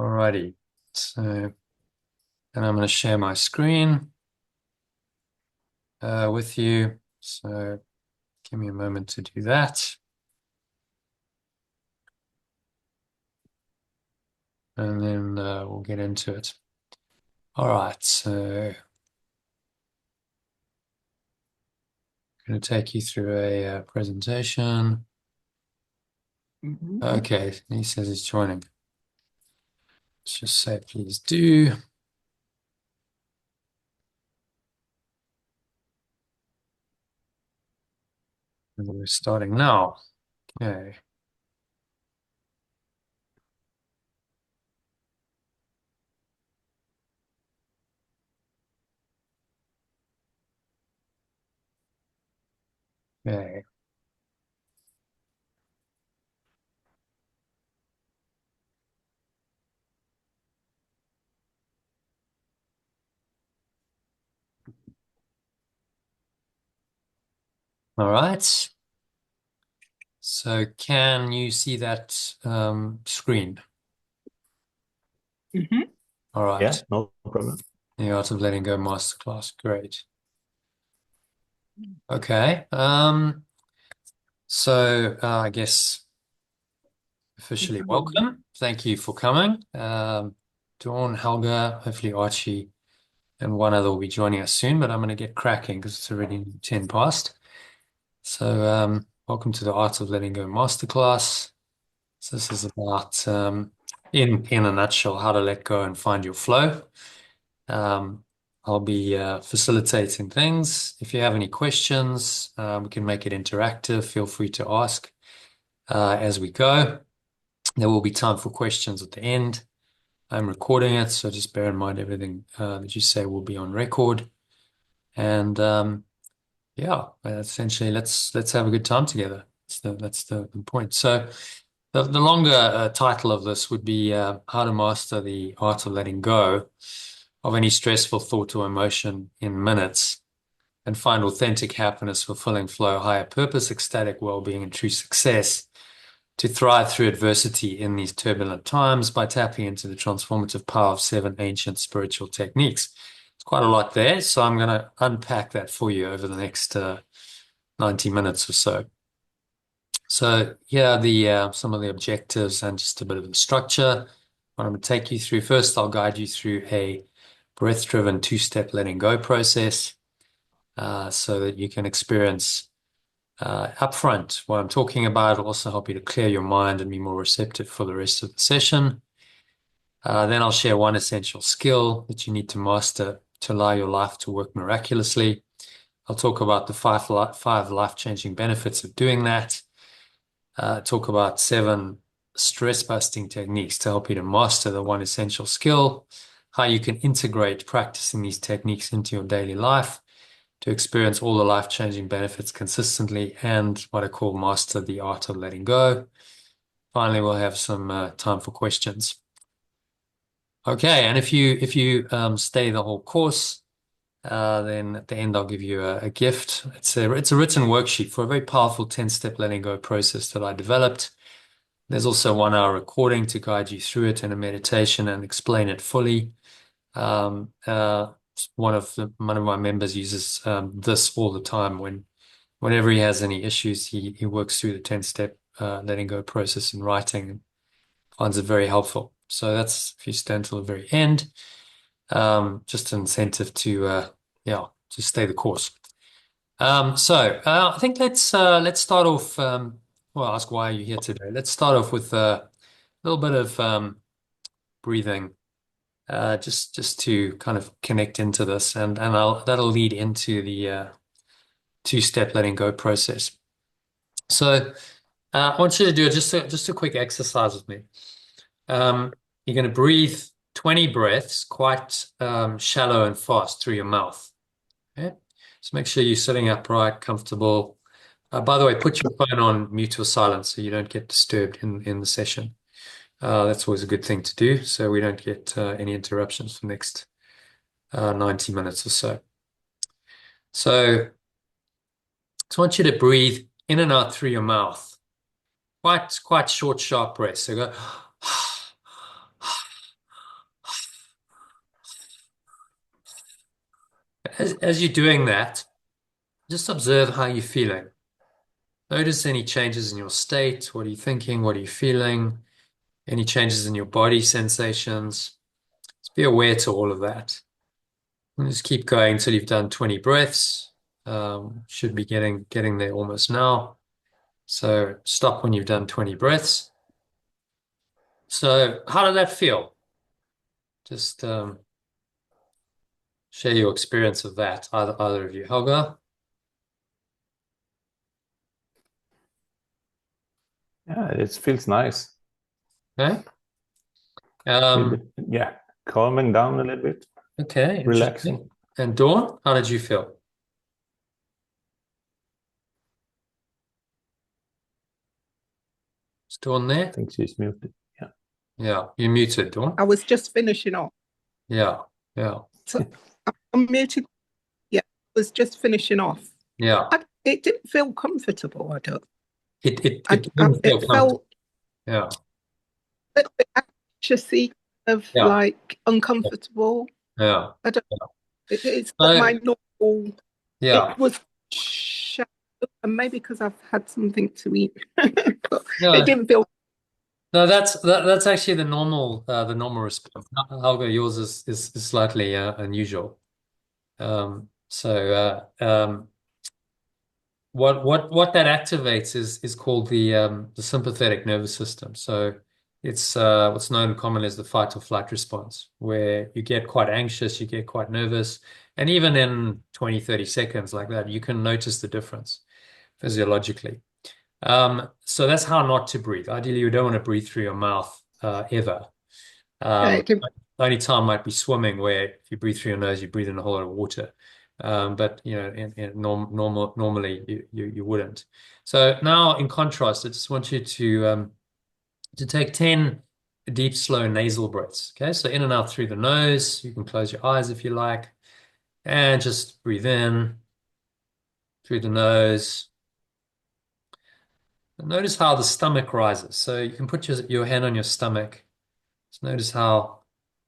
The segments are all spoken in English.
Alrighty. So, and I'm going to share my screen with you. So, give me a moment to do that. And then we'll get into it. All right. So, I'm going to take you through a presentation. Okay. He says he's joining. Let's just say, please do. And we're starting now. Okay. Okay. All right. So, can you see that screen? All right. Yeah, no problem. The Art of Letting Go Masterclass. Great. Okay. So I guess officially welcome. Thank you for coming. Dawn, Helga, hopefully Archie and one other will be joining us soon, but I'm going to get cracking because it's already 10 past. So welcome to the Art of Letting Go Masterclass. So this is about, in a nutshell, how to let go and find your flow. Um, I'll be facilitating things. If you have any questions, we can make it interactive. Feel free to ask as we go. There will be time for questions at the end. I'm recording it, so just bear in mind everything that you say will be on record. And yeah, essentially, let's have a good time together. That's the point. So the longer title of this would be How to Master the Art of Letting Go of Any Stressful Thought or Emotion in Minutes and Find Authentic Happiness, Fulfilling Flow, Higher Purpose, Ecstatic Well-Being, and True Success to thrive through adversity in these turbulent times by tapping into the transformative power of 7 ancient spiritual techniques. It's quite a lot there, so I'm going to unpack that for you over the next 90 minutes or so. So here are the some of the objectives and just a bit of the structure. What I'm going to take you through first, I'll guide you through a breath-driven two-step letting go process so that you can experience upfront what I'm talking about. It'll also help you to clear your mind and be more receptive for the rest of the session. Then I'll share one essential skill that you need to master to allow your life to work miraculously. I'll talk about the five life-changing benefits of doing that. Talk about 7 stress-busting techniques to help you to master the one essential skill, how you can integrate practicing these techniques into your daily life to experience all the life-changing benefits consistently, and what I call master the art of letting go. Finally, we'll have some time for questions. Okay, and if you stay the whole course, then at the end I'll give you a gift. It's a written worksheet for a very powerful 10-step letting go process that I developed. There's also 1 hour recording to guide you through it in a meditation and explain it fully. Um, uh, one of my members uses this all the time whenever he has any issues, he works through the 10-step letting go process in writing and finds it very helpful. So that's if you stay until the very end. Just an incentive to yeah, just stay the course. So I think let's start off. Well, I'll ask why are you here today. Let's start off with a little bit of breathing, just to kind of connect into this, and that'll lead into the two-step letting go process. So I want you to do just a quick exercise with me. You're going to breathe 20 breaths, quite shallow and fast through your mouth. Okay? So make sure you're sitting upright, comfortable. By the way, put your phone on mute or silent so you don't get disturbed in the session. That's always a good thing to do so we don't get any interruptions for the next 90 minutes or so. So I want you to breathe in and out through your mouth. Quite short, sharp breaths. So go As you're doing that, just observe how you're feeling. Notice any changes in your state. What are you thinking? What are you feeling? Any changes in your body sensations? Just be aware to all of that. And just keep going until you've done 20 breaths. Should be getting there almost now. So stop when you've done 20 breaths. So how did that feel? Just share your experience of that, either of you. Helga? Yeah, it feels nice. Okay. Little bit, yeah, calming down a little bit, Okay, interesting. relaxing. And Dawn, how did you feel? Is Dawn I there? think she's muted. Yeah. Yeah, you muted, Dawn. I was just finishing off. Yeah, yeah, So I'm muted. Yeah, I was just finishing off. yeah. It didn't feel comfortable. I don't. It didn't feel It comfortable. felt Yeah, a little bit anxiously, of yeah, like uncomfortable. yeah. I don't. It's not So my normal. yeah, It was shallow, and maybe because I've had something to eat, but it no, didn't feel. no. That's actually the normal response. Helga, yours is slightly unusual. So what that activates is called the sympathetic nervous system. So it's what's known commonly as the fight or flight response, where you get quite anxious, you get quite nervous, and even in 20, 30 seconds like that, you can notice the difference physiologically. So that's how not to breathe. Ideally, you don't want to breathe through your mouth ever. Um, It didn't, the only time might be swimming, where if you breathe through your nose, you breathe in a whole lot of water. But you know, normally you wouldn't. So now, in contrast, I just want you to take 10 deep, slow nasal breaths. Okay, so in and out through the nose. You can close your eyes if you like, and just breathe in through the nose. And notice how the stomach rises. So you can put your hand on your stomach. Just notice how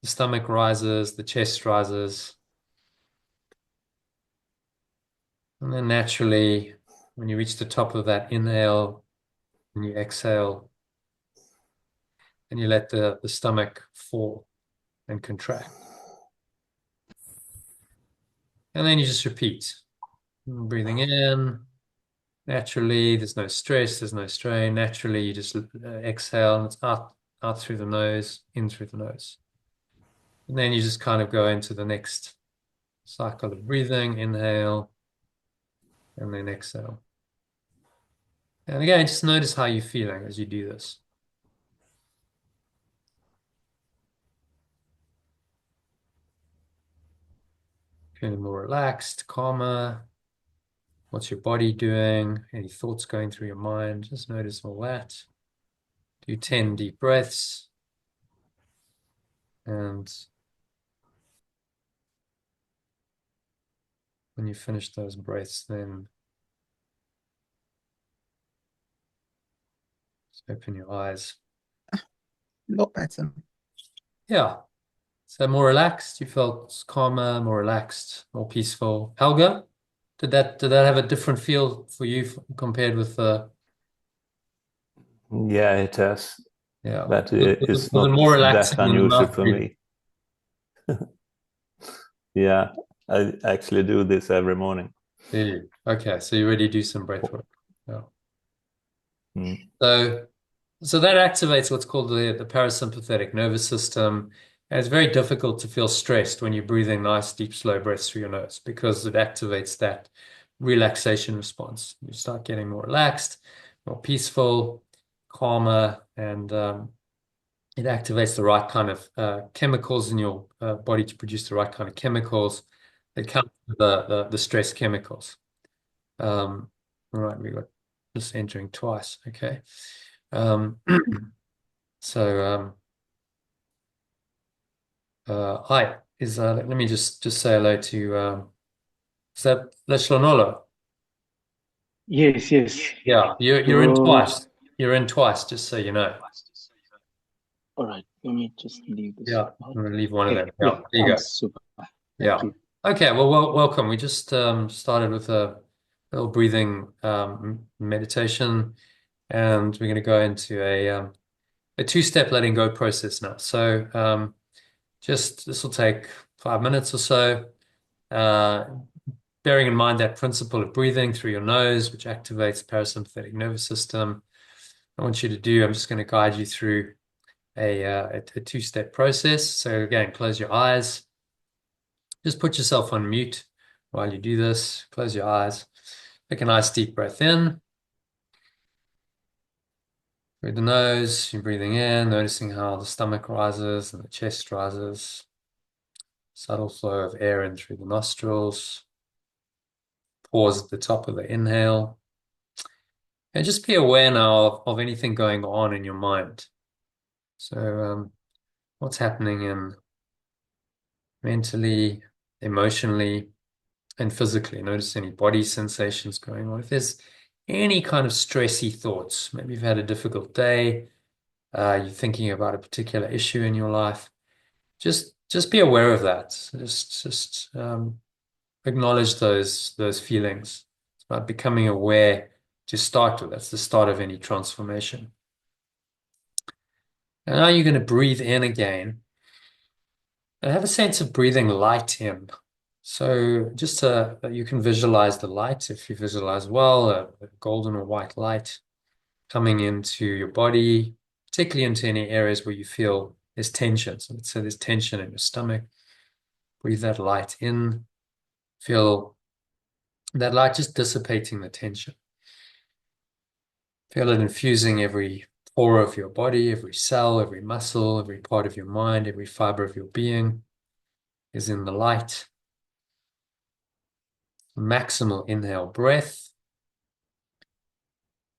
the stomach rises, the chest rises. And then naturally, when you reach the top of that inhale and you exhale, and you let the stomach fall and contract. And then you just repeat. Breathing in, naturally, there's no stress, there's no strain. Naturally, you just exhale and it's out through the nose, in through the nose. And then you just kind of go into the next cycle of breathing, inhale, and then exhale. And again, just notice how you're feeling as you do this. Feeling more relaxed, calmer. What's your body doing? Any thoughts going through your mind? Just notice all that. Do 10 deep breaths. And when you finish those breaths, then just open your eyes. a lot better. Yeah. So more relaxed. You felt calmer, more relaxed, more peaceful. Helga, did that have a different feel for you compared with Yeah, it has. yeah. That Was is it not more that relaxing than the unusual mouth for breathing? me. Yeah, I actually do this every morning. Yeah. Okay, so you already do some breath work. Yeah. Mm. So So that activates what's called the parasympathetic nervous system. And it's very difficult to feel stressed when you're breathing nice, deep, slow breaths through your nose because it activates that relaxation response. You start getting more relaxed, more peaceful, calmer, and it activates the right kind of chemicals in your body to produce the right kind of chemicals that counter the stress chemicals. All right, we got this entering twice. Okay. Um, so hi, let me just say hello to is that Leshlanolo? Yes, yes. Yeah, you're in So, twice. You're in twice, just so you know. all right, let me just leave this Yeah, part. I'm gonna leave one of Okay, them. yeah, Yeah, there you I'm go. super. Thank Yeah. you. Okay, well, welcome. We just started with a little breathing meditation, and we're going to go into a two-step letting go process now. So just this will take 5 minutes or so. Uh, Bearing in mind that principle of breathing through your nose, which activates the parasympathetic nervous system. I want you to do, I'm just going to guide you through a two-step process. So again, close your eyes. Just put yourself on mute while you do this. Close your eyes. Take a nice deep breath in through the nose. You're breathing in, noticing how the stomach rises and the chest rises. Subtle flow of air in through the nostrils. Pause at the top of the inhale. And just be aware now of anything going on in your mind. So what's happening in mentally, emotionally, and physically. Notice any body sensations going on. If there's any kind of stressy thoughts, maybe you've had a difficult day, you're thinking about a particular issue in your life, just be aware of that. Just acknowledge those feelings. It's about becoming aware to start with. That's the start of any transformation. And now you're going to breathe in again and have a sense of breathing light in. So just you can visualize the light, if you visualize well, a golden or white light coming into your body, particularly into any areas where you feel there's tension. So let's say there's tension in your stomach. Breathe that light in. Feel that light just dissipating the tension. Feel it infusing every pore of your body, every cell, every muscle, every part of your mind, every fiber of your being is in the light. Maximal inhale breath.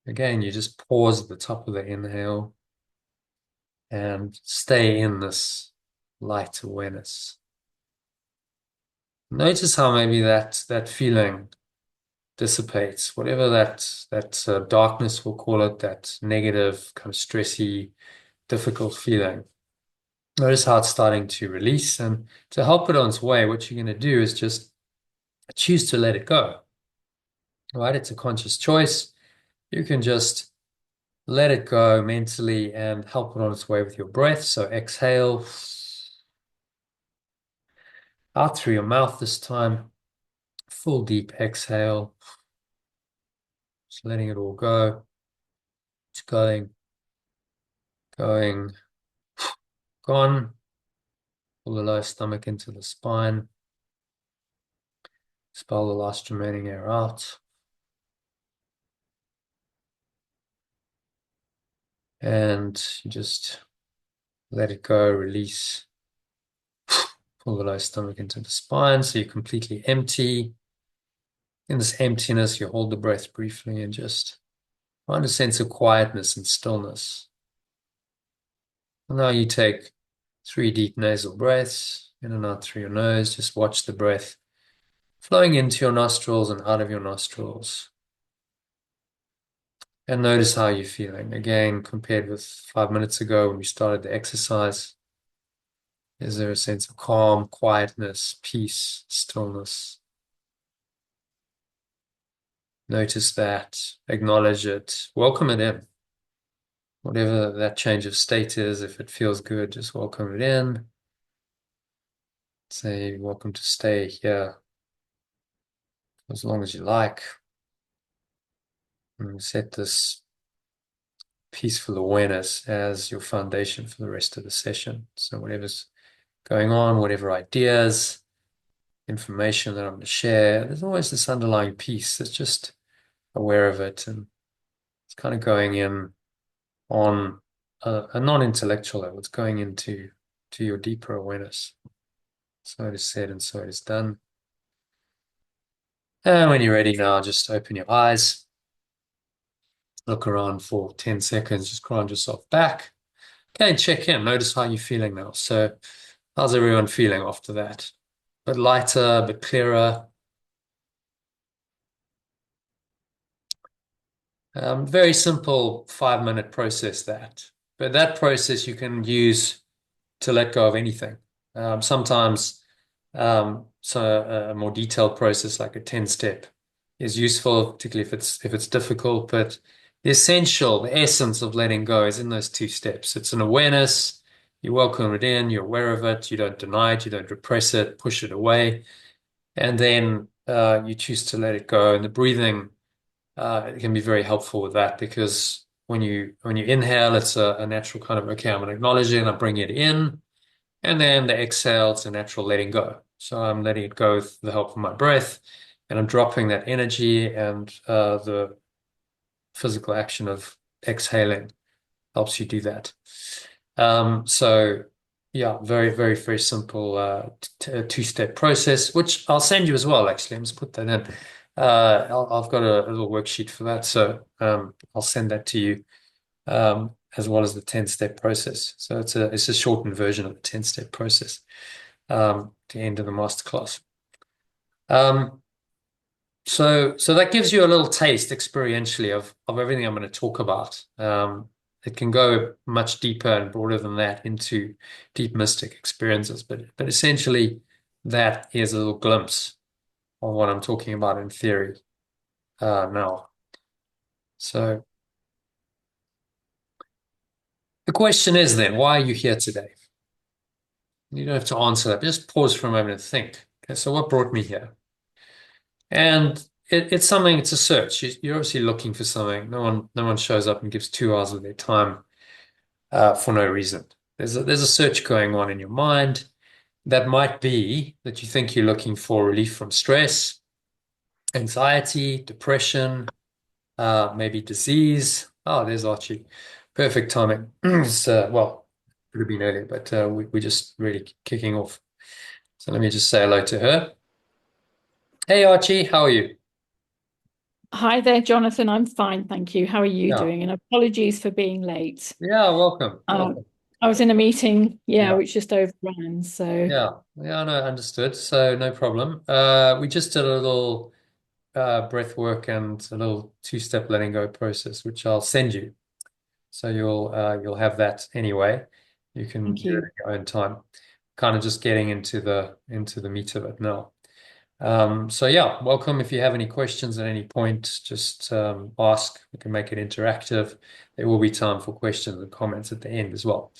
Again, you just pause at the top of the inhale and stay in this light awareness. Notice how maybe that feeling dissipates, whatever that darkness, we'll call it, that negative, kind of stressy, difficult feeling. Notice how it's starting to release, and to help it on its way, what you're going to do is just choose to let it go. Right? It's a conscious choice. You can just let it go mentally and help it on its way with your breath. So exhale out through your mouth this time. Full deep exhale. Just letting it all go. It's going, gone. Pull the lower stomach into the spine. Expel the last remaining air out. And you just let it go, release. Pull the lower stomach into the spine so you're completely empty. In this emptiness, you hold the breath briefly and just find a sense of quietness and stillness. And now you take 3 deep nasal breaths, in and out through your nose. Just watch the breath flowing into your nostrils and out of your nostrils. And notice how you're feeling. Again, compared with 5 minutes ago when we started the exercise, is there a sense of calm, quietness, peace, stillness? Notice that, acknowledge it, welcome it in. Whatever that change of state is, if it feels good, just welcome it in. Say, welcome to stay here as long as you like. And set this peaceful awareness as your foundation for the rest of the session. So whatever's going on, whatever ideas, information that I'm going to share, there's always this underlying peace that's just aware of it. And it's kind of going in on a non-intellectual level. It's going into your deeper awareness. So it is said and so it is done. And when you're ready now, just open your eyes. Look around for 10 seconds. Just ground yourself back. Okay, and check in. Notice how you're feeling now. So how's everyone feeling after that? A bit lighter, a bit clearer. Very simple 5-minute process that. But that process you can use to let go of anything. Sometimes So a more detailed process like a 10-step is useful, particularly if it's difficult. But the essence of letting go is in those 2 steps. It's an awareness. You welcome it in, you're aware of it, you don't deny it, you don't repress it, push it away. And then you choose to let it go. And the breathing it can be very helpful with that, because when you inhale, it's a natural kind of, okay, I'm going to acknowledge it and I bring it in. And then the exhale, it's a natural letting go. So I'm letting it go with the help of my breath, and I'm dropping that energy, and the physical action of exhaling helps you do that. So yeah, very, very, very simple 2-step process, which I'll send you as well, actually. Let's put that in. I've got a little worksheet for that, so I'll send that to you, as well as the 10-step process. So it's a shortened version of the 10-step process, the end of the masterclass. So that gives you a little taste experientially of everything I'm going to talk about. It can go much deeper and broader than that into deep mystic experiences, but essentially that is a little glimpse of what I'm talking about in theory now. So the question is then, why are you here today? You don't have to answer that. Just pause for a moment and think. Okay, so what brought me here? And it's something, it's a search. You're obviously looking for something. No one shows up and gives 2 hours of their time for no reason. There's a search going on in your mind. That might be that you think you're looking for relief from stress, anxiety, depression, maybe disease. Oh, there's Archie. Perfect timing. So, well, it would have been earlier, but we're just really kicking off. So let me just say hello to her. Hey, Archie, how are you? Hi there, Jonathan. I'm fine, thank you. How are you Yeah. doing? And apologies for being late. Yeah, welcome. Welcome. I was in a meeting, Yeah. which just overran. So Yeah, no, understood. So no problem. We just did a little breath work and a little 2-step letting go process, which I'll send you. So you'll have that anyway. You can thank do it you. in your own time. Kind of just getting into the meat of it now. So yeah, welcome. If you have any questions at any point, just ask. We can make it interactive. There will be time for questions and comments at the end as well.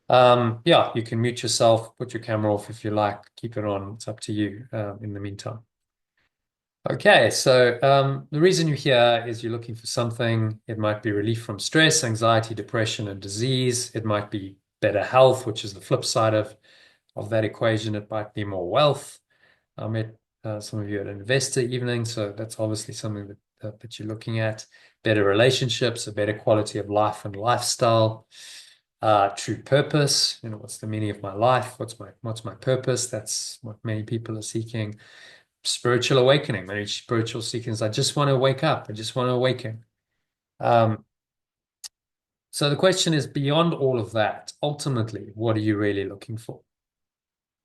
Yeah, you can mute yourself, put your camera off if you like, keep it on. It's up to you in the meantime. Okay, so the reason you're here is you're looking for something. It might be relief from stress, anxiety, depression, and disease. It might be better health, which is the flip side of that equation. It might be more wealth. I met some of you at an investor evening, so that's obviously something that you're looking at. Better relationships, a better quality of life and lifestyle. True purpose. What's the meaning of my life? What's my purpose? That's what many people are seeking. Spiritual awakening. Many spiritual seekers, I just want to wake up. I just want to awaken. So the question is, beyond all of that, ultimately, what are you really looking for?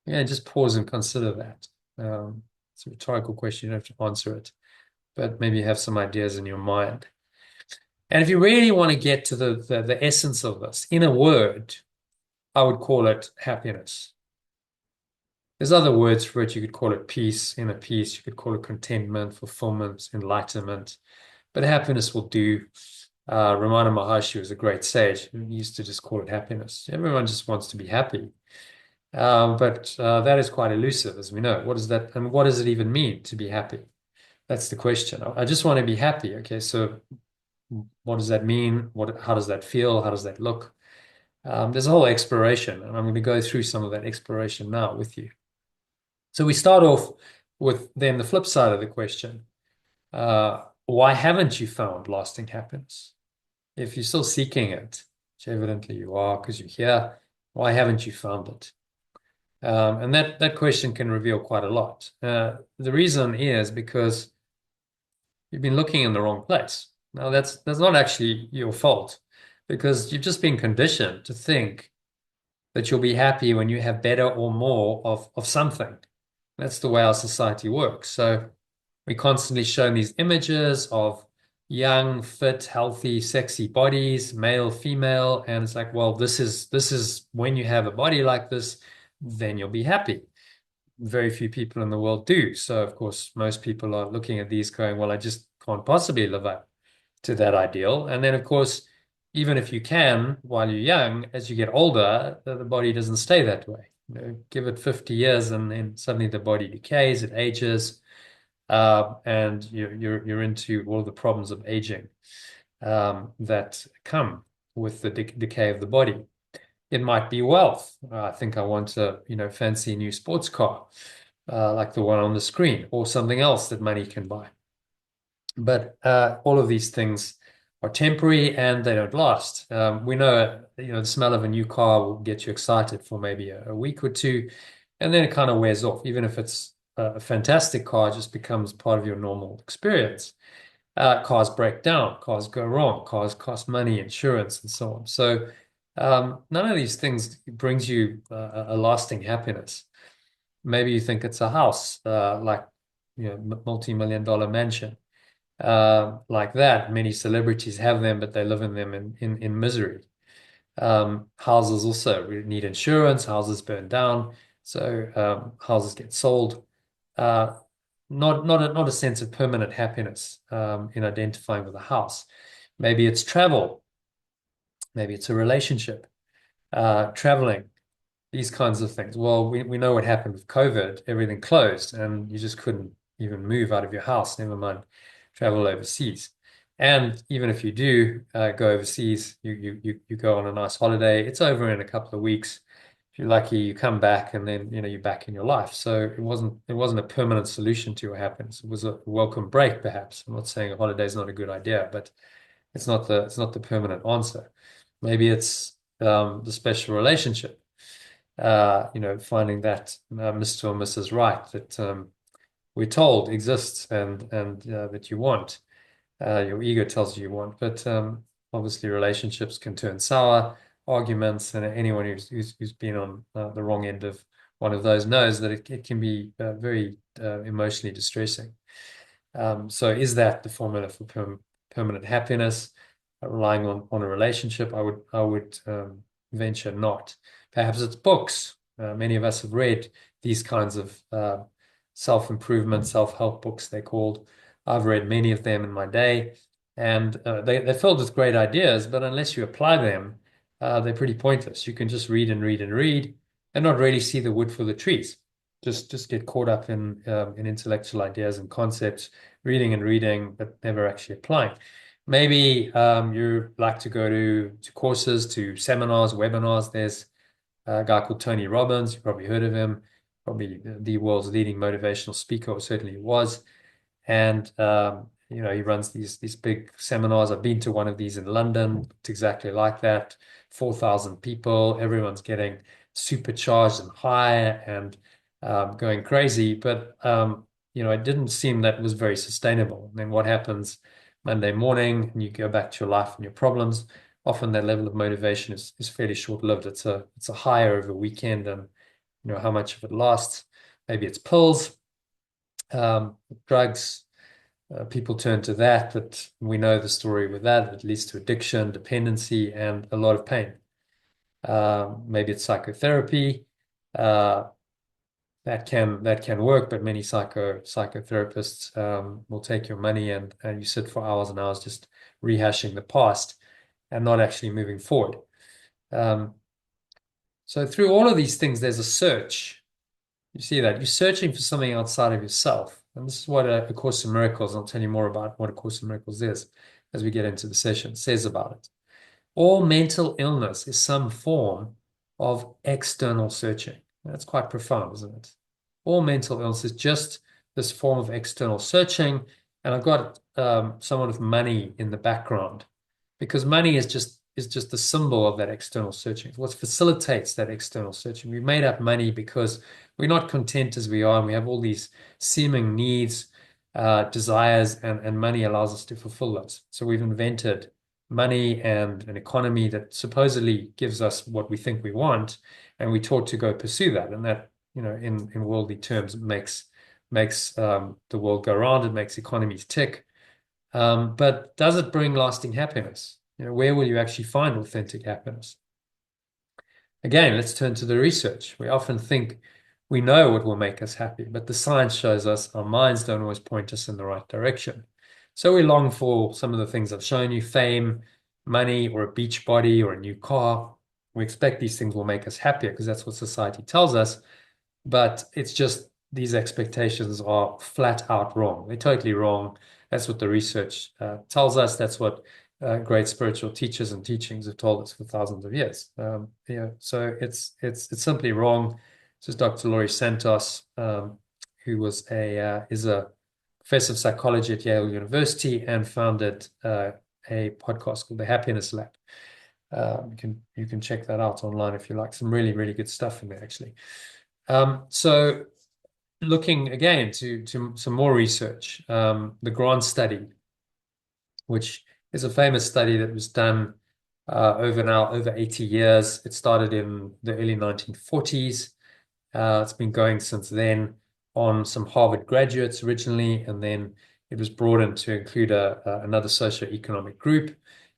Yeah, just pause and consider that. It's a rhetorical question. You don't have to answer it, but maybe you have some ideas in your mind. And if you really want to get to the essence of this, in a word, I would call it happiness. There's other words for it. You could call it peace, inner peace. You could call it contentment, fulfillment, enlightenment. But happiness will do. Ramana Maharshi was a great sage. He used to just call it happiness. Everyone just wants to be happy. But that is quite elusive, as we know. What is that? And what does it even mean to be happy? That's the question. I just want to be happy. Okay, so what does that mean? How does that feel? How does that look? There's a whole exploration, and I'm going to go through some of that exploration now with you. So we start off with then the flip side of the question. Why haven't you found lasting happiness? If you're still seeking it, which evidently you are because you're here, why haven't you found it? And that question can reveal quite a lot. The reason is because you've been looking in the wrong place. Now, that's not actually your fault, because you've just been conditioned to think that you'll be happy when you have better or more of something. That's the way our society works. So we constantly shown these images of young, fit, healthy, sexy bodies, male, female, and it's like, well, this is when you have a body like this, then you'll be happy. very few people in the world do. So, of course, most people are looking at these going, well, I just can't possibly live up to that ideal. And then, of course, even if you can, while you're young, as you get older, the body doesn't stay that way. Give it 50 years and then suddenly the body decays, it ages, and you're into all the problems of aging that come with the decay of the body. It might be wealth. I think I want a fancy new sports car, like the one on the screen, or something else that money can buy. But all of these things are temporary and they don't last. We know, the smell of a new car will get you excited for maybe a week or two, and then it kind of wears off. Even if it's a fantastic car, it just becomes part of your normal experience. Cars break down, cars go wrong, cars cost money, insurance, and so on. So none of these things brings you a lasting happiness. Maybe you think it's a house, like multi-million-dollar mansion, like that. Many celebrities have them, but they live in them in misery. Houses also need insurance. Houses burn down, so houses get sold. Not a sense of permanent happiness in identifying with a house. Maybe it's travel. Maybe it's a relationship. Traveling, these kinds of things. Well, we know what happened with COVID. Everything closed, and you just couldn't even move out of your house, never mind travel overseas. And even if you do go overseas, you go on a nice holiday. It's over in a couple of weeks. If you're lucky, you come back, and then you're back in your life. So it wasn't a permanent solution to your happiness. It was a welcome break, perhaps. I'm not saying a holiday is not a good idea, but it's not the permanent answer. Maybe it's the special relationship. Finding that Mr. or Mrs. Right that we're told exists and that you want. Your ego tells you want, but obviously relationships can turn sour, arguments, and anyone who's been on the wrong end of one of those knows that it can be very emotionally distressing. So is that the formula for permanent happiness? Relying on a relationship? I would venture not. Perhaps it's books. Many of us have read these kinds of self-improvement, self-help books, they're called. I've read many of them in my day, and they're filled with great ideas, but unless you apply them, they're pretty pointless. You can just read and read and read and not really see the wood for the trees. Just get caught up in intellectual ideas and concepts, reading and reading, but never actually applying. Maybe you like to go to courses, to seminars, webinars. There's a guy called Tony Robbins. You've probably heard of him, probably the world's leading motivational speaker, or certainly was. And he runs these big seminars. I've been to one of these in London. It's exactly like that. 4,000 people. Everyone's getting supercharged and high and going crazy. But it didn't seem that was very sustainable. And then what happens Monday morning, and you go back to your life and your problems? Often that level of motivation is fairly short-lived. It's a high over a weekend, and how much of it lasts. Maybe it's pills, drugs. People turn to that, but we know the story with that. It leads to addiction, dependency, and a lot of pain. Maybe it's psychotherapy. That can work, but many psychotherapists will take your money and you sit for hours and hours just rehashing the past and not actually moving forward. So through all of these things, there's a search. You see that you're searching for something outside of yourself. And this is what A Course in Miracles, I'll tell you more about what A Course in Miracles is as we get into the session, says about it. All mental illness is some form of external searching. That's quite profound, isn't it? All mental illness is just this form of external searching. And I've got someone with money in the background, because money is just the symbol of that external searching. It's what facilitates that external searching. We made up money because we're not content as we are, and we have all these seeming needs, desires, and money allows us to fulfill those. So we've invented money and an economy that supposedly gives us what we think we want, and we're taught to go pursue that. And that, in worldly terms, makes the world go round. It makes economies tick. But does it bring lasting happiness? Where will you actually find authentic happiness? Again, let's turn to the research. We often think we know what will make us happy, but the science shows us our minds don't always point us in the right direction. So we long for some of the things I've shown you: fame, money, or a beach body, or a new car. We expect these things will make us happier because that's what society tells us. But it's just these expectations are flat out wrong. They're totally wrong. That's what the research tells us. That's what great spiritual teachers and teachings have told us for thousands of years. So it's simply wrong. This is Dr. Laurie Santos, who is a professor of psychology at Yale University and founded a podcast called The Happiness Lab. You can check that out online if you like. Some really, really good stuff in there, actually. So looking again to some more research, the Grant study, which is a famous study that was done over 80 years. It started in the early 1940s. It's been going since then on some Harvard graduates originally, and then it was broadened to include another socioeconomic group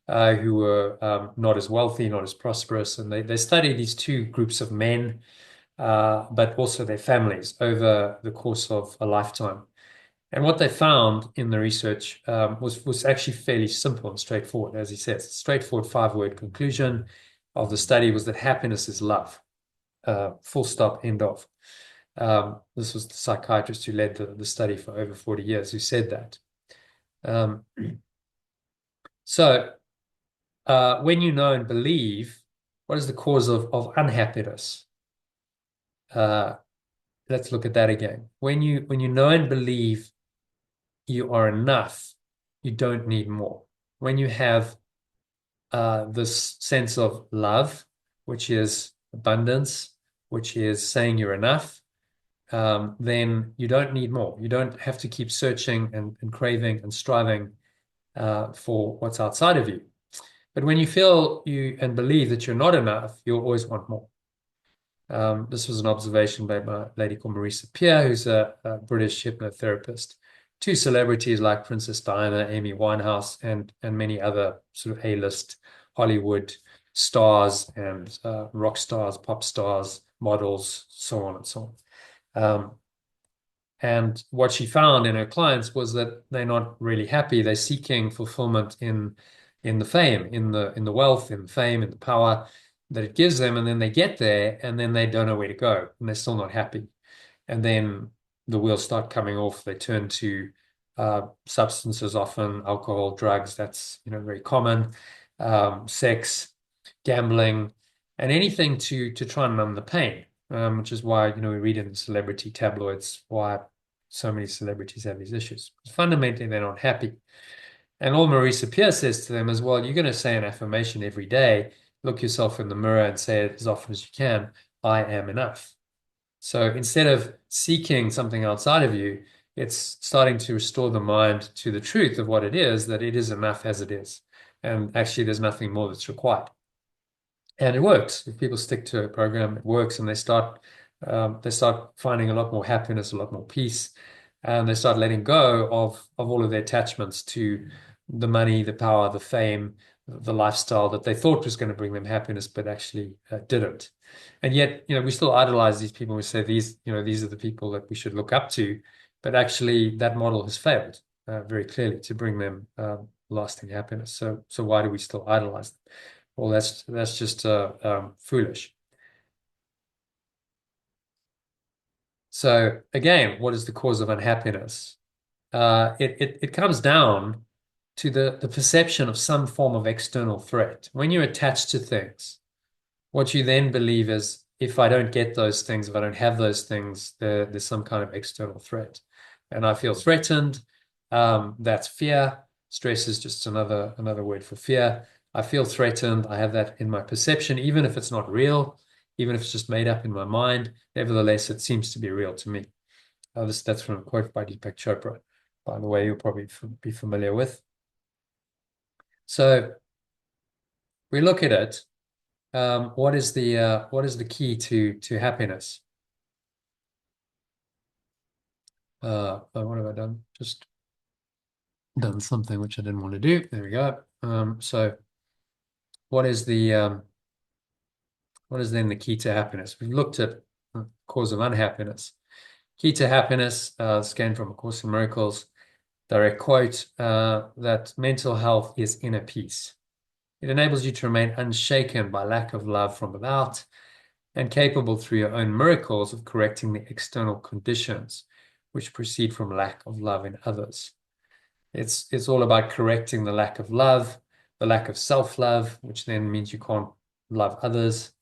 who were not as wealthy, not as prosperous. And they studied these two groups of men, but also their families over the course of a lifetime. And what they found in the research was actually fairly simple and straightforward. As he says, straightforward 5-word conclusion of the study was that happiness is love. Full stop, end of. This was the psychiatrist who led the study for over 40 years who said that. So when you know and believe, what is the cause of unhappiness? Let's look at that again. When you know and believe you are enough, you don't need more. When you have this sense of love, which is abundance, which is saying you're enough, then you don't need more. You don't have to keep searching and craving and striving for what's outside of you. But when you feel and believe that you're not enough, you'll always want more. This was an observation by a lady called Marisa Peer, who's a British hypnotherapist. Two celebrities like Princess Diana, Amy Winehouse, and many other sort of A-list Hollywood stars and rock stars, pop stars, models, so on and so on. And what she found in her clients was that they're not really happy. They're seeking fulfillment in the fame, in the wealth, in the fame, in the power that it gives them. And then they get there and then they don't know where to go and they're still not happy. And then the wheels start coming off. They turn to substances, often alcohol, drugs. That's very common. Sex, gambling, and anything to try and numb the pain. Which is why we read in the celebrity tabloids why so many celebrities have these issues. Fundamentally, they're not happy. And all Marisa Peer says to them is, well, you're going to say an affirmation every day. Look yourself in the mirror and say it as often as you can. I am enough. So instead of seeking something outside of you, it's starting to restore the mind to the truth of what it is, that it is enough as it is. And actually, there's nothing more that's required. And it works. If people stick to a program, it works, and they start finding a lot more happiness, a lot more peace, and they start letting go of all of their attachments to the money, the power, the fame, the lifestyle that they thought was going to bring them happiness, but actually didn't. And yet, we still idolize these people. We say these are the people that we should look up to, but actually that model has failed very clearly to bring them lasting happiness. So why do we still idolize them? Well, that's just foolish. So again, what is the cause of unhappiness? It comes down to the perception of some form of external threat. When you're attached to things, what you then believe is, if I don't get those things, if I don't have those things, there's some kind of external threat. And I feel threatened. That's fear. Stress is just another word for fear. I feel threatened. I have that in my perception, even if it's not real, even if it's just made up in my mind. Nevertheless, it seems to be real to me. That's from a quote by Deepak Chopra, by the way, you'll probably be familiar with. So we look at it. What is the key to happiness? What have I done? Just done something which I didn't want to do. There we go. So what is then the key to happiness? We've looked at cause of unhappiness. Key to happiness, scan from A Course in Miracles, direct quote, that mental health is inner peace. It enables you to remain unshaken by lack of love from without and capable through your own miracles of correcting the external conditions which proceed from lack of love in others. It's all about correcting the lack of love, the lack of self-love, which then means you can't love others.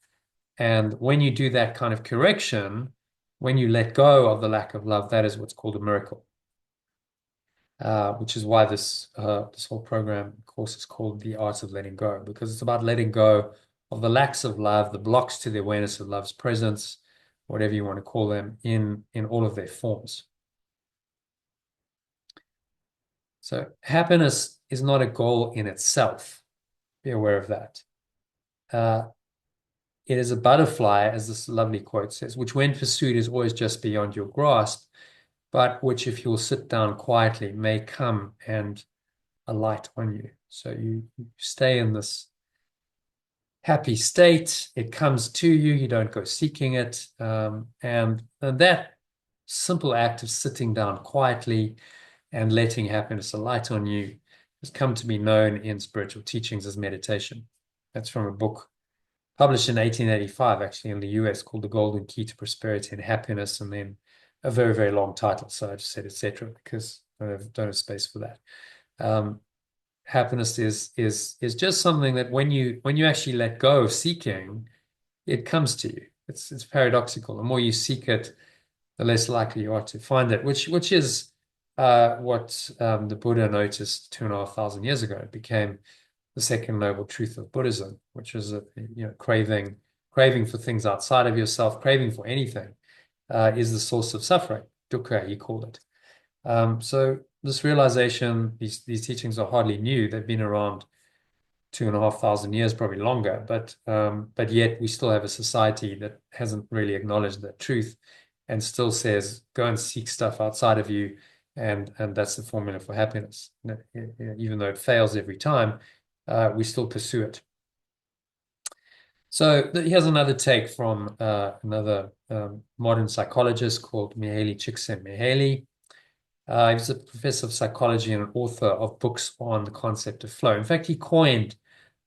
And when you do that kind of correction, when you let go of the lack of love, that is what's called a miracle. Which is why this whole program course is called The Art of Letting Go, because it's about letting go of the lacks of love, the blocks to the awareness of love's presence, whatever you want to call them, in all of their forms. So happiness is not a goal in itself. Be aware of that. It is a butterfly, as this lovely quote says, which when pursued is always just beyond your grasp, but which if you'll sit down quietly may come and alight on you. So you stay in this happy state. It comes to you. You don't go seeking it. And that simple act of sitting down quietly and letting happiness alight on you has come to be known in spiritual teachings as meditation. That's from a book published in 1885, actually, in the US, called The Golden Key to Prosperity and Happiness, and then a very, very long title. So I just said, etc., because I don't have space for that. Happiness is just something that when you actually let go of seeking, it comes to you. It's paradoxical. The more you seek it, the less likely you are to find it, which is what the Buddha noticed 2,500 years ago. It became the second noble truth of Buddhism, which is craving for things outside of yourself, craving for anything, is the source of suffering. Dukkha, he called it. So this realization, these teachings are hardly new. They've been around 2,500 years, probably longer, but yet we still have a society that hasn't really acknowledged that truth and still says, go and seek stuff outside of you, and that's the formula for happiness. Even though it fails every time, we still pursue it. So here's another take from another modern psychologist called Mihaly Csikszentmihalyi. He's a professor of psychology and an author of books on the concept of flow. In fact, he coined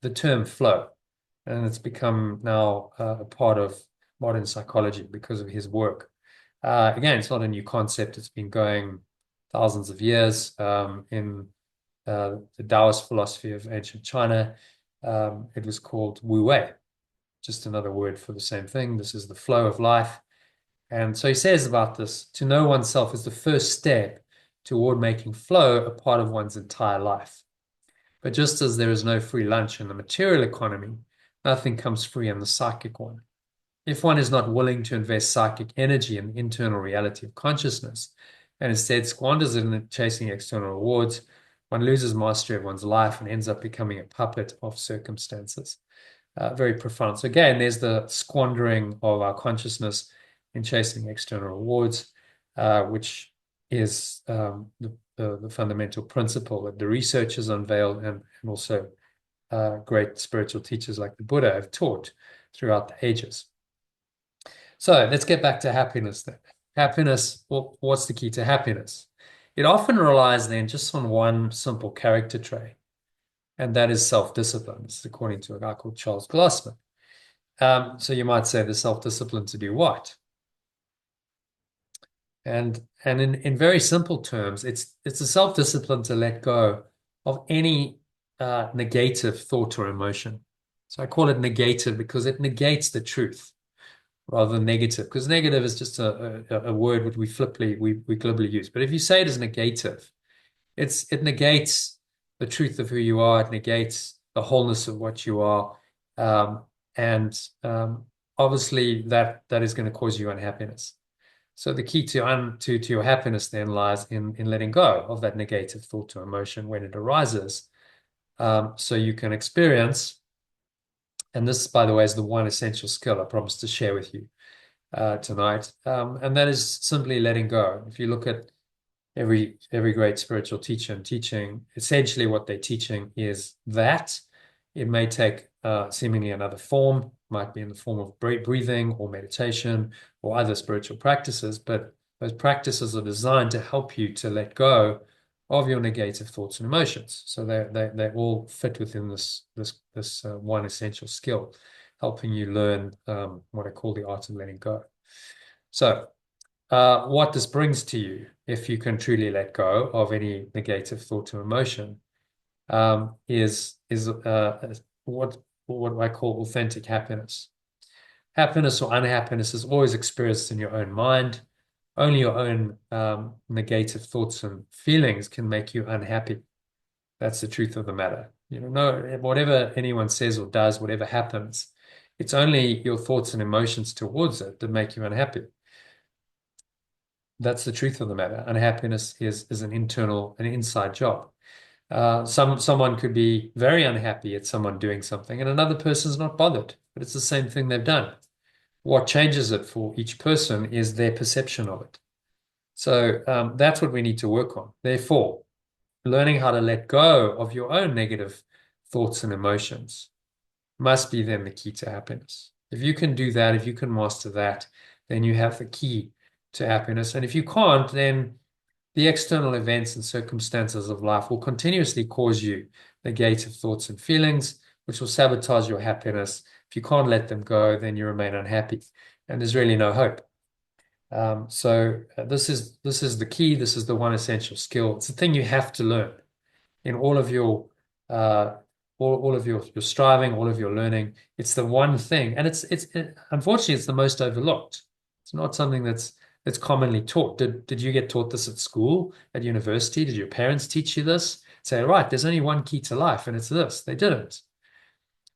the term flow, and it's become now a part of modern psychology because of his work. Again, it's not a new concept. It's been going thousands of years in the Taoist philosophy of ancient China. It was called Wu Wei, just another word for the same thing. This is the flow of life. And so he says about this, to know oneself is the first step toward making flow a part of one's entire life. But just as there is no free lunch in the material economy, nothing comes free in the psychic one. If one is not willing to invest psychic energy in the internal reality of consciousness, and instead squanders it in chasing external rewards, one loses mastery of one's life and ends up becoming a puppet of circumstances. Very profound. So again, there's the squandering of our consciousness in chasing external rewards, which is the fundamental principle that the researchers unveiled and also great spiritual teachers like the Buddha have taught throughout the ages. So let's get back to happiness then. Happiness, well, what's the key to happiness? It often relies then just on one simple character trait, and that is self-discipline. This is according to a guy called Charles Glassman. So you might say the self-discipline to do what? And in very simple terms, it's a self-discipline to let go of any negative thought or emotion. So I call it negative because it negates the truth rather than negative, because negative is just a word which we glibly use. But if you say it as negative, it negates the truth of who you are. It negates the wholeness of what you are, and obviously that is going to cause you unhappiness. So the key to your happiness then lies in letting go of that negative thought or emotion when it arises, so you can experience. And this, by the way, is the one essential skill I promised to share with you tonight, and that is simply letting go. If you look at every great spiritual teacher and teaching, essentially what they're teaching is that It may take seemingly another form, might be in the form of breathing or meditation or other spiritual practices, but those practices are designed to help you to let go of your negative thoughts and emotions. So they all fit within this one essential skill, helping you learn what I call the art of letting go. So what this brings to you, if you can truly let go of any negative thought or emotion, is what I call authentic happiness. Happiness or unhappiness is always experienced in your own mind. Only your own negative thoughts and feelings can make you unhappy. That's the truth of the matter. No, whatever anyone says or does, whatever happens, it's only your thoughts and emotions towards it that make you unhappy. That's the truth of the matter. Unhappiness is an inside job. Someone could be very unhappy at someone doing something, and another person's not bothered, but it's the same thing they've done. What changes it for each person is their perception of it. So that's what we need to work on. Therefore, learning how to let go of your own negative thoughts and emotions must be then the key to happiness. If you can do that, if you can master that, then you have the key to happiness. And if you can't, then the external events and circumstances of life will continuously cause you negative thoughts and feelings, which will sabotage your happiness. If you can't let them go, then you remain unhappy, and there's really no hope. This is the key. This is the one essential skill. It's the thing you have to learn in all of your all of your striving, all of your learning. It's the one thing, and unfortunately it's the most overlooked. It's not something that's commonly taught. Did you get taught this at school, at university? Did your parents teach you this? Say, right, there's only one key to life, and it's this. They didn't.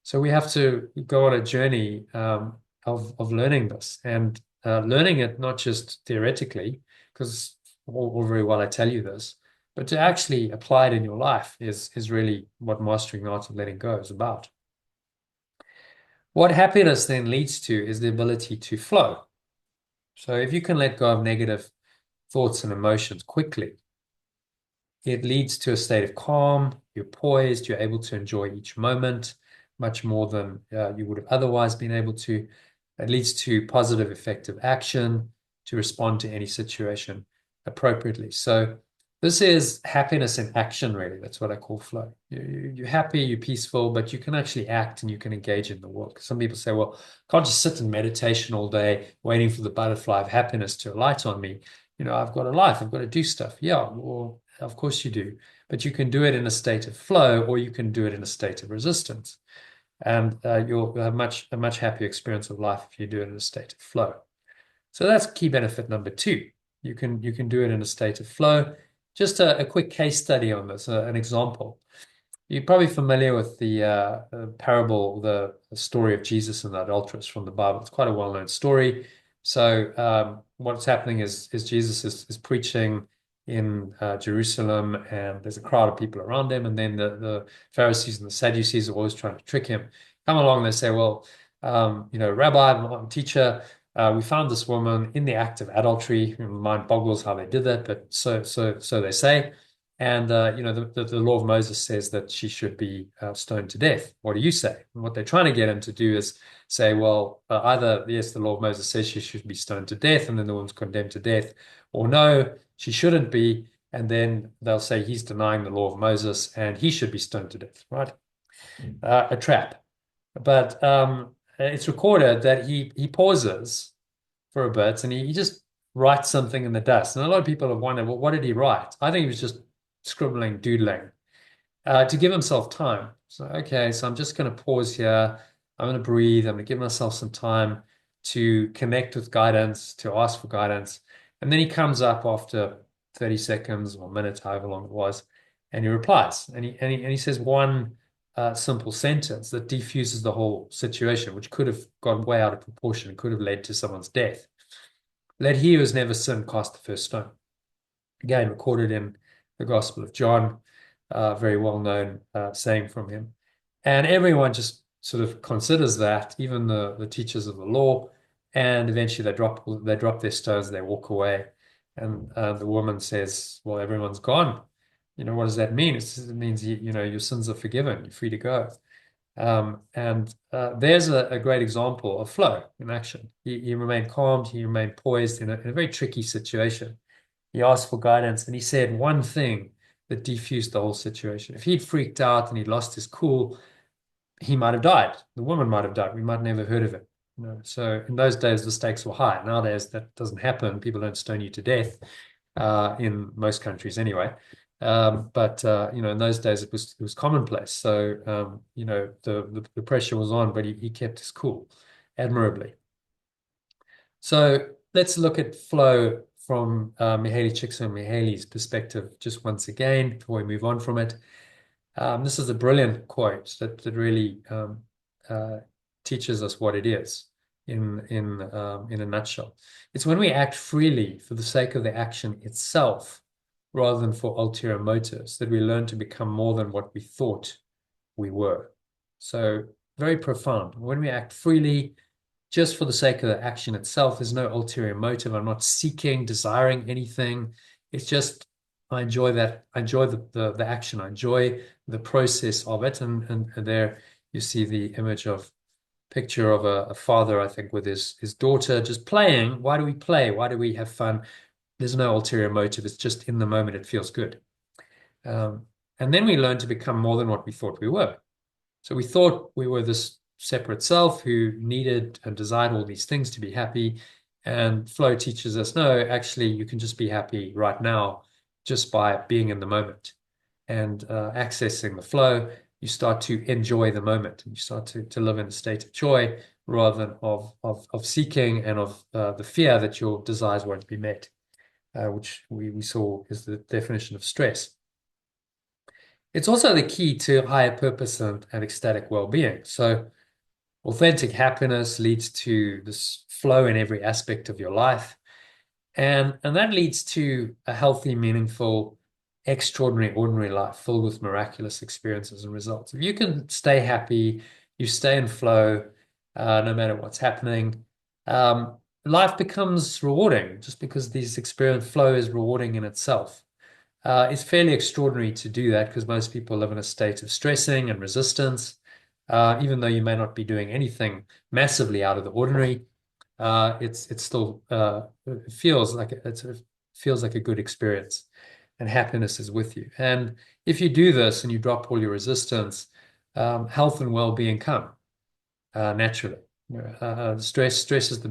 So we have to go on a journey of learning this, and learning it not just theoretically, because all very well I tell you this, but to actually apply it in your life is really what mastering the art of letting go is about. What happiness then leads to is the ability to flow. So if you can let go of negative thoughts and emotions quickly, it leads to a state of calm. You're poised. You're able to enjoy each moment much more than you would have otherwise been able to. It leads to positive, effective action to respond to any situation appropriately. So this is happiness in action, really. That's what I call flow. You're happy, you're peaceful, but you can actually act and you can engage in the work. Some people say, well, I can't just sit in meditation all day waiting for the butterfly of happiness to alight on me. I've got a life, I've got to do stuff. Yeah, well, of course you do. But you can do it in a state of flow, or you can do it in a state of resistance. And you'll have a much happier experience of life if you do it in a state of flow. So that's key benefit number 2. You can do it in a state of flow. Just a quick case study on this, an example. You're probably familiar with the parable, the story of Jesus and the adulteress from the Bible. It's quite a well-known story. So what's happening is Jesus is preaching in Jerusalem, and there's a crowd of people around him, and then the Pharisees and the Sadducees are always trying to trick him. Come along, they say, well, Rabbi, teacher, we found this woman in the act of adultery. Mind boggles how they did that, but so they say. And the law of Moses says that she should be stoned to death. What do you say? And what they're trying to get him to do is say, well, either yes, the law of Moses says she should be stoned to death, and then the woman's condemned to death, or no, she shouldn't be, and then they'll say he's denying the law of Moses and he should be stoned to death. Right? A trap. But it's recorded that he pauses for a bit and he just writes something in the dust. And a lot of people have wondered, well, what did he write? I think he was just scribbling, doodling to give himself time. So, okay, so I'm just going to pause here. I'm going to breathe. I'm going to give myself some time to connect with guidance, to ask for guidance. And then he comes up after 30 seconds or a minute, however long it was, and he replies. And he says one simple sentence that defuses the whole situation, which could have gone way out of proportion, could have led to someone's death. Let he who has never sinned cast the first stone. Again, recorded in the Gospel of John, very well-known saying from him. And everyone just sort of considers that, even the teachers of the law, and eventually they drop their stones, they walk away. And the woman says, well, everyone's gone. What does that mean? It means, your sins are forgiven. You're free to go. There's a great example of flow in action. He remained calm, he remained poised in a very tricky situation. He asked for guidance and he said one thing that defused the whole situation. If he'd freaked out and he'd lost his cool, he might have died. The woman might have died. We might never heard of it. So in those days, the stakes were high. Nowadays, that doesn't happen. People don't stone you to death in most countries anyway. But in those days, it was commonplace. So, the pressure was on, but he kept his cool admirably. So let's look at flow from Mihaly Csikszentmihalyi's perspective just once again before we move on from it. This is a brilliant quote that really teaches us what it is in a nutshell. It's when we act freely for the sake of the action itself, rather than for ulterior motives, that we learn to become more than what we thought we were. So very profound. When we act freely, just for the sake of the action itself, there's no ulterior motive. I'm not seeking, desiring anything. It's just I enjoy that. I enjoy the action. I enjoy the process of it. And there you see the image of picture of a father, I think, with his daughter just playing. Why do we play? Why do we have fun? There's no ulterior motive. It's just in the moment, it feels good. And then we learn to become more than what we thought we were. So we thought we were this separate self who needed and desired all these things to be happy. And flow teaches us, no, actually, you can just be happy right now just by being in the moment and accessing the flow. You start to enjoy the moment and you start to live in a state of joy rather than of seeking and of the fear that your desires won't be met, which we saw is the definition of stress. It's also the key to higher purpose and ecstatic well-being. So authentic happiness leads to this flow in every aspect of your life. And that leads to a healthy, meaningful, extraordinary, ordinary life filled with miraculous experiences and results. If you can stay happy, you stay in flow, no matter what's happening, life becomes rewarding just because this experience flow is rewarding in itself. It's fairly extraordinary to do that because most people live in a state of stressing and resistance, even though you may not be doing anything massively out of the ordinary. It's still it feels like a good experience, and happiness is with you. And if you do this and you drop all your resistance, health and well-being come naturally. Stress is the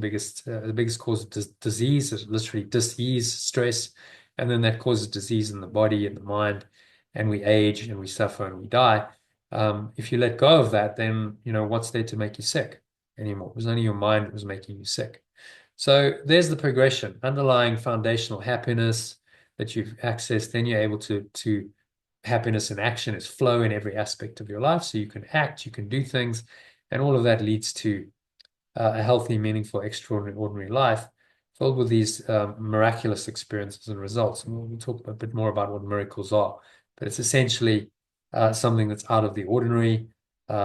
biggest cause of disease. It's literally dis-ease, stress. And then that causes disease in the body and the mind, and we age and we suffer and we die. If you let go of that, then what's there to make you sick anymore? It was only your mind that was making you sick. So there's the progression, underlying foundational happiness that you've accessed. Then you're able to happiness in action is flow in every aspect of your life. So you can act, you can do things, and all of that leads to a healthy, meaningful, extraordinary, ordinary life filled with these miraculous experiences and results. And we'll talk a bit more about what miracles are, but it's essentially something that's out of the ordinary,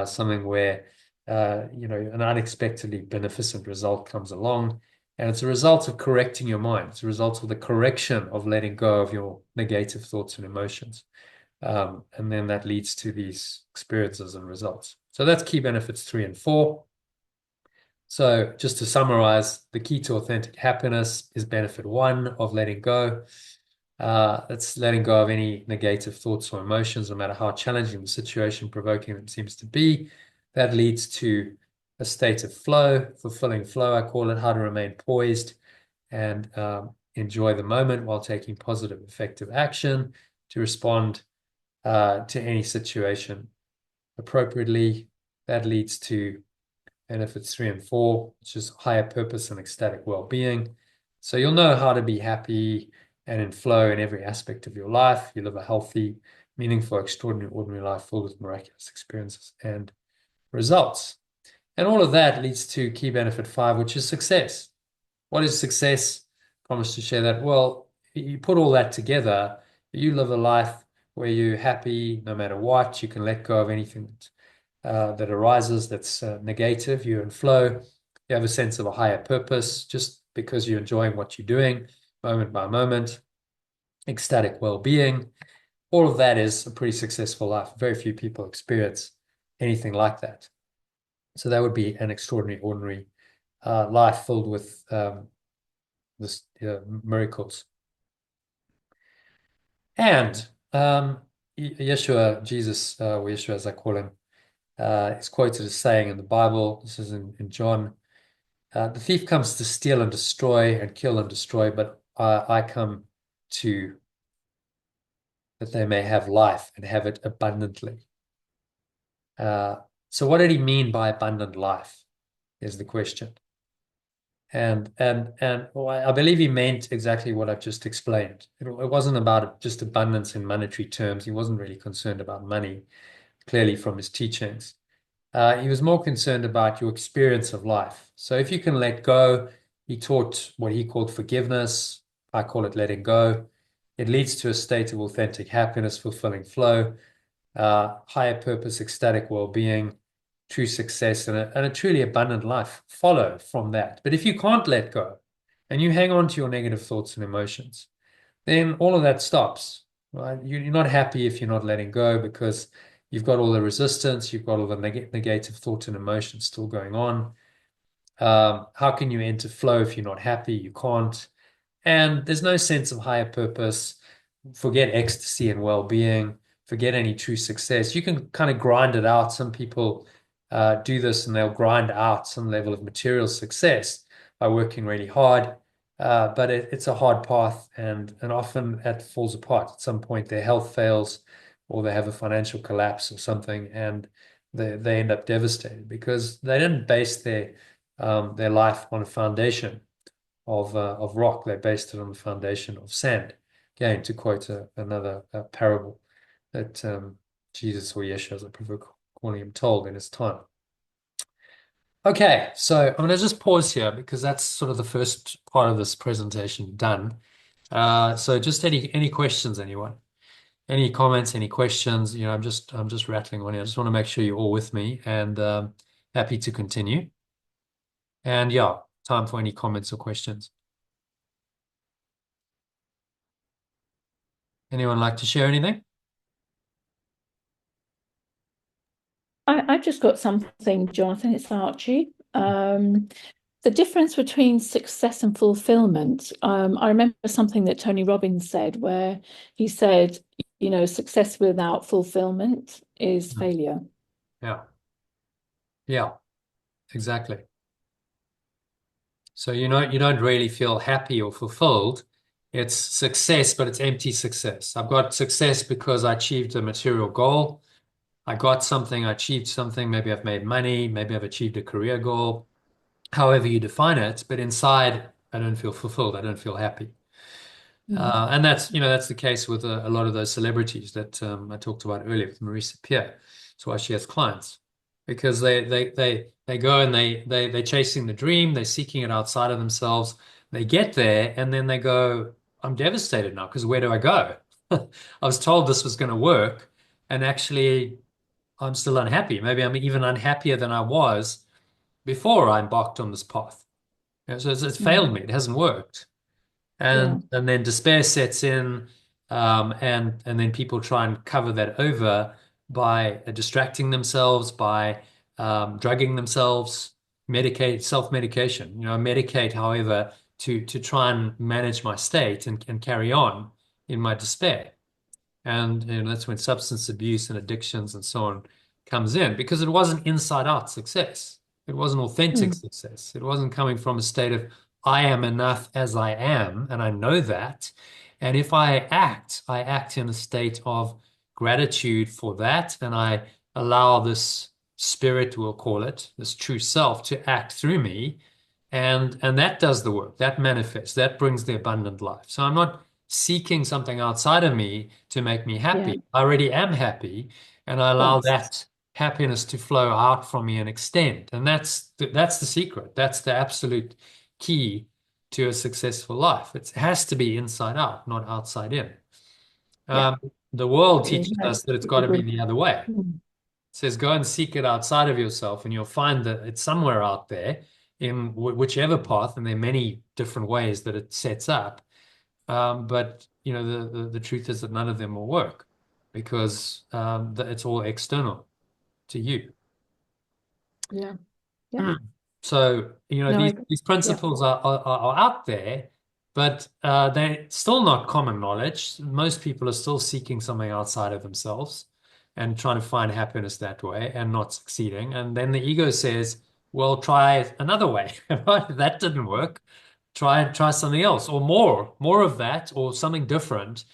something where an unexpectedly beneficent result comes along, and it's a result of correcting your mind. It's a result of the correction of letting go of your negative thoughts and emotions, and then that leads to these experiences and results. So that's key benefits 3 and 4. So just to summarize, the key to authentic happiness is benefit 1 of letting go. That's letting go of any negative thoughts or emotions, no matter how challenging the situation, provoking them seems to be. That leads to a state of flow, fulfilling flow, I call it, how to remain poised and enjoy the moment while taking positive, effective action to respond to any situation appropriately. That leads to benefits 3 and 4, which is higher purpose and ecstatic well-being. So you'll know how to be happy and in flow in every aspect of your life. You live a healthy, meaningful, extraordinary, ordinary life filled with miraculous experiences and results. And all of that leads to key benefit 5, which is success. What is success? I promise to share that. Well, you put all that together, you live a life where you're happy no matter what. You can let go of anything that arises that's negative. You're in flow. You have a sense of a higher purpose just because you're enjoying what you're doing moment by moment. Ecstatic well-being. All of that is a pretty successful life. Very few people experience anything like that. So that would be an extraordinary, ordinary life filled with miracles. And Yeshua, Jesus, or Yeshua as I call him, is quoted as saying in the Bible, this is in John, the thief comes to steal and destroy and kill and destroy, but I come to that they may have life and have it abundantly. So what did he mean by abundant life is the question. And well, I believe he meant exactly what I've just explained. It wasn't about just abundance in monetary terms. He wasn't really concerned about money, clearly from his teachings. He was more concerned about your experience of life. So if you can let go, he taught what he called forgiveness. I call it letting go. It leads to a state of authentic happiness, fulfilling flow, higher purpose, ecstatic well-being, true success, and a truly abundant life follow from that. But if you can't let go and you hang on to your negative thoughts and emotions, then all of that stops, right? You're not happy if you're not letting go because you've got all the resistance, you've got all the negative thoughts and emotions still going on. How can you enter flow if you're not happy? You can't. And there's no sense of higher purpose. Forget ecstasy and well-being. Forget any true success. You can kind of grind it out. Some people do this and they'll grind out some level of material success by working really hard. But it's a hard path, and often that falls apart. At some point, their health fails, or they have a financial collapse or something, and they end up devastated because they didn't base their life on a foundation of rock. They based it on the foundation of sand. Again, to quote another parable that Jesus, or Yeshua, as I prefer calling him, told in his time. Okay, so I'm going to just pause here because that's sort of the first part of this presentation done. So just any questions, anyone? Any comments, any questions? You know, I'm just rattling on here. I just want to make sure you're all with me, and happy to continue. And yeah, time for any comments or questions. Anyone like to share anything? I've just got something, Jonathan. It's Archie. The difference between success and fulfillment. I remember something that Tony Robbins said, where he said, you know, success without fulfillment is failure. Yeah. Yeah, exactly. So you don't really feel happy or fulfilled. It's success, but it's empty success. I've got success because I achieved a material goal. I got something, I achieved something. Maybe I've made money, maybe I've achieved a career goal, however you define it. But inside, I don't feel fulfilled. I don't feel happy. And that's the case with a lot of those celebrities that I talked about earlier with Marisa Peer. That's why she has clients, because they go and they're chasing the dream, they're seeking it outside of themselves. They get there and then they go, I'm devastated now because where do I go? I was told this was going to work, and actually I'm still unhappy. Maybe I'm even unhappier than I was before I embarked on this path. So it's failed me. It hasn't worked. And then despair sets in, and then people try and cover that over by distracting themselves, by drugging themselves, self-medication. You know, medicate, however, to try and manage my state and carry on in my despair. And that's when substance abuse and addictions and so on comes in, because it wasn't inside out success. It wasn't authentic success. It wasn't coming from a state of I am enough as I am, and I know that. And if I act in a state of gratitude for that, and I allow this spirit, we'll call it, this true self, to act through me, and that does the work, that manifests, that brings the abundant life. So I'm not seeking something outside of me to make me happy. Yeah. I already am happy, and I allow Yes. that happiness to flow out from me and extend. And that's the secret. That's the absolute key to a successful life. It has to be inside out, not outside in. Yeah. The world Yeah, teaches no, us that it's got to be the other way. Mm. It says go and seek it outside of yourself, and you'll find that it's somewhere out there in whichever path, and there are many different ways that it sets up. But the truth is that none of them will work because it's all external. to you. Yeah. Yeah. So, No, I these, agree. these principles are out there, but they're still not common knowledge. Most people are still seeking something outside of themselves and trying to find happiness that way and not succeeding. And then the ego says, well, try another way. That didn't work. Try something else, or more of that, or something different.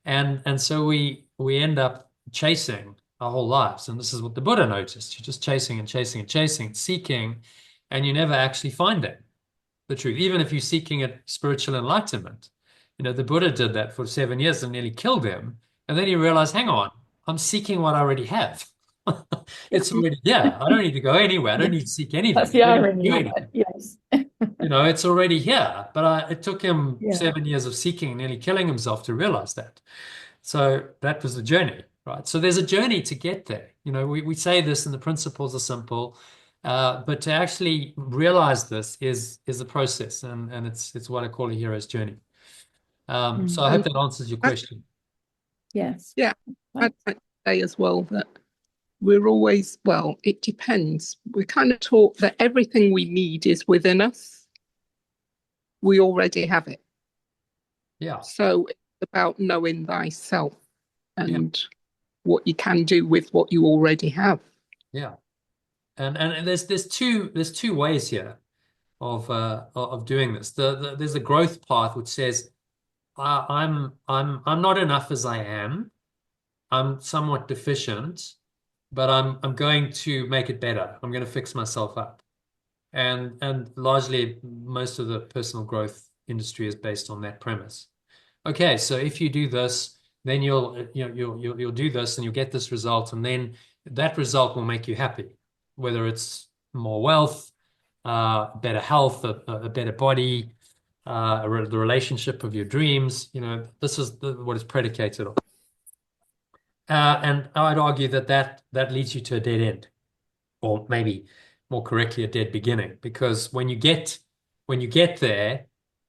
And so we end up chasing our whole lives. And this is what the Buddha noticed. You're just chasing and chasing and chasing, seeking, and you never actually find it, the truth, even if you're seeking a spiritual enlightenment. The Buddha did that for 7 years and nearly killed him. And then he realized, hang on, I'm seeking what I already have. It's already, yeah, I don't need to go anywhere. I don't need to seek anything. That's the I don't need to irony do of anything. it. Yes. It's already here. But it took him Yeah. 7 years of seeking, nearly killing himself to realize that. So that was the journey, right? So there's a journey to get there. We say this and the principles are simple, but to actually realize this is a process, and it's what I call a hero's journey. So I hope that answers your question. Yes. Yeah, Right. I'd like to say as well that we're always, well, it depends. We're kind of taught that everything we need is within us. We already have it. Yeah. So it's about knowing thyself and what you can do with what you already have. Yeah. And there's two ways here of doing this. There's a growth path which says I'm not enough as I am. I'm somewhat deficient, but I'm going to make it better. I'm going to fix myself up. And largely most of the personal growth industry is based on that premise. Okay, so if you do this, then you'll do this and you'll get this result, and then that result will make you happy, whether it's more wealth, better health, a better body, the relationship of your dreams. This is what it's predicated on. And I'd argue that leads you to a dead end, or maybe more correctly, a dead beginning. Because when you get there,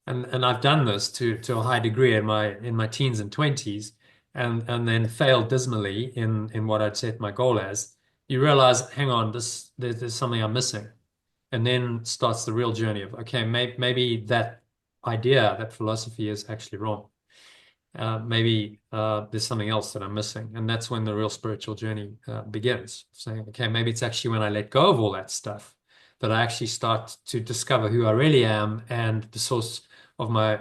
and I've done this to a high degree in my teens and 20s, and then failed dismally in what I'd set my goal as, you realize, hang on, there's something I'm missing. And then starts the real journey of, okay, maybe that idea, that philosophy is actually wrong. Maybe there's something else that I'm missing. And that's when the real spiritual journey begins. Saying, okay, maybe it's actually when I let go of all that stuff that I actually start to discover who I really am and the source of my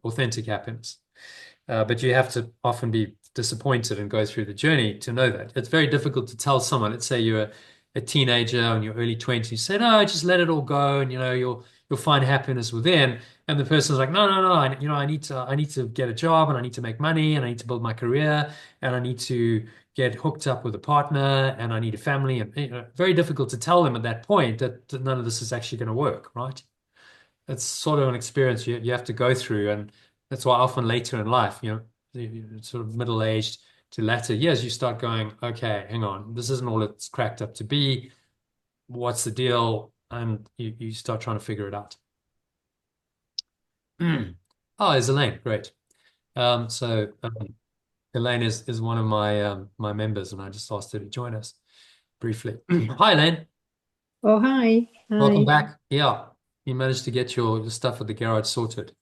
authentic happiness. But you have to often be disappointed and go through the journey to know that. It's very difficult to tell someone, let's say you're a teenager in your early 20s, you say, no, just let it all go, and you'll find happiness within. And the person's like, no, I need to get a job, and I need to make money, and I need to build my career, and I need to get hooked up with a partner, and I need a family. And very difficult to tell them at that point that none of this is actually going to work, right? It's sort of an experience you have to go through, and that's why often later in life, sort of middle-aged to latter years, you start going, okay, hang on, this isn't all it's cracked up to be. What's the deal? And you start trying to figure it out. Oh, there's Elaine. Great. So Elaine is one of my members, and I just asked her to join us briefly. Hi, Elaine. Oh, hi. Welcome Hi. back. Yeah, you managed to get your stuff at the garage sorted.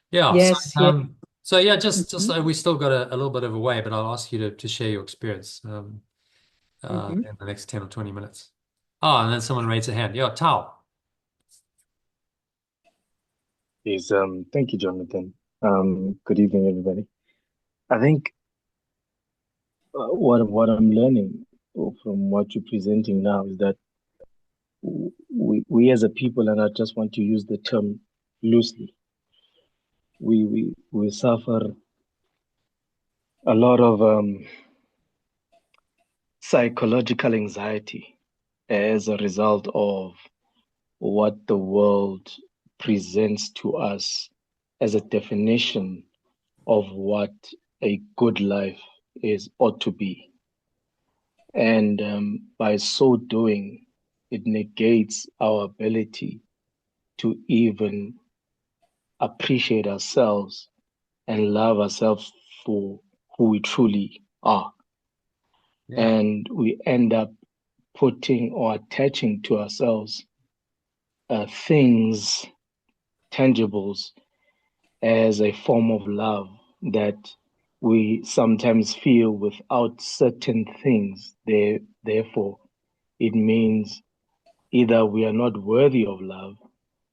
Yeah. Yes, So, yes. so yeah, just Mhm, we still got a little bit of a way, but I'll ask you to share your experience mhm. in the next 10 or 20 minutes. Oh, and then someone raised a hand. Yeah, Tao. Yes, thank you, Jonathan. Good evening, everybody. I think what I'm learning from what you're presenting now is that we as a people, and I just want to use the term loosely, we suffer a lot of psychological anxiety as a result of what the world presents to us as a definition of what a good life is ought to be. And by so doing, it negates our ability to even appreciate ourselves and love ourselves for who we truly are. Yeah. And we end up putting or attaching to ourselves things, tangibles, as a form of love that we sometimes feel without certain things. Therefore, it means either we are not worthy of love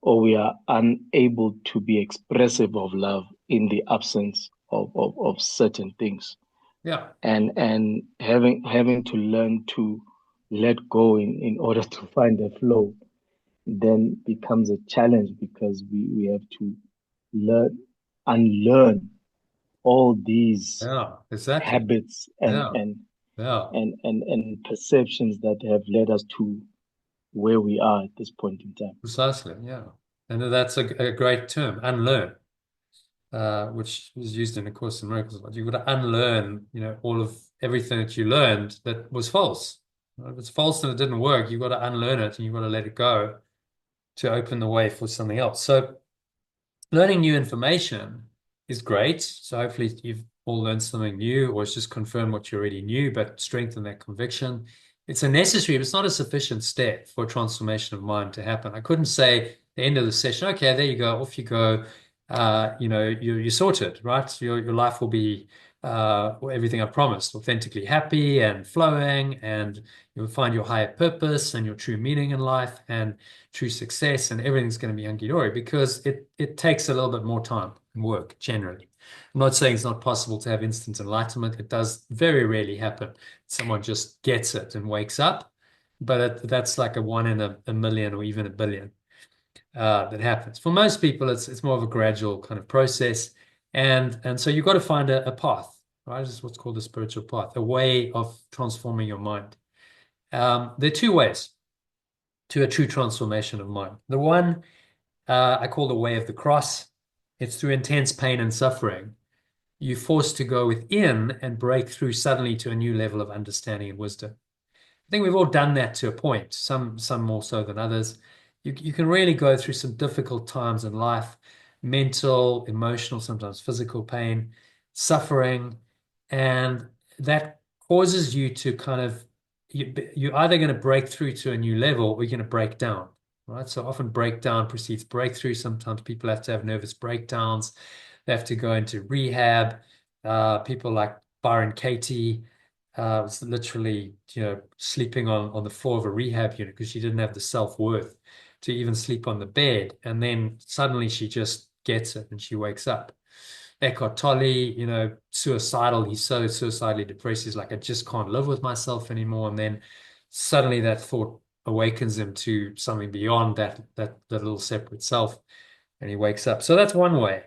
or we are unable to be expressive of love in the absence of certain things. Yeah. And having to learn to let go in order to find a flow then becomes a challenge because we have to unlearn all these Yeah, exactly. habits Yeah. and perceptions that have led us to where we are at this point in time. Precisely. Yeah. And that's a great term, unlearn, which is used in A Course in Miracles. You've got to unlearn, all of everything that you learned that was false. If it's false and it didn't work, you've got to unlearn it and you've got to let it go to open the way for something else. So learning new information is great. So hopefully you've all learned something new, or it's just confirmed what you already knew, but strengthen that conviction. It's a necessary, but it's not a sufficient step for a transformation of mind to happen. I couldn't say at the end of the session, okay, there you go, off you go. You're sorted, right? Your life will be everything I promised, authentically happy and flowing, and you'll find your higher purpose and your true meaning in life and true success, and everything's going to be hunky-dory, because it takes a little bit more time and work generally. I'm not saying it's not possible to have instant enlightenment. It does very rarely happen. Someone just gets it and wakes up, but that's like a 1 in a million or even a billion that happens. For most people, it's more of a gradual kind of process, and so you've got to find a path, right? This is what's called the spiritual path, a way of transforming your mind. There are two ways to a true transformation of mind. The one I call the way of the cross. It's through intense pain and suffering. You're forced to go within and break through suddenly to a new level of understanding and wisdom. I think we've all done that to a point, some more so than others. You can really go through some difficult times in life, mental, emotional, sometimes physical pain, suffering, and that causes you to kind of, you're either going to break through to a new level or you're going to break down, right? So often breakdown precedes breakthrough. Sometimes people have to have nervous breakdowns. They have to go into rehab. People like Byron Katie was literally, sleeping on the floor of a rehab unit because she didn't have the self-worth to even sleep on the bed. And then suddenly she just gets it and she wakes up. Eckhart Tolle, suicidal. He's so suicidally depressed. He's like, I just can't live with myself anymore. And then suddenly that thought awakens him to something beyond that little separate self, and he wakes up. So that's one way.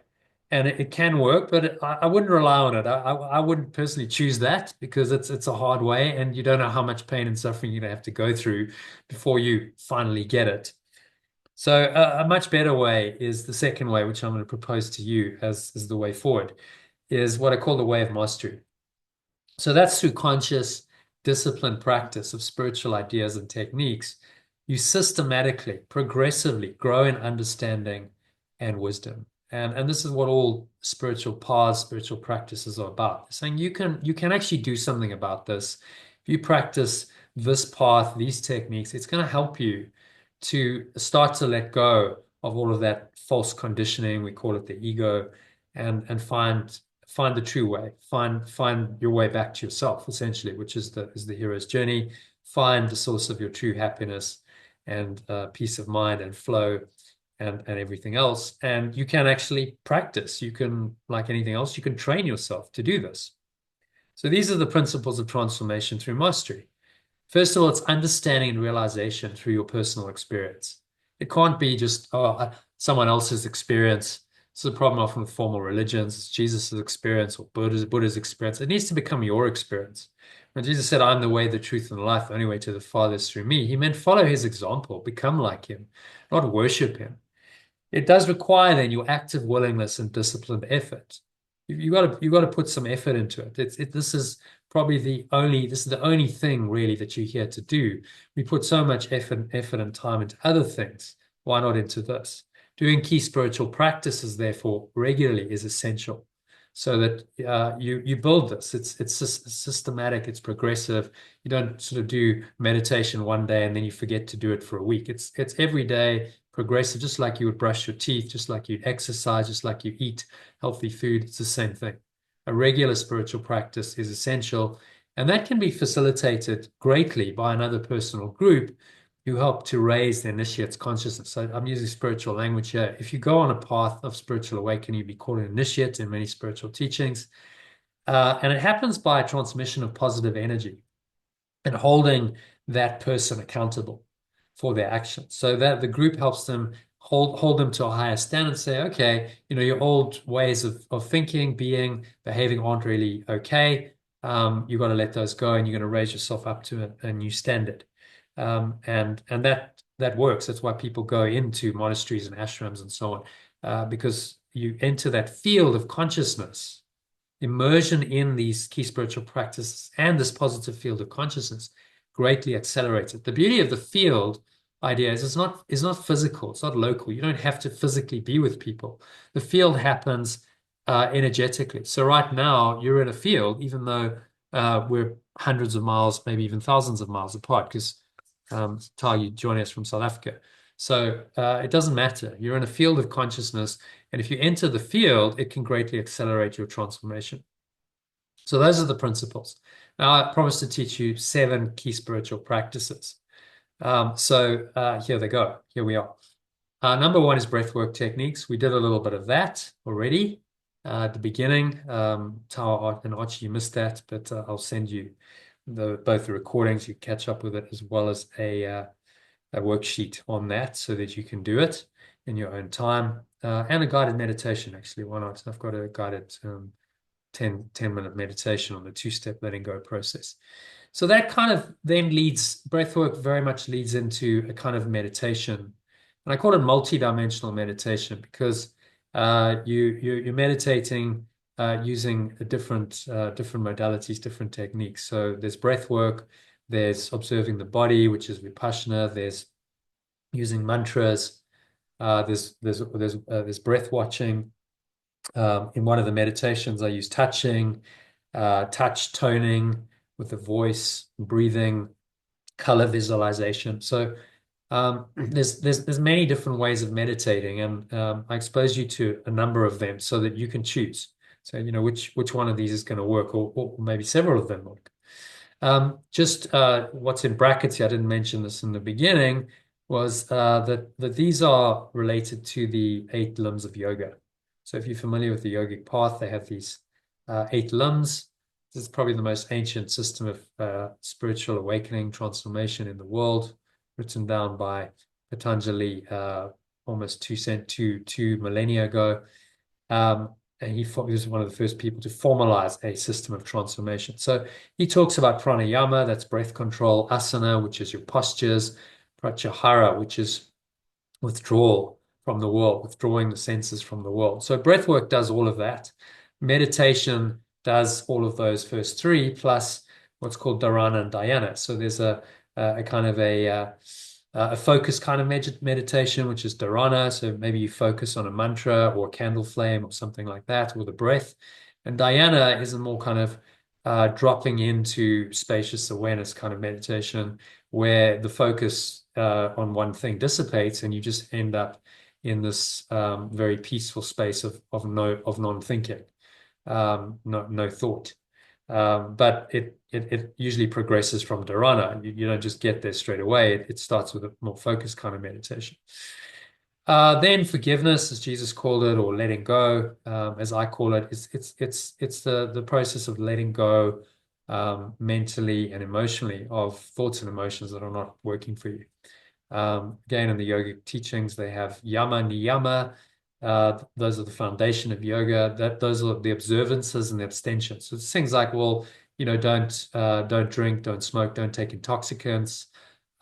And it can work, but I wouldn't rely on it. I wouldn't personally choose that, because it's a hard way, and you don't know how much pain and suffering you're going to have to go through before you finally get it. So a much better way is the second way, which I'm going to propose to you as the way forward, is what I call the way of mastery. So that's through conscious, disciplined practice of spiritual ideas and techniques. You systematically, progressively grow in understanding and wisdom. And this is what all spiritual paths, spiritual practices are about. Saying you can actually do something about this. If you practice this path, these techniques, it's going to help you to start to let go of all of that false conditioning, we call it the ego, and find the true way. Find your way back to yourself, essentially, which is the hero's journey. Find the source of your true happiness and peace of mind and flow and everything else. And you can actually practice. You can, like anything else, you can train yourself to do this. So these are the principles of transformation through mastery. First of all, it's understanding and realization through your personal experience. It can't be just someone else's experience. This is a problem often with formal religions. It's Jesus' experience or Buddha's experience. It needs to become your experience. When Jesus said, I'm the way, the truth, and the life, the only way to the Father is through me, he meant follow his example, become like him, not worship him. It does require then your active willingness and disciplined effort. You got to put some effort into it. This is probably the only thing really that you're here to do. We put so much effort and time into other things. Why not into this? Doing key spiritual practices, therefore, regularly is essential. so that you build this. It's systematic, it's progressive. You don't sort of do meditation one day and then you forget to do it for a week. It's every day progressive, just like you would brush your teeth, just like you exercise, just like you eat healthy food. It's the same thing. A regular spiritual practice is essential, and that can be facilitated greatly by another person or group who help to raise the initiate's consciousness. So I'm using spiritual language here. If you go on a path of spiritual awakening, you'd be called an initiate in many spiritual teachings. And it happens by a transmission of positive energy and holding that person accountable for their actions. So that the group helps them hold them to a higher standard and say, okay, your old ways of thinking, behaving aren't really okay. You've got to let those go, and you're going to raise yourself up to a new standard. And that works. That's why people go into monasteries and ashrams and so on, because you enter that field of consciousness. Immersion in these key spiritual practices and this positive field of consciousness greatly accelerates it. The beauty of the field idea is it's not physical, it's not local. You don't have to physically be with people. The field happens energetically. So right now you're in a field, even though we're hundreds of miles, maybe even thousands of miles apart, because Tal, you join us from South Africa. So it doesn't matter. You're in a field of consciousness, and if you enter the field, it can greatly accelerate your transformation. So those are the principles. Now, I promised to teach you 7 key spiritual practices. Here they go. Here we are. Number 1 is breathwork techniques. We did a little bit of that already at the beginning. Tal and Archie, you missed that, but I'll send you both the recordings. You catch up with it, as well as a worksheet on that, so that you can do it in your own time, and a guided meditation. Actually, why not? I've got a guided 10-minute meditation on the 2-step letting go process. So that kind of then breathwork very much leads into a kind of meditation, and I call it multi-dimensional meditation, because you're meditating using different modalities, different techniques. So there's breath work, there's observing the body, which is vipassana, there's using mantras, there's breath watching. In one of the meditations, I use touching, touch toning with the voice, breathing, color visualization. So there's many different ways of meditating, and I expose you to a number of them so that you can choose. So which one of these is going to work, or maybe several of them work. Just what's in brackets here, I didn't mention this in the beginning, was that these are related to the 8 limbs of yoga. So if you're familiar with the yogic path, they have these 8 limbs. This is probably the most ancient system of spiritual awakening, transformation in the world, written down by Patanjali almost two millennia ago. And he was one of the first people to formalize a system of transformation. So he talks about pranayama, that's breath control, asana, which is your postures, pratyahara, which is withdrawal from the world, withdrawing the senses from the world. So breath work does all of that. Meditation does all of those first 3, plus what's called dharana and dhyana. So there's a kind of a focus kind of meditation, which is dharana. So maybe you focus on a mantra or a candle flame or something like that, or the breath. And dhyana is a more kind of dropping into spacious awareness kind of meditation, where the focus on one thing dissipates, and you just end up in this very peaceful space of non-thinking, no thought. But it usually progresses from dharana. You don't just get there straight away. It starts with a more focused kind of meditation. Then forgiveness, as Jesus called it, or letting go, as I call it, it's the process of letting go mentally and emotionally of thoughts and emotions that are not working for you. Again, in the yogic teachings, they have yama, niyama. Those are the foundation of yoga. Those are the observances and the abstentions. So it's things like, well, don't drink, don't smoke, don't take intoxicants.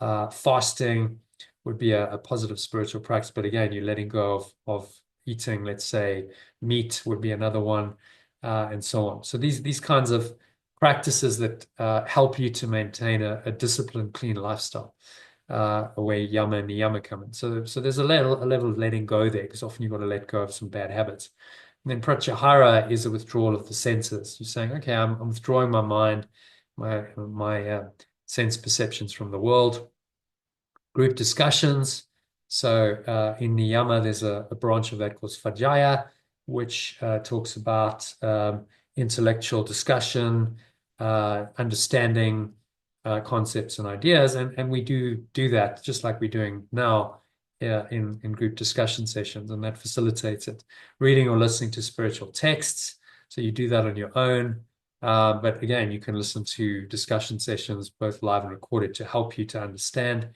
Fasting would be a positive spiritual practice, but again, you're letting go of eating. Let's say meat would be another one, and so on. So these kinds of practices that help you to maintain a disciplined, clean lifestyle. Where yama and niyama come in. So there's a level of letting go there, because often you've got to let go of some bad habits. And then pratyahara is a withdrawal of the senses. You're saying, okay, I'm withdrawing my mind, my sense perceptions from the world. Group discussions. So in niyama, there's a branch of that called svadhyaya, which talks about intellectual discussion, understanding concepts and ideas, and we do that just like we're doing now in group discussion sessions, and that facilitates it. Reading or listening to spiritual texts, so you do that on your own. But again, you can listen to discussion sessions, both live and recorded, to help you to understand.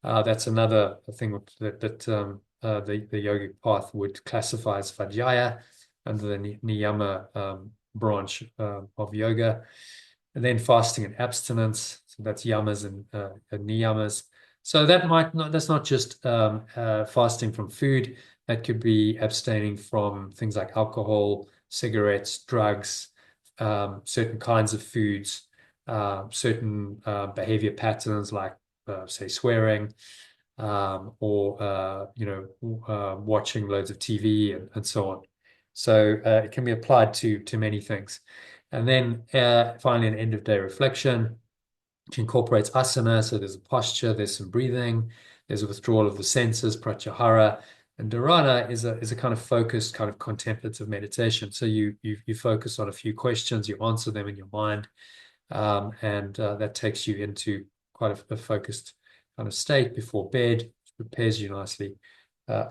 That's another thing that the yogic path would classify as svadhyaya under the niyama branch of yoga. And then fasting and abstinence, so that's yamas and niyamas. So that's not just fasting from food. That could be abstaining from things like alcohol, cigarettes, drugs, certain kinds of foods, certain behavior patterns like say swearing, or watching loads of TV and so on. So it can be applied to many things. And then finally, an end of day reflection, which incorporates asana. So there's a posture, there's some breathing, there's a withdrawal of the senses, pratyahara, and dharana is a kind of focused, kind of contemplative meditation. So you focus on a few questions, you answer them in your mind, and that takes you into quite a focused kind of state before bed, which prepares you nicely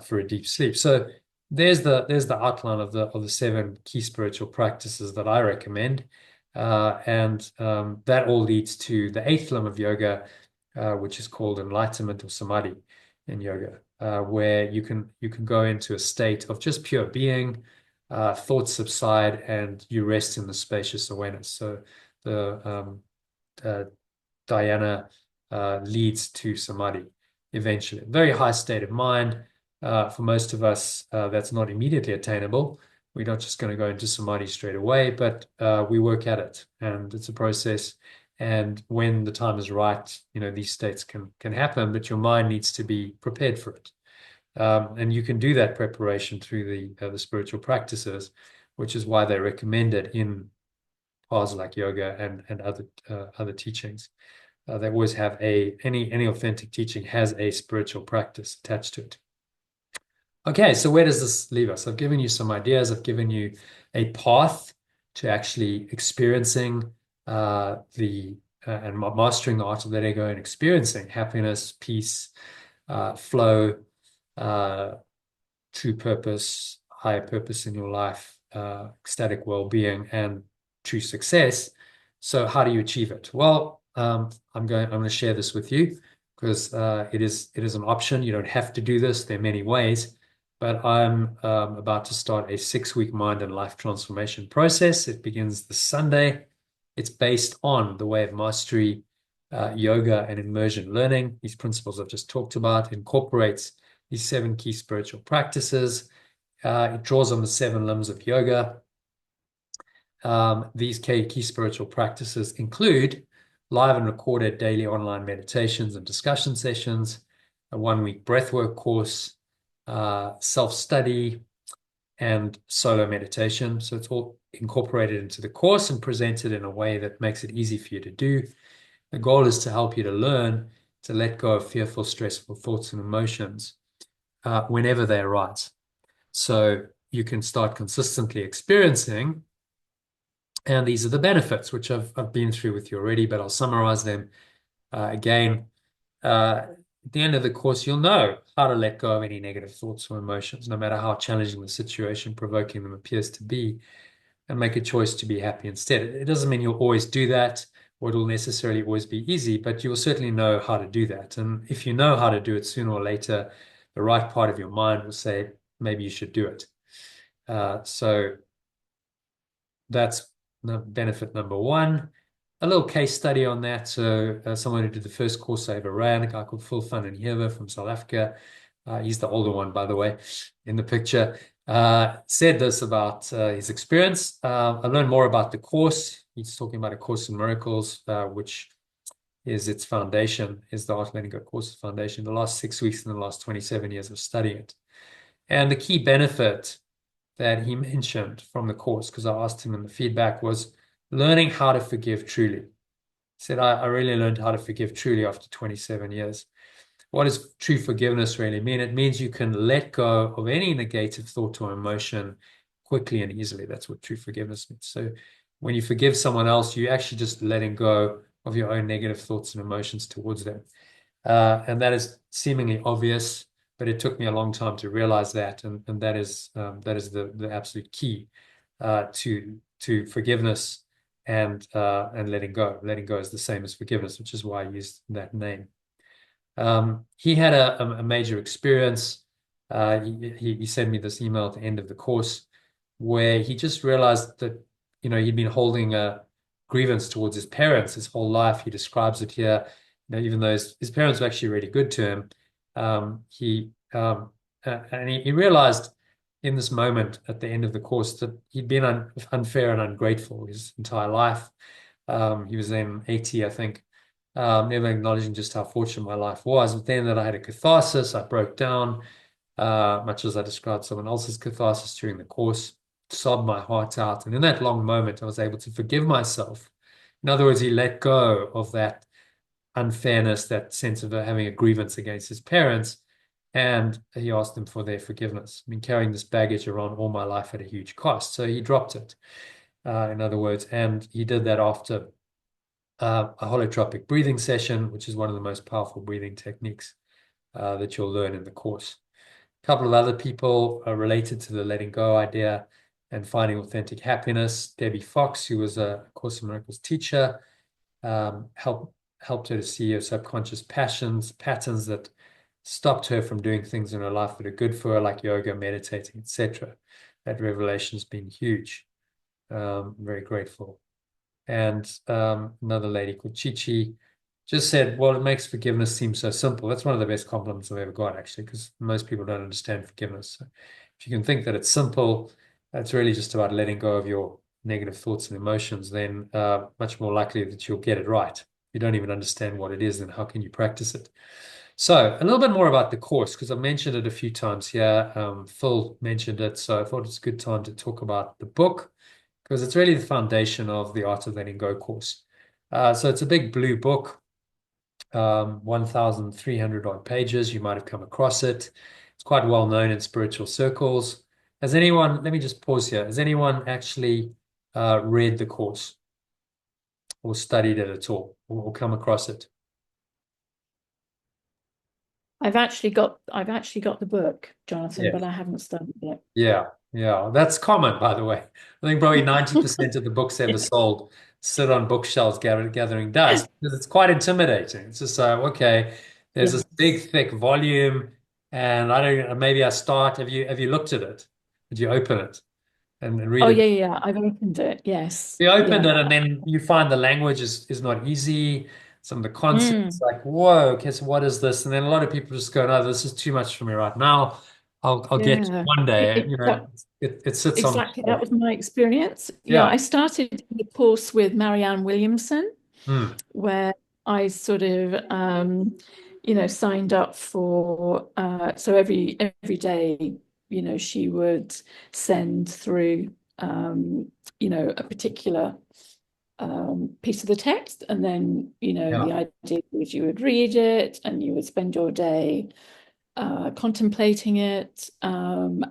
for a deep sleep. So there's the outline of the 7 key spiritual practices that I recommend, and that all leads to the 8th limb of yoga, which is called enlightenment or samadhi in yoga, where you can go into a state of just pure being, thoughts subside, and you rest in the spacious awareness. So the dhyana leads to samadhi eventually. Very high state of mind. For most of us, that's not immediately attainable. We're not just going to go into samadhi straight away, but we work at it, and it's a process. And when the time is right, these states can happen, but your mind needs to be prepared for it. And you can do that preparation through the spiritual practices, which is why they recommend it in paths like yoga and other teachings. They always have any authentic teaching has a spiritual practice attached to it. Okay, so where does this leave us? I've given you some ideas. I've given you a path to actually experiencing and mastering the art of letting go and experiencing happiness, peace, flow, true purpose, higher purpose in your life, ecstatic well-being, and true success. So how do you achieve it? Well, I'm going to share this with you because it is an option. You don't have to do this. There are many ways, but I'm about to start a 6-week mind and life transformation process. It begins this Sunday. It's based on the way of mastery, yoga, and immersion learning. These principles I've just talked about incorporates these 7 key spiritual practices. It draws on the 7 limbs of yoga. These key spiritual practices include live and recorded daily online meditations and discussion sessions, a 1-week breathwork course, self-study, and solo meditation. So it's all incorporated into the course and presented in a way that makes it easy for you to do. The goal is to help you to learn to let go of fearful, stressful thoughts and emotions whenever they arise. So you can start consistently experiencing. And these are the benefits, which I've been through with you already, but I'll summarize them again. At the end of the course, you'll know how to let go of any negative thoughts or emotions, no matter how challenging the situation provoking them appears to be, and make a choice to be happy instead. It doesn't mean you'll always do that, or it'll necessarily always be easy, but you'll certainly know how to do that. And if you know how to do it, sooner or later, the right part of your mind will say, maybe you should do it. So that's benefit number 1. A little case study on that. So someone who did the first course I ever ran, a guy called Phil van den Heever from South Africa. He's the older one, by the way, in the picture. Said this about his experience. I learned more about the course. He's talking about A Course in Miracles, which is its foundation, is the Art of Letting Go course's foundation, the last 6 weeks and the last 27 years of studying it. And the key benefit that he mentioned from the course, because I asked him, and the feedback was learning how to forgive truly. He said, I really learned how to forgive truly after 27 years. What does true forgiveness really mean? It means you can let go of any negative thought or emotion quickly and easily. That's what true forgiveness means. So when you forgive someone else, you're actually just letting go of your own negative thoughts and emotions towards them. And that is seemingly obvious, but it took me a long time to realize that. And that is the absolute key to forgiveness and letting go. Letting go is the same as forgiveness, which is why I used that name. He had a major experience. He sent me this email at the end of the course where he just realized that, he'd been holding a grievance towards his parents his whole life. He describes it here. Even though his parents were actually really good to him, he realized in this moment at the end of the course that he'd been unfair and ungrateful his entire life. He was then 80, I think. Never acknowledging just how fortunate my life was. But then that I had a catharsis, I broke down, much as I described someone else's catharsis during the course, sobbed my heart out. And in that long moment, I was able to forgive myself. In other words, he let go of that unfairness, that sense of having a grievance against his parents, and he asked them for their forgiveness. I've been carrying this baggage around all my life at a huge cost. So he dropped it, in other words, and he did that after a holotropic breathing session, which is one of the most powerful breathing techniques that you'll learn in the course. A couple of other people related to the letting go idea and finding authentic happiness. Debbie Fox, who was a Course in Miracles teacher, helped her to see her subconscious patterns that stopped her from doing things in her life that are good for her, like yoga, meditating, etc. That revelation has been huge. I'm very grateful. And another lady called Chichi just said, well, it makes forgiveness seem so simple. That's one of the best compliments I've ever got, actually, because most people don't understand forgiveness. So if you can think that it's simple, it's really just about letting go of your negative thoughts and emotions, then much more likely that you'll get it right. If you don't even understand what it is, then how can you practice it? So a little bit more about the course, because I've mentioned it a few times here. Phil mentioned it, so I thought it's a good time to talk about the book, because it's really the foundation of the Art of Letting Go course. So it's a big blue book, 1,300 odd pages. You might have come across it. It's quite well known in spiritual circles. Has anyone, let me just pause here. Has anyone actually read the course or studied it at all or come across it? I've actually got the book, Jonathan, Yeah. but I haven't studied it. Yeah, that's common, by the way. I think probably 90% of the books ever sold sit on bookshelves gathering dust because it's quite intimidating. It's just okay, there's this big thick volume, and I don't. Maybe I start. Have you looked at it? Did you open it and read Oh it? yeah, I've opened it. Yes. You opened Yeah. it, and then you find the language is not easy. Some of the concepts, like, whoa, okay, so what is this? And then a lot of people just go, no, this is too much for me right now. I'll get to it Yeah. one day. That- It sits on the exactly. That shelf. was my experience. Yeah, Yeah. I started the course with Marianne Williamson, Hmm. where I sort of signed up for so every day, she would send through a particular piece of the text, and then the idea was you would read it and you would spend your day contemplating it, and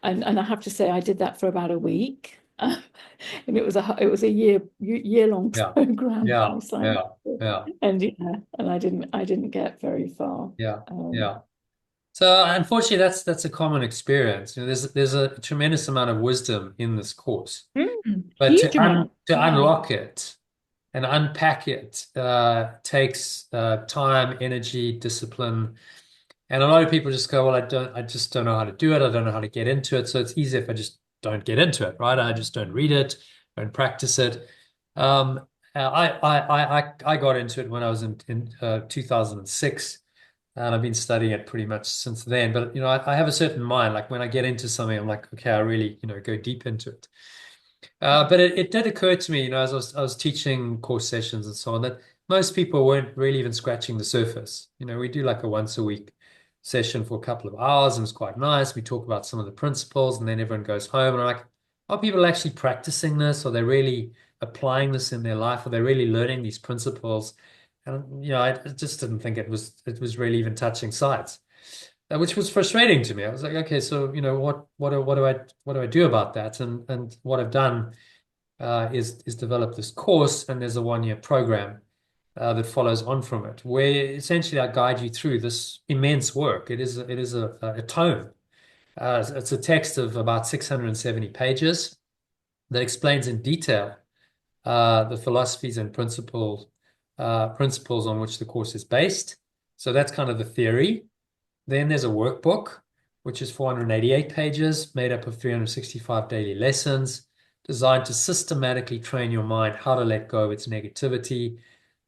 and I have to say I did that for about a week. And it was a year-long program. Yeah. And I didn't get very far. Yeah. So unfortunately, that's a common experience. There's a tremendous amount of wisdom in this course, but Huge amount. to unlock it and unpack it takes time, energy, discipline. And a lot of people just go, well, I just don't know how to do it. I don't know how to get into it. So it's easy if I just don't get into it, right? I just don't read it, don't practice it. I got into it when I was in 2006, and I've been studying it pretty much since then. But I have a certain mind. Like when I get into something, I'm like, okay, I really go deep into it. But it did occur to me, as I was teaching course sessions and so on, that most people weren't really even scratching the surface. We do like a once a week session for a couple of hours, and it's quite nice. We talk about some of the principles, and then everyone goes home. And I'm like, are people actually practicing this? Are they really applying this in their life? Are they really learning these principles? And I just didn't think it was really even touching sides, which was frustrating to me. I was like, okay, so what do I do about that? And what I've done is develop this course, and there's a 1-year program that follows on from it, where essentially I guide you through this immense work. It is a tome. It's a text of about 670 pages that explains in detail the philosophies and principles on which the course is based. So that's kind of the theory. Then there's a workbook, which is 488 pages, made up of 365 daily lessons, designed to systematically train your mind how to let go of its negativity,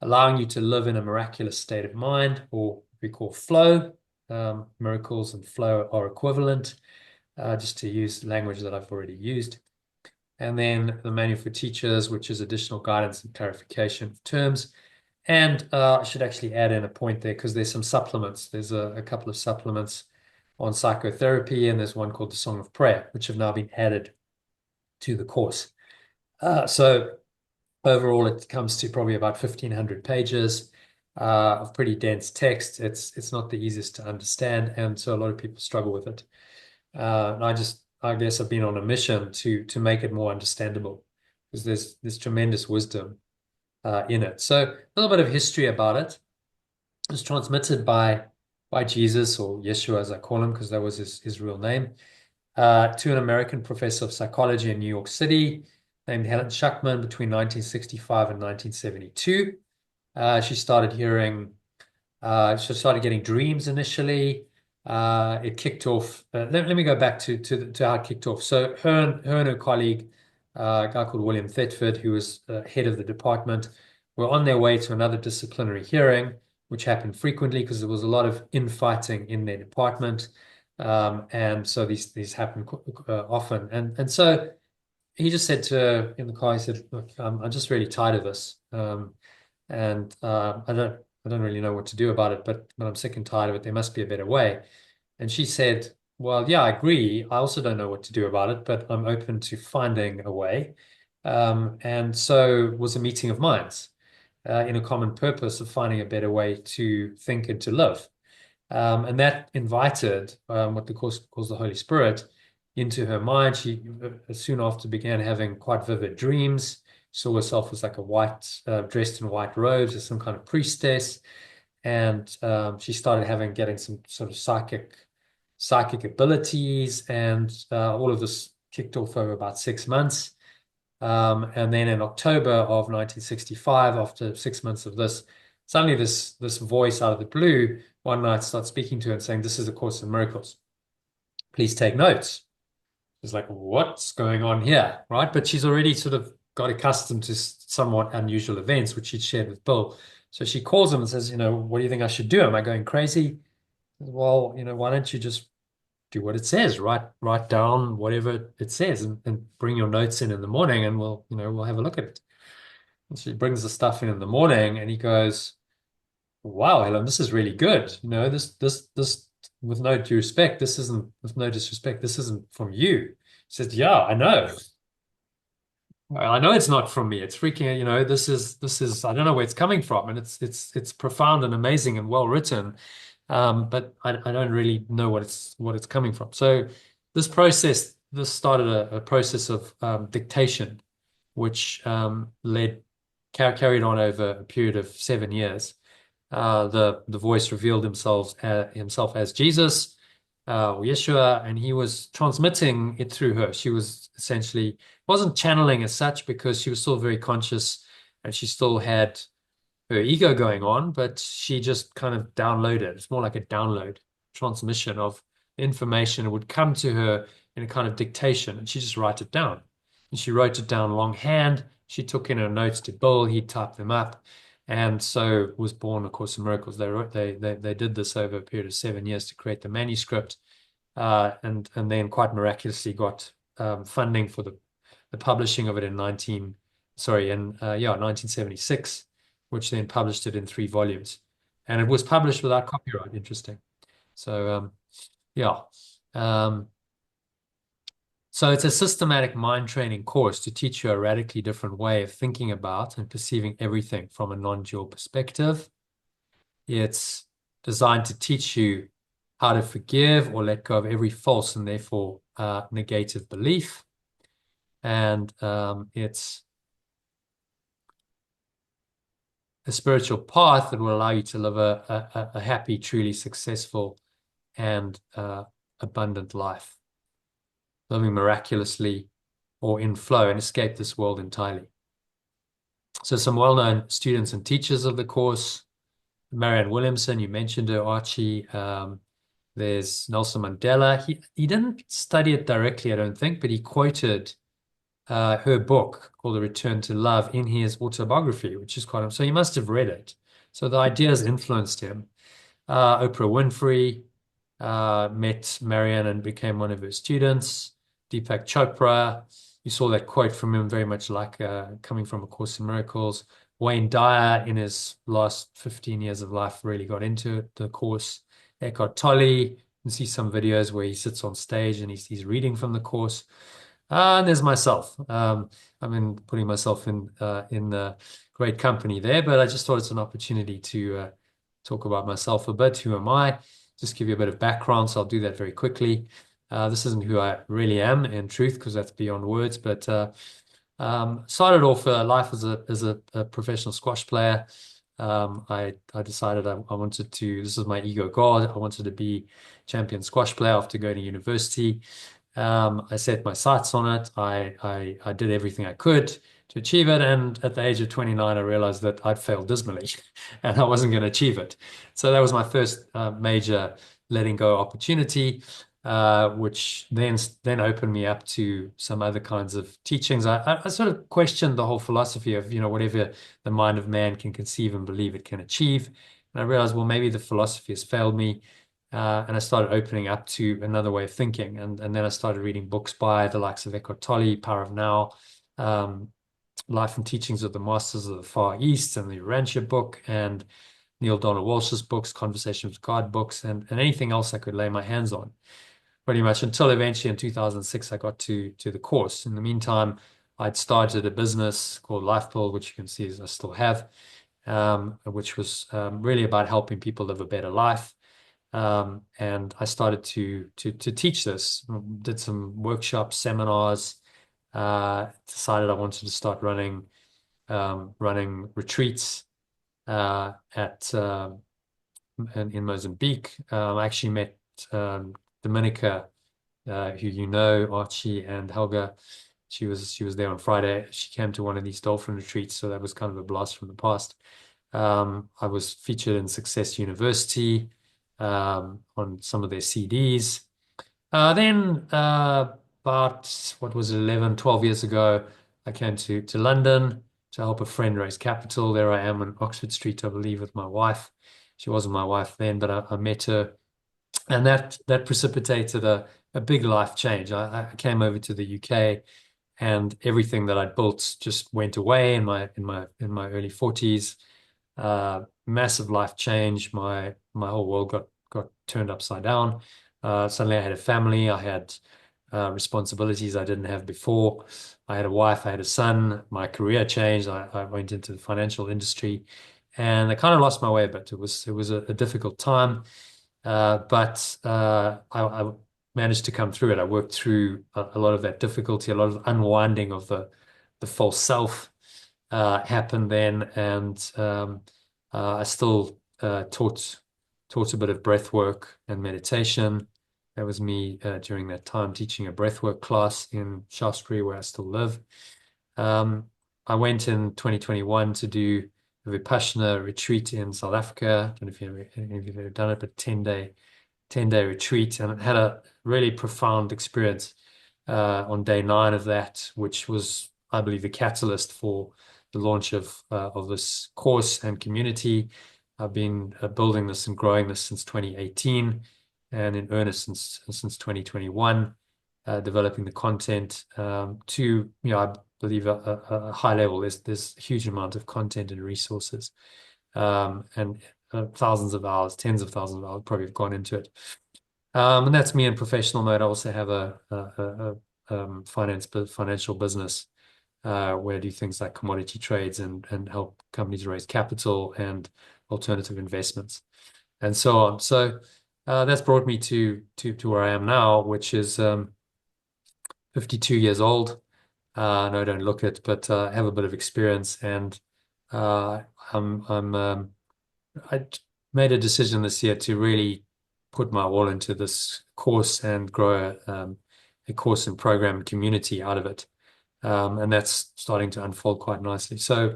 allowing you to live in a miraculous state of mind, or what we call flow. Miracles and flow are equivalent, just to use language that I've already used. And then the Manual for Teachers, which is additional guidance and clarification of terms. And I should actually add in a point there, because there's some supplements. There's a couple of supplements on psychotherapy, and there's one called the Song of Prayer, which have now been added to the course. So overall, it comes to probably about 1,500 pages of pretty dense text. It's not the easiest to understand, and so a lot of people struggle with it. And I guess I've been on a mission to make it more understandable, because there's tremendous wisdom in it. So a little bit of history about it. It was transmitted by Jesus, or Yeshua as I call him, because that was his real name, to an American professor of psychology in New York City named Helen Schuckman between 1965 and 1972. She started getting dreams initially. It kicked off. Let me go back to how it kicked off. So her and her colleague, a guy called William Thetford, who was head of the department, were on their way to another disciplinary hearing, which happened frequently because there was a lot of infighting in their department. And so these happen often. And so he just said to her in the car, he said, look, I'm just really tired of this. And I don't really know what to do about it, but I'm sick and tired of it. There must be a better way. And she said, well, yeah, I agree. I also don't know what to do about it, but I'm open to finding a way. And so it was a meeting of minds in a common purpose of finding a better way to think and to live. And that invited what the Course calls the Holy Spirit into her mind. She soon after began having quite vivid dreams, saw herself as like a white, dressed in white robes as some kind of priestess. And she started getting some sort of psychic abilities. And all of this kicked off over about 6 months. And then in October of 1965, after 6 months of this, suddenly this voice out of the blue one night starts speaking to her and saying, this is a Course in Miracles. Please take notes. It's like, what's going on here, right? But she's already sort of got accustomed to somewhat unusual events, which she'd shared with Bill. So she calls him and says, what do you think I should do? Am I going crazy? Well, why don't you just do what it says? Write down whatever it says and bring your notes in the morning, and we'll have a look at it. And she brings the stuff in the morning, and he goes, wow, Helen, this is really good. This with no disrespect, this isn't from you. He says, yeah, I know. I know it's not from me. It's freaking, this is, I don't know where it's coming from. And it's profound and amazing and well written. But I don't really know what it's coming from. So this started a process of dictation, which carried on over a period of 7 years. The voice revealed himself as Jesus, or Yeshua, and he was transmitting it through her. She was essentially wasn't channeling as such, because she was still very conscious and she still had her ego going on, but she just kind of downloaded. It's more like a download transmission of information. It would come to her in a kind of dictation, and she just write it down. And she wrote it down longhand. She took in her notes to Bill. He typed them up. And so was born A Course in Miracles. They did this over a period of 7 years to create the manuscript, and then quite miraculously got funding for the publishing of it in 1976, which then published it in 3 volumes. And it was published without copyright. Interesting. So yeah. So it's a systematic mind training course to teach you a radically different way of thinking about and perceiving everything from a non-dual perspective. It's designed to teach you how to forgive or let go of every false and therefore negative belief. And it's a spiritual path that will allow you to live a happy, truly successful, and abundant life, living miraculously or in flow and escape this world entirely. So some well-known students and teachers of the course: Marianne Williamson, you mentioned her, Archie. There's Nelson Mandela. He didn't study it directly, I don't think, but he quoted her book called The Return to Love in his autobiography, which is quite, so he must have read it. So the ideas influenced him. Oprah Winfrey met Marianne and became one of her students. Deepak Chopra, you saw that quote from him, very much like coming from A Course in Miracles. Wayne Dyer, in his last 15 years of life, really got into the course. Eckhart Tolle, you can see some videos where he sits on stage and he's reading from the course. And there's myself. I've been putting myself in great company there, but I just thought it's an opportunity to talk about myself a bit. Who am I? Just give you a bit of background, so I'll do that very quickly. This isn't who I really am in truth, because that's beyond words, but started off life as a professional squash player. I decided I wanted to, this is my ego god, I wanted to be champion squash player after going to university. I set my sights on it. I did everything I could to achieve it. And at the age of 29, I realized that I'd failed dismally and I wasn't going to achieve it. So that was my first major letting go opportunity, which then opened me up to some other kinds of teachings. I sort of questioned the whole philosophy of, whatever the mind of man can conceive and believe it can achieve. And I realized, well, maybe the philosophy has failed me. And I started opening up to another way of thinking. And then I started reading books by the likes of Eckhart Tolle, Power of Now, Life and Teachings of the Masters of the Far East, and the Urantia book, and Neil Donald Walsh's books, Conversation with God books, and anything else I could lay my hands on, pretty much, until eventually in 2006, I got to the course. In the meantime, I'd started a business called LifeBuild, which you can see as I still have, which was really about helping people live a better life. And I started to teach this, did some workshops, seminars, decided I wanted to start running retreats in Mozambique. I actually met Dominica, who Archie and Helga. She was there on Friday. She came to one of these dolphin retreats, so that was kind of a blast from the past. I was featured in Success University on some of their CDs. Then about, what was it, 11, 12 years ago, I came to London to help a friend raise capital. There I am on Oxford Street, I believe, with my wife. She wasn't my wife then, but I met her. And that precipitated a big life change. I came over to the UK, and everything that I'd built just went away in my early 40s. Massive life change. My whole world got turned upside down. Suddenly I had a family. I had responsibilities I didn't have before. I had a wife. I had a son. My career changed. I went into the financial industry, and I kind of lost my way a bit. It was a difficult time, but I managed to come through it. I worked through a lot of that difficulty, a lot of unwinding of the false self happened then, and I still taught a bit of breath work and meditation. That was me during that time, teaching a breathwork class in Shaftesbury, where I still live. I went in 2021 to do a Vipassana retreat in South Africa. I don't know if any of you have ever done it, but 10-day retreat, and it had a really profound experience on day 9 of that, which was, I believe, the catalyst for the launch of this course and community. I've been building this and growing this since 2018, and in earnest since 2021, developing the content to, I believe, a high level. There's a huge amount of content and resources, and thousands of hours, tens of thousands of hours probably have gone into it. And that's me in professional mode. I also have a financial business where I do things like commodity trades and help companies raise capital and alternative investments and so on. So that's brought me to where I am now, which is 52 years old. No, I don't look it, but I have a bit of experience, and I made a decision this year to really put my all into this course and grow a course and program community out of it. And that's starting to unfold quite nicely. So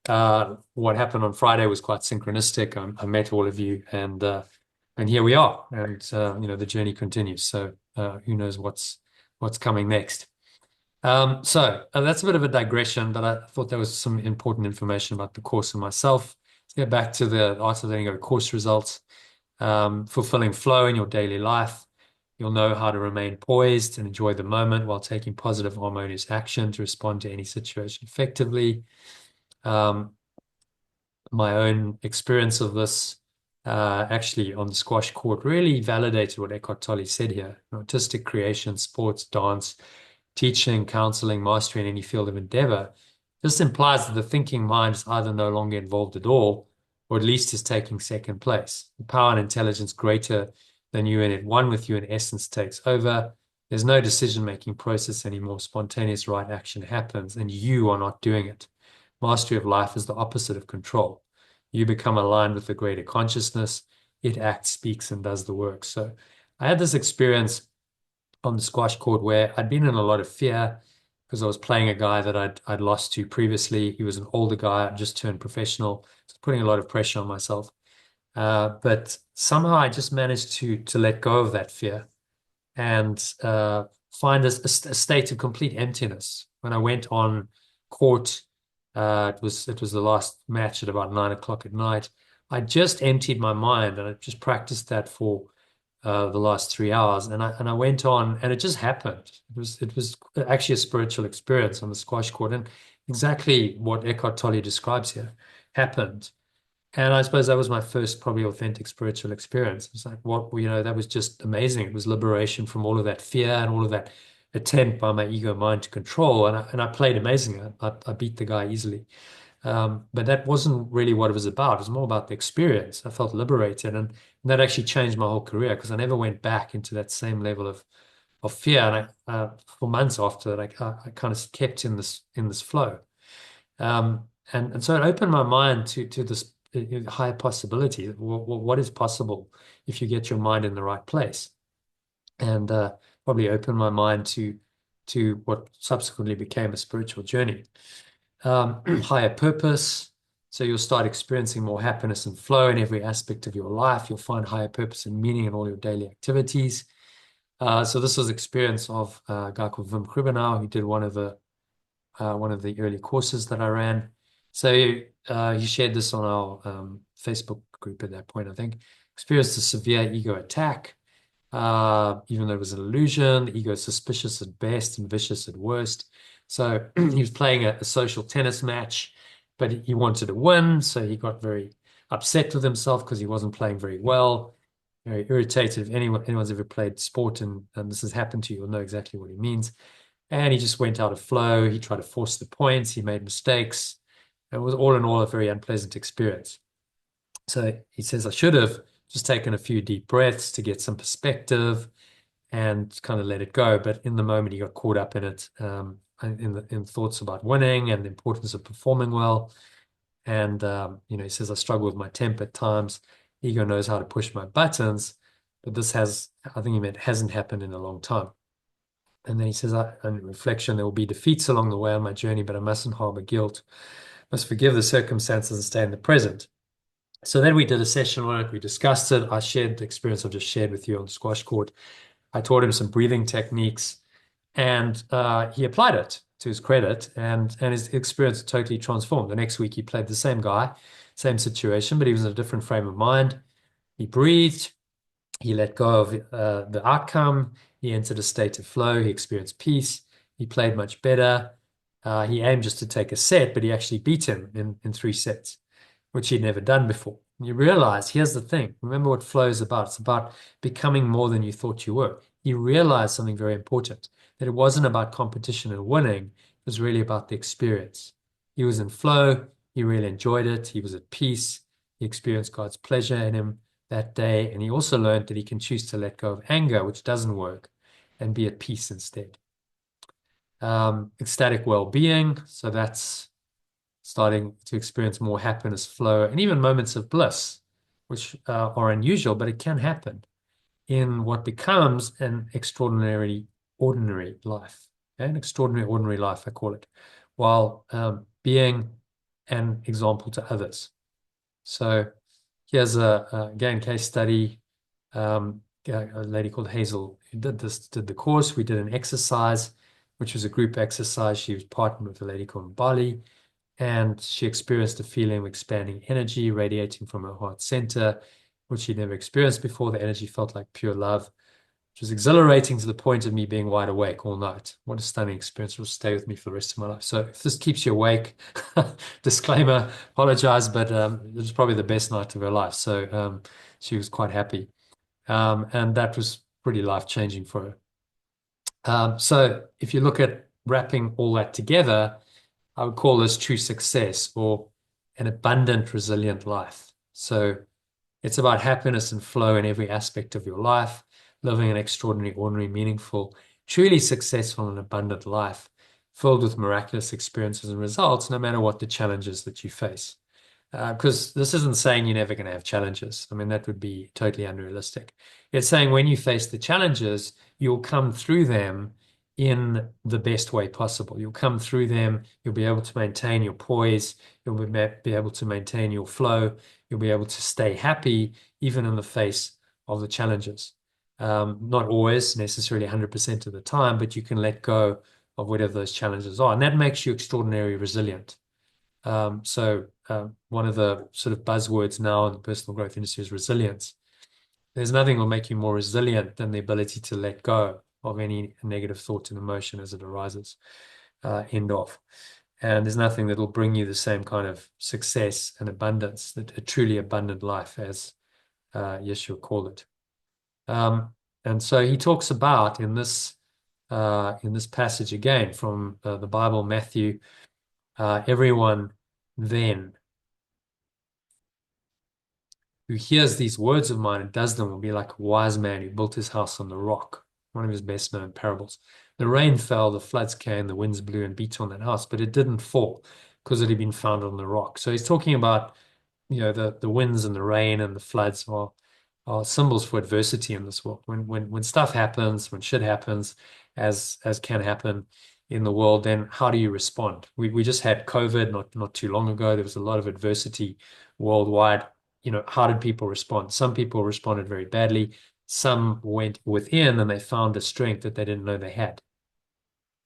what happened on Friday was quite synchronistic. I met all of you, and here we are, and the journey continues. So who knows what's coming next. So that's a bit of a digression, but I thought there was some important information about the course and myself. Let's get back to the Art of Letting Go course results. Fulfilling flow in your daily life. You'll know how to remain poised and enjoy the moment while taking positive, harmonious action to respond to any situation effectively. My own experience of this actually on the squash court really validated what Eckhart Tolle said here. Artistic creation, sports, dance, teaching, counseling, mastery in any field of endeavor. This implies that the thinking mind is either no longer involved at all, or at least is taking second place. The power and intelligence greater than you and it one with you in essence takes over. There's no decision-making process anymore. Spontaneous right action happens, and you are not doing it. Mastery of life is the opposite of control. You become aligned with the greater consciousness. It acts, speaks, and does the work. So I had this experience on the squash court where I'd been in a lot of fear because I was playing a guy that I'd lost to previously. He was an older guy. I just turned professional. So putting a lot of pressure on myself. But somehow I just managed to let go of that fear and find a state of complete emptiness. When I went on court, it was the last match at about 9 o'clock at night. I just emptied my mind, and I just practiced that for the last 3 hours, and I went on, and it just happened. It was actually a spiritual experience on the squash court, and exactly what Eckhart Tolle describes here happened. And I suppose that was my first probably authentic spiritual experience. It's like, that was just amazing. It was liberation from all of that fear and all of that attempt by my ego mind to control. And I played amazingly. I beat the guy easily. But that wasn't really what it was about. It was more about the experience. I felt liberated. And that actually changed my whole career because I never went back into that same level of fear. And for months after that, I kind of kept in this flow. And so it opened my mind to this higher possibility. What is possible if you get your mind in the right place? And probably opened my mind to what subsequently became a spiritual journey. Higher purpose. So you'll start experiencing more happiness and flow in every aspect of your life. You'll find higher purpose and meaning in all your daily activities. So this was experience of a guy called Wim Krubenau, who did one of the early courses that I ran. So he shared this on our Facebook group at that point, I think. Experienced a severe ego attack. Even though it was an illusion, the ego is suspicious at best and vicious at worst. So he was playing a social tennis match, but he wanted to win. So he got very upset with himself because he wasn't playing very well. Very irritated. If anyone's ever played sport and this has happened to you, you'll know exactly what he means. And he just went out of flow. He tried to force the points. He made mistakes. It was all in all a very unpleasant experience. So he says, I should have just taken a few deep breaths to get some perspective and kind of let it go. But in the moment, he got caught up in it, in thoughts about winning and the importance of performing well. And, he says, I struggle with my temper at times. Ego knows how to push my buttons, but this I think he meant hasn't happened in a long time. And then he says, in reflection, there will be defeats along the way on my journey, but I mustn't harbor guilt. Must forgive the circumstances and stay in the present. So then we did a session on it. We discussed it. I shared the experience I've just shared with you on the squash court. I taught him some breathing techniques, and he applied it to his credit, and his experience totally transformed. The next week, he played the same guy, same situation, but he was in a different frame of mind. He breathed. He let go of the outcome. He entered a state of flow. He experienced peace. He played much better. He aimed just to take a set, but he actually beat him in 3 sets, which he'd never done before. You realize, here's the thing. Remember what flow is about. It's about becoming more than you thought you were. He realized something very important, that it wasn't about competition and winning. It was really about the experience. He was in flow. He really enjoyed it. He was at peace. He experienced God's pleasure in him that day. And he also learned that he can choose to let go of anger, which doesn't work, and be at peace instead. Ecstatic well-being. So that's starting to experience more happiness, flow, and even moments of bliss, which are unusual, but it can happen in what becomes an extraordinarily ordinary life. Okay? An extraordinary ordinary life, I call it, while being an example to others. So here's again, case study. A lady called Hazel who did the course. We did an exercise, which was a group exercise. She was partnered with a lady called Bali, and she experienced a feeling of expanding energy radiating from her heart center, which she'd never experienced before. The energy felt like pure love, which was exhilarating to the point of me being wide awake all night. What a stunning experience. It will stay with me for the rest of my life. So if this keeps you awake, disclaimer, apologize, but it was probably the best night of her life. So she was quite happy. And that was pretty life-changing for her. So if you look at wrapping all that together, I would call this true success or an abundant, resilient life. So it's about happiness and flow in every aspect of your life, living an extraordinary, ordinary, meaningful, truly successful and abundant life filled with miraculous experiences and results, no matter what the challenges that you face. Because this isn't saying you're never going to have challenges. I mean, that would be totally unrealistic. It's saying when you face the challenges, you'll come through them in the best way possible. You'll come through them. You'll be able to maintain your poise. You'll be able to maintain your flow. You'll be able to stay happy even in the face of the challenges. Not always necessarily 100% of the time, but you can let go of whatever those challenges are. And that makes you extraordinarily resilient. One of the sort of buzzwords now in the personal growth industry is resilience. There's nothing will make you more resilient than the ability to let go of any negative thought and emotion as it arises, end of. And there's nothing that will bring you the same kind of success and abundance, that a truly abundant life, as Yeshua called it. And so he talks about in this passage again from the Bible, Matthew, everyone then who hears these words of mine and does them will be like a wise man who built his house on the rock. One of his best known parables. The rain fell, the floods came, the winds blew and beat on that house, but it didn't fall because it had been founded on the rock. So he's talking about, the winds and the rain and the floods are symbols for adversity in this world. When stuff happens, when shit happens, as can happen in the world, then how do you respond? We just had COVID not too long ago. There was a lot of adversity worldwide. How did people respond? Some people responded very badly. Some went within and they found a strength that they didn't know they had.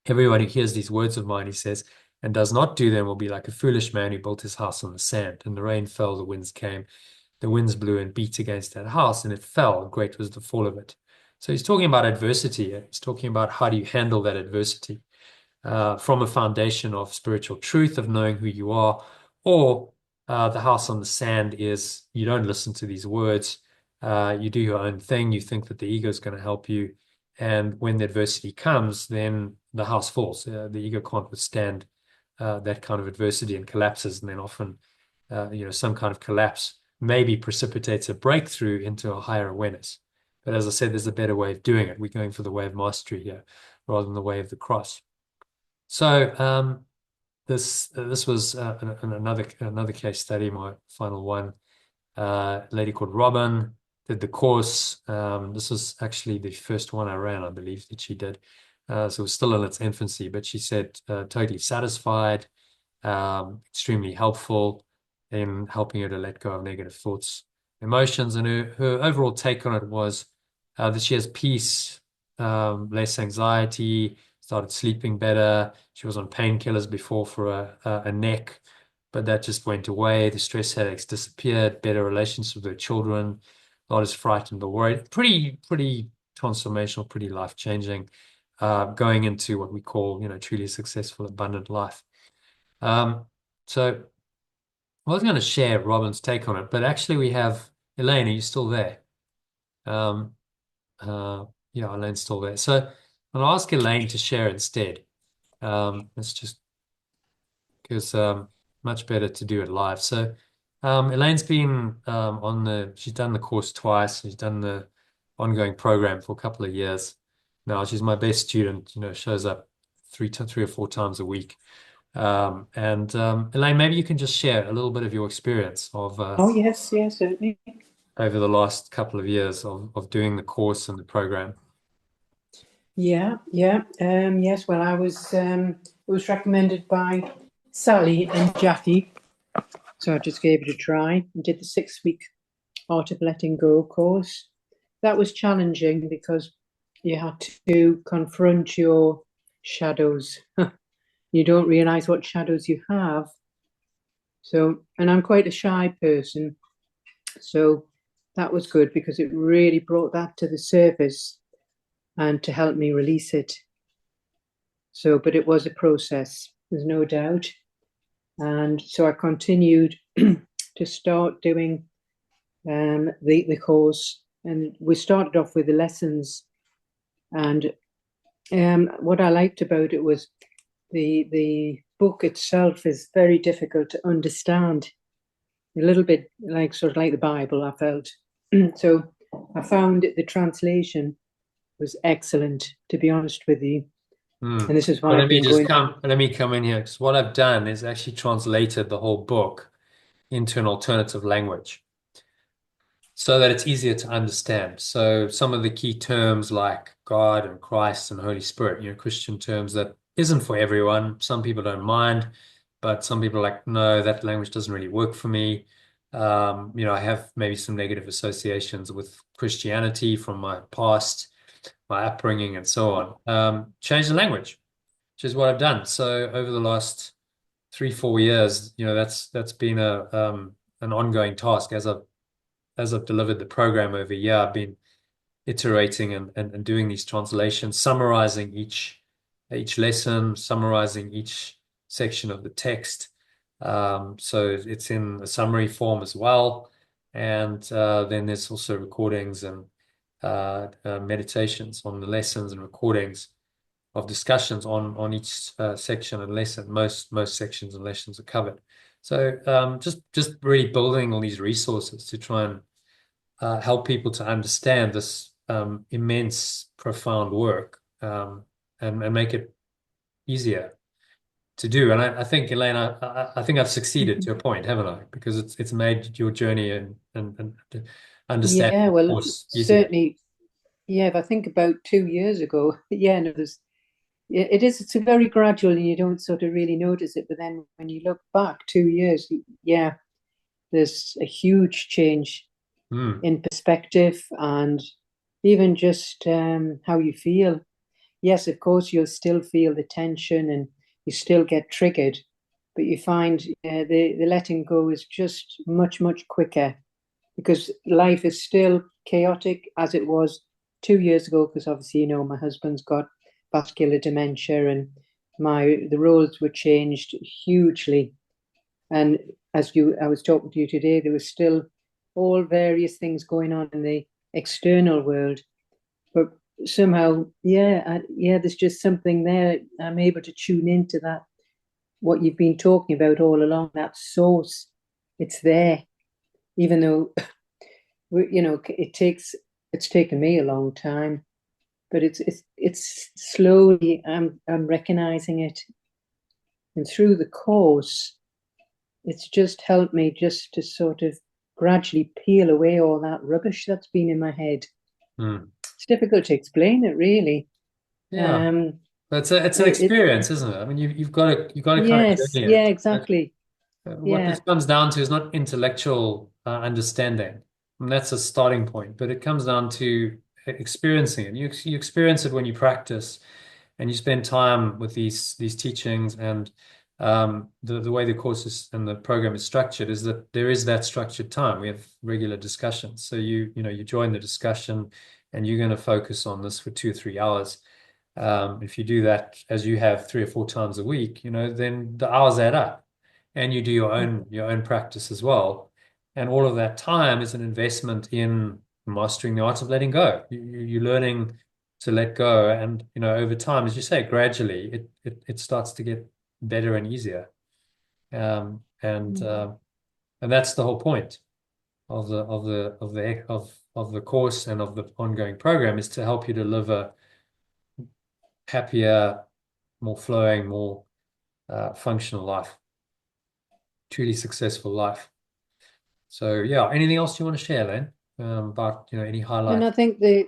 Everyone who hears these words of mine, he says, and does not do them will be like a foolish man who built his house on the sand. And the rain fell, the winds came, the winds blew and beat against that house, and it fell. Great was the fall of it. So he's talking about adversity. He's talking about how do you handle that adversity from a foundation of spiritual truth, of knowing who you are, or the house on the sand is you don't listen to these words. You do your own thing. You think that the ego is going to help you. And when the adversity comes, then the house falls. The ego can't withstand that kind of adversity and collapses. And then often, some kind of collapse maybe precipitates a breakthrough into a higher awareness. But as I said, there's a better way of doing it. We're going for the way of mastery here rather than the way of the cross. So this was another case study, my final one. A lady called Robin did the course. This was actually the first one I ran, I believe, that she did. So it was still in its infancy, but she said totally satisfied, extremely helpful in helping her to let go of negative thoughts, emotions. And her overall take on it was that she has peace, less anxiety, started sleeping better. She was on painkillers before for a neck, but that just went away. The stress headaches disappeared, better relations with her children, not as frightened or worried. Pretty transformational, pretty life-changing, going into what we call, truly successful, abundant life. So I was going to share Robin's take on it, but actually we have Elaine. Are you still there? Um, yeah, Elaine's still there. So I'll ask Elaine to share instead. It's just because much better to do it live. So Elaine's been she's done the course twice. She's done the ongoing program for a couple of years now. She's my best student, shows up three or four times a week. Elaine, maybe you can just share a little bit of your experience of Oh, yes, certainly. over the last couple of years of doing the course and the program. Yeah. Yes, well, I was it was recommended by Sally and Jackie, so I just gave it a try and did the 6-week Art of Letting Go course. That was challenging because you had to confront your shadows. You don't realize what shadows you have. So, and I'm quite a shy person, so that was good because it really brought that to the surface and to help me release it. So, but it was a process, there's no doubt. And so I continued to start doing the course, and we started off with the lessons. And what I liked about it was the book itself is very difficult to understand. A little bit like sort of like the Bible, I felt. So I found the translation was excellent, to be honest with you. And this is why Well, I've been going. let me come in here because what I've done is actually translated the whole book into an alternative language so that it's easier to understand. So some of the key terms like God and Christ and Holy Spirit, Christian terms that isn't for everyone. Some people don't mind, but some people are like, no, that language doesn't really work for me. I have maybe some negative associations with Christianity from my past, my upbringing, and so on. Change the language, which is what I've done. So over the last 3-4 years, that's been an ongoing task as I've delivered the program over a year. I've been iterating and doing these translations, summarizing each lesson, summarizing each section of the text. So it's in a summary form as well. And then there's also recordings and meditations on the lessons and recordings of discussions on each section and lesson. Most sections and lessons are covered. So just really building all these resources to try and help people to understand this immense, profound work and make it easier to do. And I think, Elaine, I think I've succeeded to a point, haven't I? Because it's made your journey and understanding Yeah, the well, course easier. certainly. Yeah, if I think about 2 years ago, yeah, no, it's a very gradual, and you don't sort of really notice it. But then when you look back 2 years, yeah, there's a huge change in perspective and even just how you feel. Yes, of course, you'll still feel the tension and you still get triggered, but you find the letting go is just much, much quicker because life is still chaotic as it was 2 years ago. Because obviously, my husband's got vascular dementia, and the roles were changed hugely. And I was talking to you today, there was still all various things going on in the external world, but somehow, there's just something there. I'm able to tune into that, what you've been talking about all along, that source. It's there, even though it's taken me a long time, but it's slowly I'm recognizing it, and through the course, it's just helped me just to sort of gradually peel away all that rubbish that's been in my head. It's difficult to explain it, really. Yeah, but it's an experience, isn't it? I mean, you've got to kind of Yes, journey yeah, it. exactly. What this comes down to is not intellectual understanding. And that's a starting point, but it comes down to experiencing it. You experience it when you practice and you spend time with these teachings. And the way the course and the program is structured is that there is that structured time. We have regular discussions. So you join the discussion and you're going to focus on this for 2 or 3 hours. If you do that as you have 3 or 4 times a week, then the hours add up. and you do your own practice as well. And all of that time is an investment in mastering the art of letting go. You're learning to let go, and over time, as you say, gradually it starts to get better and easier. And that's the whole point of the course and of the ongoing program, is to help you to live a happier, more flowing, more functional life, truly successful life. So yeah, anything else you want to share, Len, about any highlights? And I think the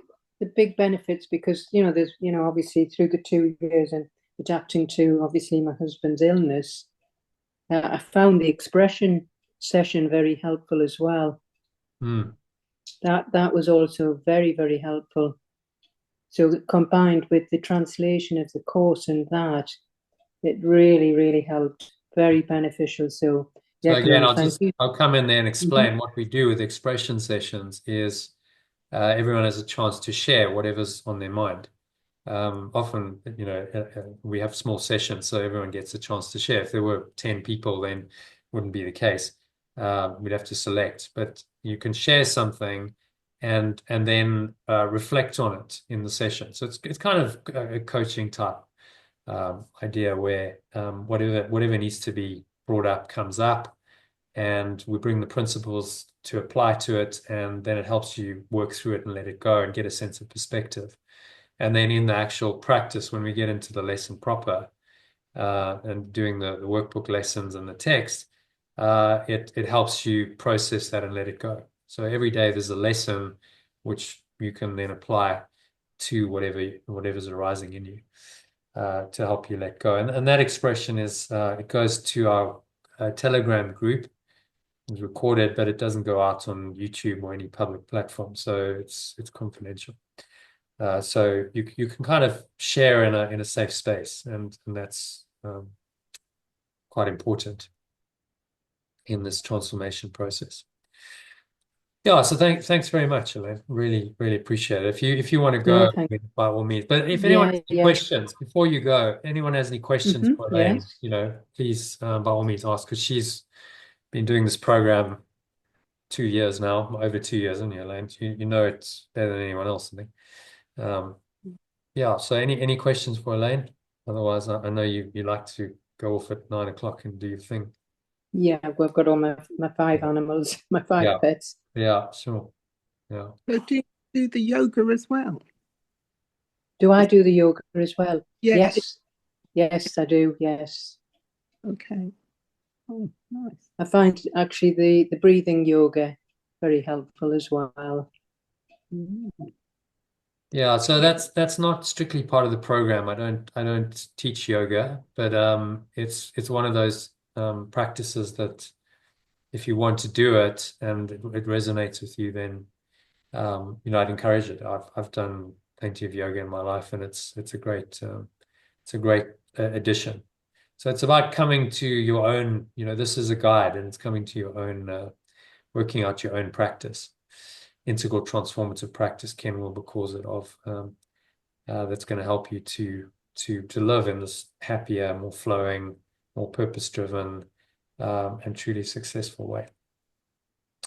big benefits, because there's obviously through the 2 years and adapting to obviously my husband's illness, I found the expression session very helpful as well. That was also very, very helpful. So combined with the translation of the course and that, it really, really helped. Very beneficial. So yeah, again, thank you. I'll come in there and explain what we do with expression sessions is everyone has a chance to share whatever's on their mind. Often, we have small sessions, so everyone gets a chance to share. If there were 10 people, then it wouldn't be the case. We'd have to select, but you can share something and then reflect on it in the session. So it's kind of a coaching type idea where whatever needs to be brought up comes up, and we bring the principles to apply to it, and then it helps you work through it and let it go and get a sense of perspective. And then in the actual practice, when we get into the lesson proper and doing the workbook lessons and the text, it helps you process that and let it go. So every day there's a lesson which you can then apply to whatever's arising in you to help you let go. And that expression is it goes to our Telegram group. It's recorded, but it doesn't go out on YouTube or any public platform, so it's confidential. So you can kind of share in a safe space, and that's quite important in this transformation process. Yeah, so thanks very much, Elaine. Really, really appreciate it. If you want to go, by all means. But if anyone has any questions before you go, anyone has any questions for Elaine, please by all means ask, because she's been doing this program 2 years now, over 2 years, isn't it, Elaine? You know it's better than anyone else, I think. Yeah, so any questions for Elaine? Otherwise, I know you like to go off at 9 o'clock and do your thing. Yeah, we've got all my 5 animals, my 5 pets. Yeah, sure. Yeah. So do you do the yoga as well? Do I do the yoga as well? Yeah. Yes. Yes, I do. Yes. Okay. Oh, nice. I find actually the breathing yoga very helpful as well. Yeah, so that's not strictly part of the program. I don't teach yoga, but it's one of those practices that if you want to do it and it resonates with you, then I'd encourage it. I've done plenty of yoga in my life, and it's a great addition. So it's about coming to your own, this is a guide, and it's coming to your own, working out your own practice. Integral transformative practice, Ken Wilber calls it, that's going to help you to live in this happier, more flowing, more purpose-driven, and truly successful way.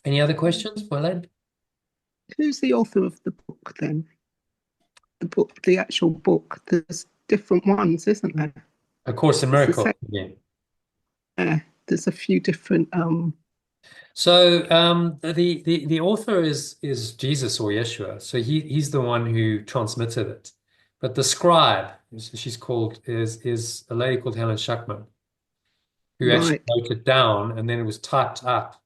Any other questions, Elaine? Who's the author of the book then? The actual book. There's different ones, isn't there? A Course in Miracles. Yeah, there's a few different. So the author is Jesus or Yeshua. So he's the one who transmitted it. But the scribe, she's called, is a lady called Helen Schuckman, who actually wrote it down, and then it was typed up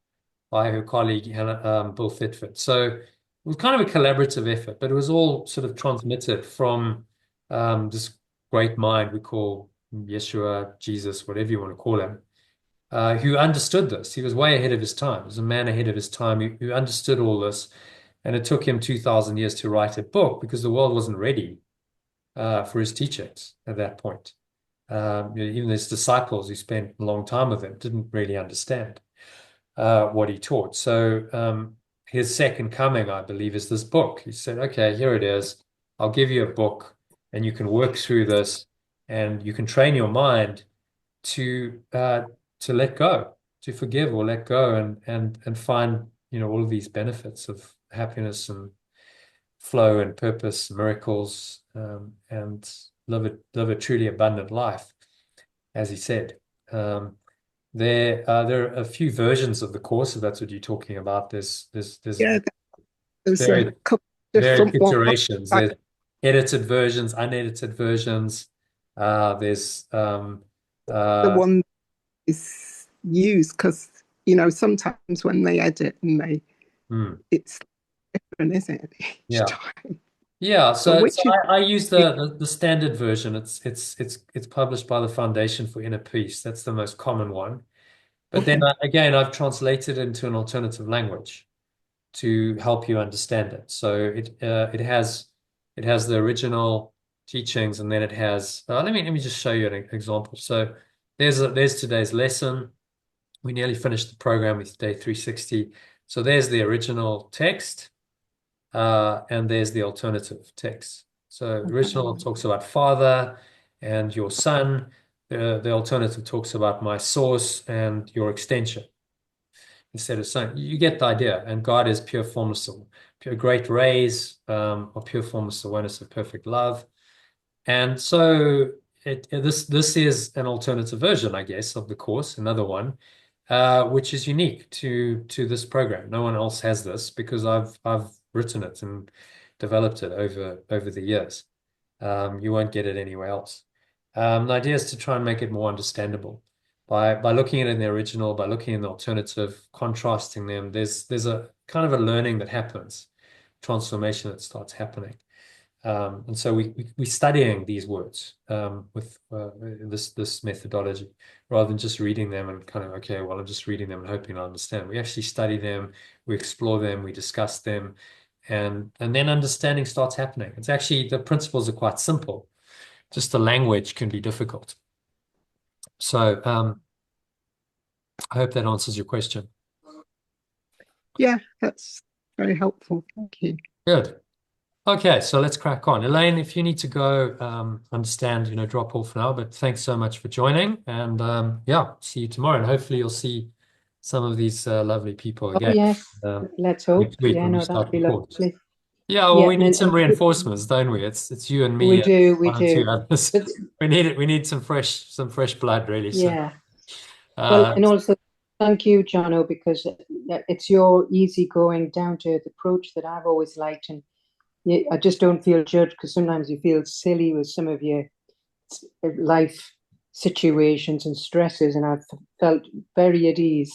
by her colleague Bill Thetford. So it was kind of a collaborative effort, but it was all sort of transmitted from this great mind we call Yeshua, Jesus, whatever you want to call him. Who understood this. He was way ahead of his time. He was a man ahead of his time who understood all this. And it took him 2,000 years to write a book because the world wasn't ready for his teachings at that point. Even his disciples who spent a long time with him didn't really understand what he taught. So his second coming, I believe, is this book. He said, okay, here it is. I'll give you a book and you can work through this and you can train your mind to let go, to forgive or let go, and find, all of these benefits of happiness and flow and purpose, miracles, and live a truly abundant life, as he said. There are a few versions of the course, if that's what you're talking about. There's Yeah, there's a varied, couple varied different ones. iterations. There's edited versions, unedited versions. There's The uh, one is used because sometimes when they edit and it's different, isn't it? Each yeah. time. Yeah, So so which is I use the standard version. It's published by the Foundation for Inner Peace. That's the most common one. But then again, I've translated it into an alternative language to help you understand it. So it has the original teachings, and then it has let me just show you an example. So there's today's lesson. We nearly finished the program with day 360. So there's the original text. And there's the alternative text. So original talks about Father and your Son. The alternative talks about my source and your extension instead of Son. You get the idea. And God is pure formless, pure great rays of pure formless awareness of perfect love. And so this is an alternative version, I guess, of the course, another one, which is unique to this program. No one else has this because I've written it and developed it over the years. You won't get it anywhere else. The idea is to try and make it more understandable by looking at it in the original, by looking in the alternative, contrasting them. There's a kind of a learning that happens, transformation that starts happening. And so we're studying these words with this methodology rather than just reading them and kind of, okay, well, I'm just reading them and hoping I understand. We actually study them, we explore them, we discuss them, and then understanding starts happening. It's actually, the principles are quite simple, just the language can be difficult. So I hope that answers your question. Yeah, that's very helpful. Thank you. Good. Okay, so let's crack on. Elaine, if you need to go, understand, drop off now, but thanks so much for joining. And yeah, see you tomorrow. And hopefully you'll see some of these lovely people Oh, again yes. Let's hope. next week Yeah, when we no, that'd start the be course. lovely. Yeah, well, Yeah, we need and some reinforcements, don't we? It's you and me we and do. one or two others. But We need some fresh blood, really. So yeah. Well, and also thank you, Jono, because it's your easygoing, down-to-earth approach that I've always liked, and I just don't feel judged because sometimes you feel silly with some of your life situations and stresses, and I've felt very at ease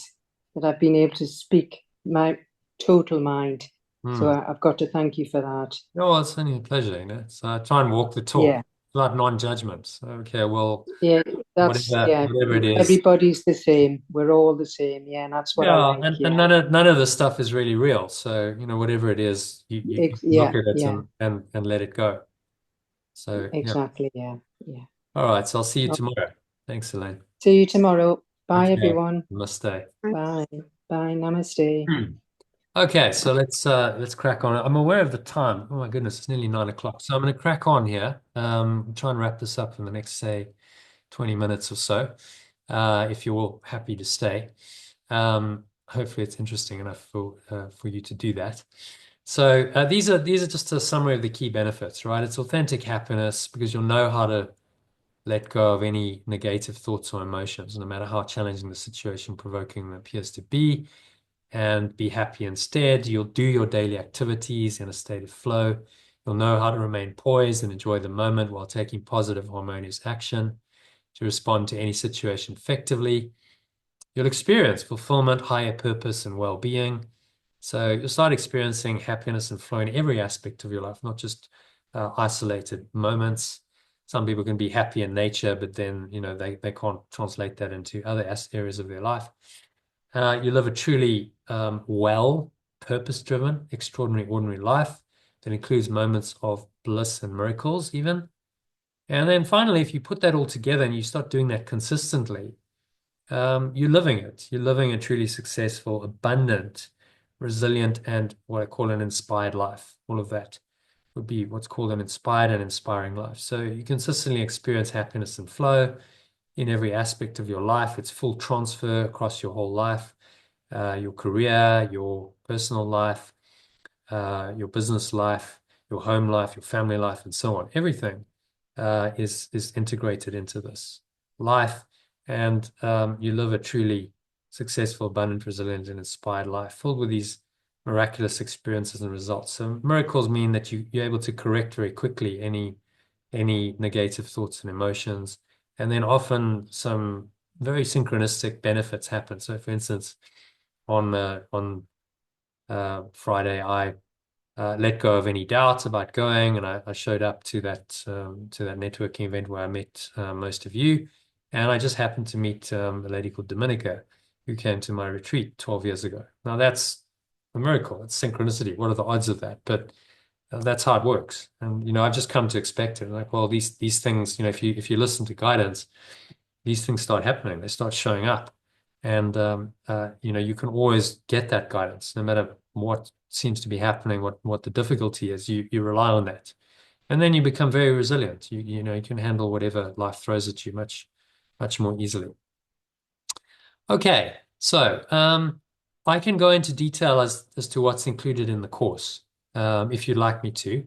that I've been able to speak my total mind. So I've got to thank you for that. Oh, it's only a pleasure, So I try and walk the talk. Yeah. Like non-judgment. So, okay, well, Yeah, that's whatever it is. Everybody's the same. We're all the same. Yeah, and that's what I like. And none of this stuff is really real. So, whatever it is, you look at it and let it go. So exactly. Yeah. All right, so I'll see you tomorrow. Thanks, Elaine. See you tomorrow. Bye, Okay. everyone. Namaste. Bye. Bye. Namaste. Okay, so let's crack on. I'm aware of the time. Oh my goodness, it's nearly 9 o'clock. So I'm going to crack on here. Try and wrap this up in the next, say, 20 minutes or so. If you're all happy to stay. Hopefully it's interesting enough for you to do that. So these are just a summary of the key benefits, right? It's authentic happiness because you'll know how to let go of any negative thoughts or emotions, no matter how challenging the situation provoking appears to be, and be happy instead. You'll do your daily activities in a state of flow. You'll know how to remain poised and enjoy the moment while taking positive, harmonious action to respond to any situation effectively. You'll experience fulfillment, higher purpose, and well-being. So you'll start experiencing happiness and flow in every aspect of your life, not just isolated moments. Some people can be happy in nature, but then they can't translate that into other areas of their life. You live a truly well, purpose-driven, extraordinary, ordinary life that includes moments of bliss and miracles even. And then finally, if you put that all together and you start doing that consistently, you're living it. You're living a truly successful, abundant, resilient, and what I call an inspired life. All of that would be what's called an inspired and inspiring life. So you consistently experience happiness and flow. in every aspect of your life. It's full transfer across your whole life, your career, your personal life, your business life, your home life, your family life, and so on. Everything is integrated into this life, and you live a truly successful, abundant, resilient, and inspired life filled with these miraculous experiences and results. So miracles mean that you're able to correct very quickly any negative thoughts and emotions, and then often some very synchronistic benefits happen. So, for instance, on Friday, I let go of any doubts about going, and I showed up to that networking event where I met most of you, and I just happened to meet a lady called Dominica, who came to my retreat 12 years ago. Now that's a miracle. It's synchronicity. What are the odds of that? But that's how it works. And I've just come to expect it. Like, well, these things, if you listen to guidance, these things start happening. They start showing up, and you can always get that guidance, no matter what seems to be happening, what the difficulty is. You rely on that, and then you become very resilient. You can handle whatever life throws at you much more easily. Okay, so I can go into detail as to what's included in the course, if you'd like me to,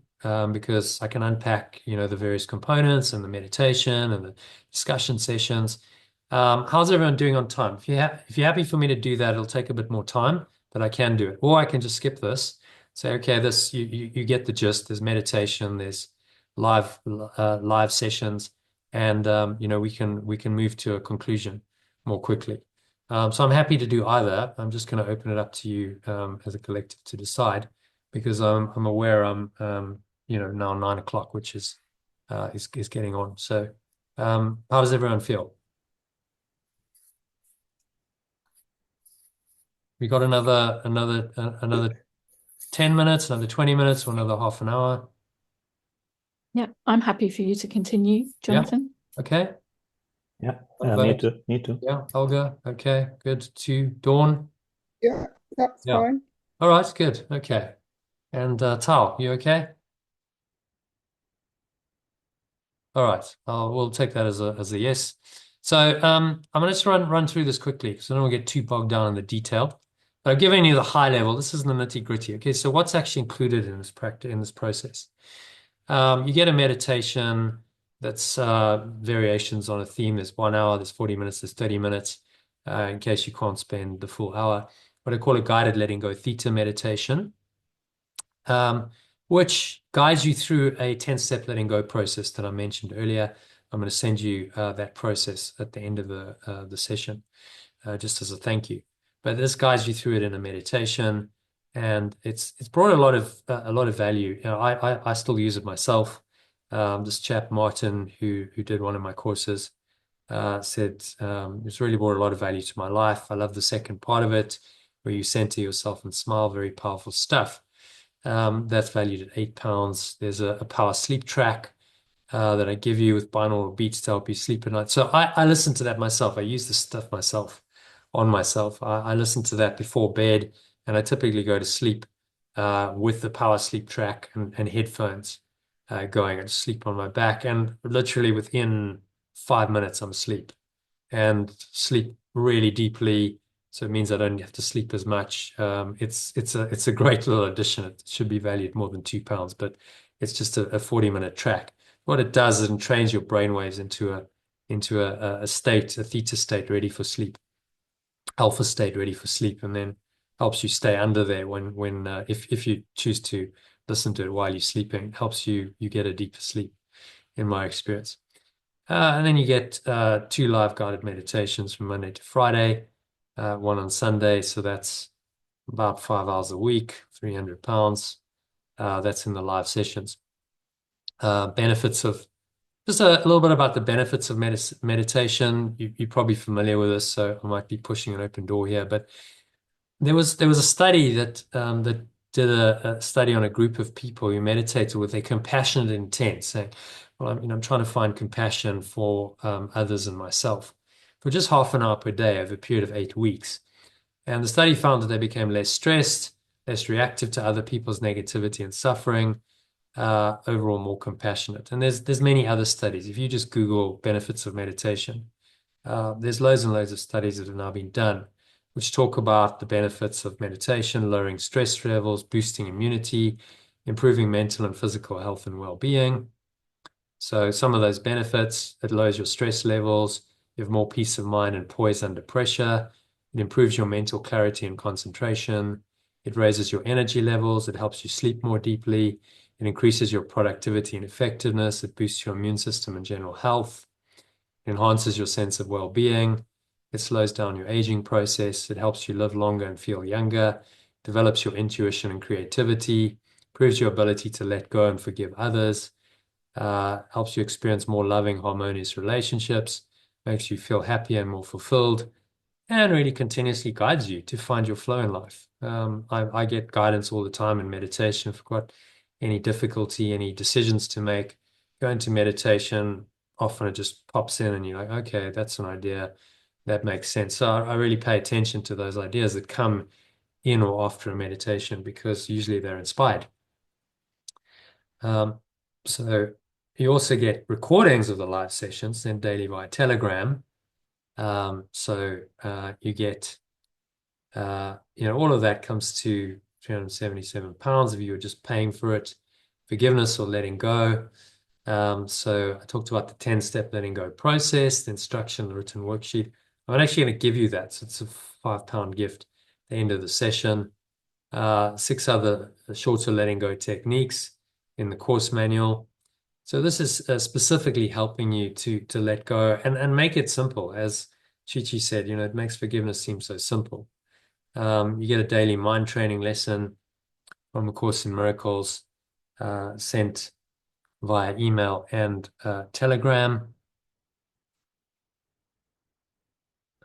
because I can unpack, the various components and the meditation and the discussion sessions. How's everyone doing on time? If you're happy for me to do that, it'll take a bit more time, but I can do it. Or I can just skip this. Say, okay, this you get the gist. There's meditation, there's live sessions, and we can move to a conclusion more quickly. So I'm happy to do either. I'm just going to open it up to you as a collective to decide, because I'm aware I'm now 9 o'clock, which is getting on. So how does everyone feel? We got another 10 minutes, another 20 minutes, or another half an hour. Yeah, I'm happy for you to continue, Jonathan. Yeah. Okay. Yeah, me too. Yeah, Olga. Okay, good. To Dawn. Yeah, that's fine. All right, good. Okay. And Tao, you okay? All right. We'll take that as a yes. So I'm going to just run through this quickly because I don't want to get too bogged down in the detail. But I've given you the high level. This is the nitty-gritty. Okay, so what's actually included in this process? You get a meditation that's variations on a theme. There's 1 hour, there's 40 minutes, there's 30 minutes, in case you can't spend the full hour. What I call a guided letting go theta meditation, which guides you through a 10-step letting go process that I mentioned earlier. I'm going to send you that process at the end of the session, just as a thank you. But this guides you through it in a meditation, and it's brought a lot of value. I still use it myself. This chap Martin, who did one of my courses, said it's really brought a lot of value to my life. I love the second part of it, where you center yourself and smile. Very powerful stuff. That's valued at £8. There's a power sleep track that I give you with binaural beats to help you sleep at night. So I listen to that myself. I use this stuff myself on myself. I listen to that before bed, and I typically go to sleep with the power sleep track and headphones going. I just sleep on my back, and literally within 5 minutes I'm asleep, and sleep really deeply. So it means I don't have to sleep as much. It's a great little addition. It should be valued more than £2, but it's just a 40-minute track. What it does is it trains your brainwaves into a theta state ready for sleep, alpha state ready for sleep, and then helps you stay under there when if you choose to listen to it while you're sleeping. It helps you get a deeper sleep, in my experience. And then you get 2 live guided meditations from Monday to Friday, 1 on Sunday. So that's about 5 hours a week, £300. That's in the live sessions. Benefits of just a little bit about the benefits of meditation. You're probably familiar with this, so I might be pushing an open door here. But there was a study that did a study on a group of people who meditated with a compassionate intent, saying, well, I'm trying to find compassion for others and myself, for just half an hour per day over a period of 8 weeks. And the study found that they became less stressed, less reactive to other people's negativity and suffering, overall more compassionate. And there's many other studies. If you just Google benefits of meditation, There's loads and loads of studies that have now been done, which talk about the benefits of meditation, lowering stress levels, boosting immunity, improving mental and physical health and well-being. So some of those benefits: it lowers your stress levels, you have more peace of mind and poise under pressure, it improves your mental clarity and concentration, it raises your energy levels, it helps you sleep more deeply, it increases your productivity and effectiveness, it boosts your immune system and general health, it enhances your sense of well-being, it slows down your aging process, it helps you live longer and feel younger, develops your intuition and creativity, improves your ability to let go and forgive others, helps you experience more loving, harmonious relationships, makes you feel happier and more fulfilled, and really continuously guides you to find your flow in life. I get guidance all the time in meditation. If I've got any difficulty, any decisions to make, go into meditation. Often it just pops in and you're like, okay, that's an idea. That makes sense. So I really pay attention to those ideas that come in or after a meditation, because usually they're inspired. So you also get recordings of the live sessions sent daily via Telegram. So you get, all of that comes to £377 if you're just paying for it. Forgiveness or letting go. So I talked about the 10-step letting go process, the instruction, the written worksheet. I'm actually going to give you that. So it's a £5 gift at the end of the session. 6 other shorter letting go techniques in the course manual. So this is specifically helping you to let go and make it simple. As Chi said, it makes forgiveness seem so simple. You get a daily mind training lesson from A Course in Miracles, sent via email and Telegram.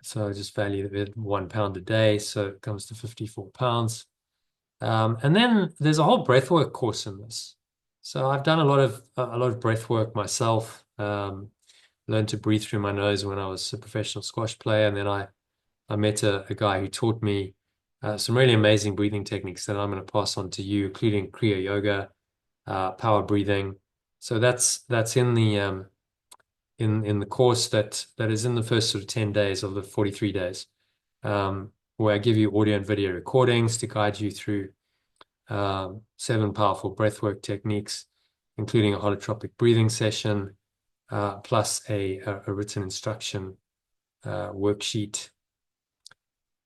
So just value it £1 a day, so it comes to £54. And then there's a whole breathwork course in this. So I've done a lot of breath work myself. Learned to breathe through my nose when I was a professional squash player, and then I met a guy who taught me some really amazing breathing techniques that I'm going to pass on to you, including Kriya Yoga, power breathing. So that's in the in the course that is in the first sort of 10 days of the 43 days, where I give you audio and video recordings to guide you through 7 powerful breathwork techniques, including a holotropic breathing session, plus a written instruction worksheet,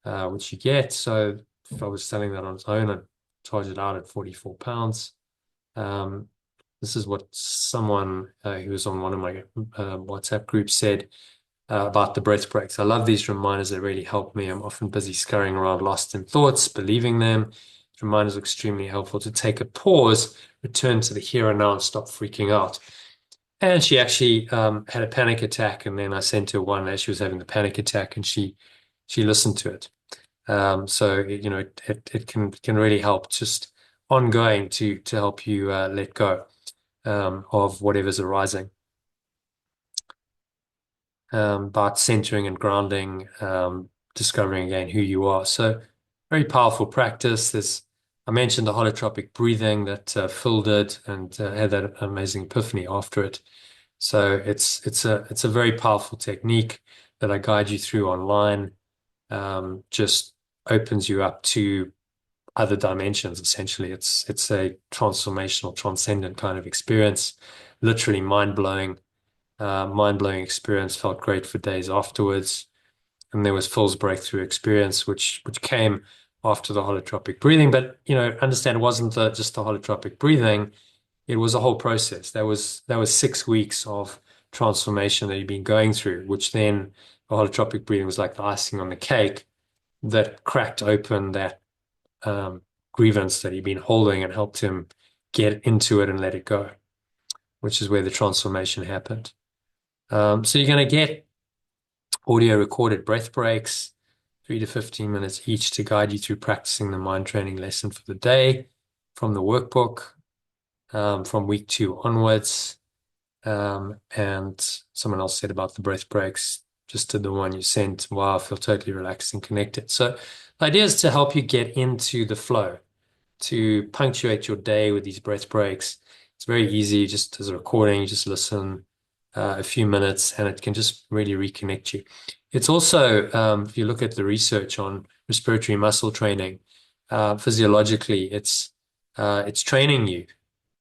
which you get. So if I was selling that on its own, I'd charge it out at £44. This is what someone who was on one of my WhatsApp groups said about the breath breaks. I love these reminders. They really help me. I'm often busy scurrying around lost in thoughts, believing them. Reminders are extremely helpful to take a pause, return to the here and now, and stop freaking out. And she actually had a panic attack, and then I sent her one as she was having the panic attack, and she listened to it. So it can really help, just ongoing to help you let go of whatever's arising. About centering and grounding, discovering again who you are. So very powerful practice. I mentioned the holotropic breathing that Phil did, and had that amazing epiphany after it. So it's a very powerful technique that I guide you through online. Just opens you up to other dimensions. Essentially, it's a transformational, transcendent kind of experience. Literally mind-blowing experience. Felt great for days afterwards. And there was Phil's breakthrough experience, which came after the holotropic breathing. But understand, it wasn't just the holotropic breathing. It was a whole process. That was 6 weeks of transformation that he'd been going through, which then the holotropic breathing was like the icing on the cake that cracked open that grievance that he'd been holding and helped him get into it and let it go, which is where the transformation happened. So you're going to get audio recorded breath breaks, 3 to 15 minutes each, to guide you through practicing the mind training lesson for the day from the workbook, from week 2 onwards. And someone else said about the breath breaks, just did the one you sent. Wow, I feel totally relaxed and connected. So the idea is to help you get into the flow, to punctuate your day with these breath breaks. It's very easy. Just as a recording, you just listen, a few minutes, and it can just really reconnect you. It's also, if you look at the research on respiratory muscle training, physiologically, it's training you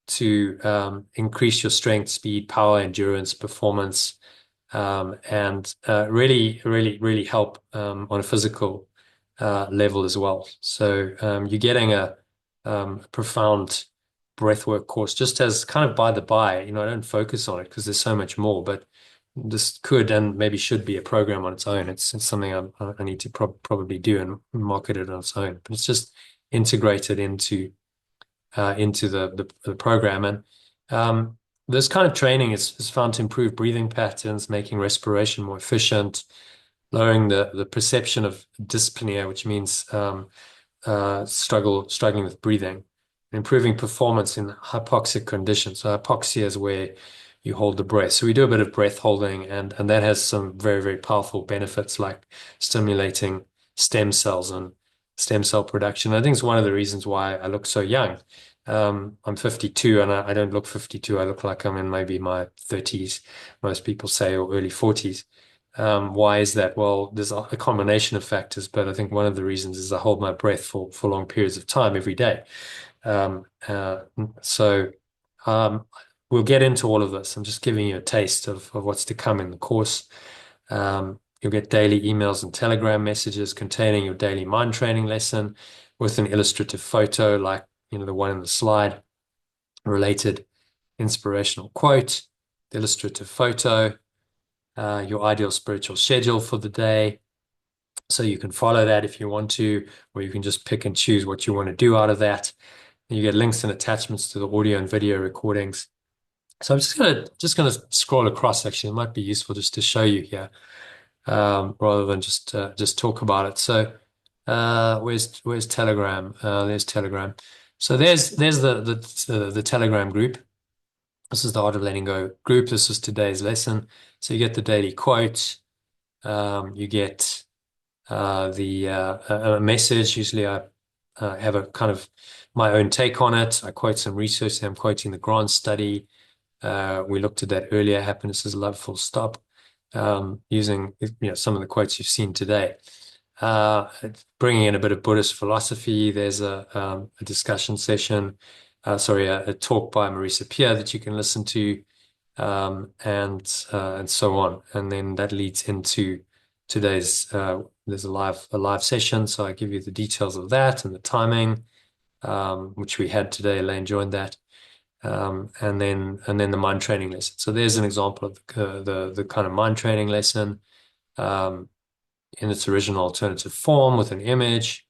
to increase your strength, speed, power, endurance, performance, and really, really, really help on a physical level as well. So you're getting a profound breathwork course, just as kind of by the by. I don't focus on it because there's so much more, but this could and maybe should be a program on its own. It's something I need to probably do and market it on its own. But it's just integrated into the program. And this kind of training is found to improve breathing patterns, making respiration more efficient, lowering the perception of dyspnea, which means struggling with breathing, improving performance in hypoxic conditions. So hypoxia is where you hold the breath. So we do a bit of breath holding, and that has some very, very powerful benefits like stimulating stem cells and stem cell production. I think it's one of the reasons why I look so young. I'm 52 and I don't look 52. I look like I'm in maybe my 30s, most people say, or early 40s. Why is that? Well, there's a combination of factors, but I think one of the reasons is I hold my breath for long periods of time every day. So we'll get into all of this. I'm just giving you a taste of what's to come in the course. You'll get daily emails and Telegram messages containing your daily mind training lesson with an illustrative photo like the one in the slide, related inspirational quote, the illustrative photo, your ideal spiritual schedule for the day. So you can follow that if you want to, or you can just pick and choose what you want to do out of that. And you get links and attachments to the audio and video recordings. So I'm just gonna scroll across. Actually, it might be useful just to show you here, rather than just talk about it. So where's Telegram? There's Telegram. So there's the Telegram group. This is the Art of Letting Go group. This is today's lesson. So you get the daily quote. You get a message. Usually I have a kind of my own take on it. I quote some research. I'm quoting the Grant study. We looked at that earlier. Happiness is love, full stop. Using some of the quotes you've seen today. Bringing in a bit of Buddhist philosophy. There's a discussion session, a talk by Marisa Peer that you can listen to, and so on. And then that leads into today's. There's a live session, so I give you the details of that and the timing, which we had today. Elaine joined that, and then the mind training lesson. So there's an example of the kind of mind training lesson. In its original alternative form with an image.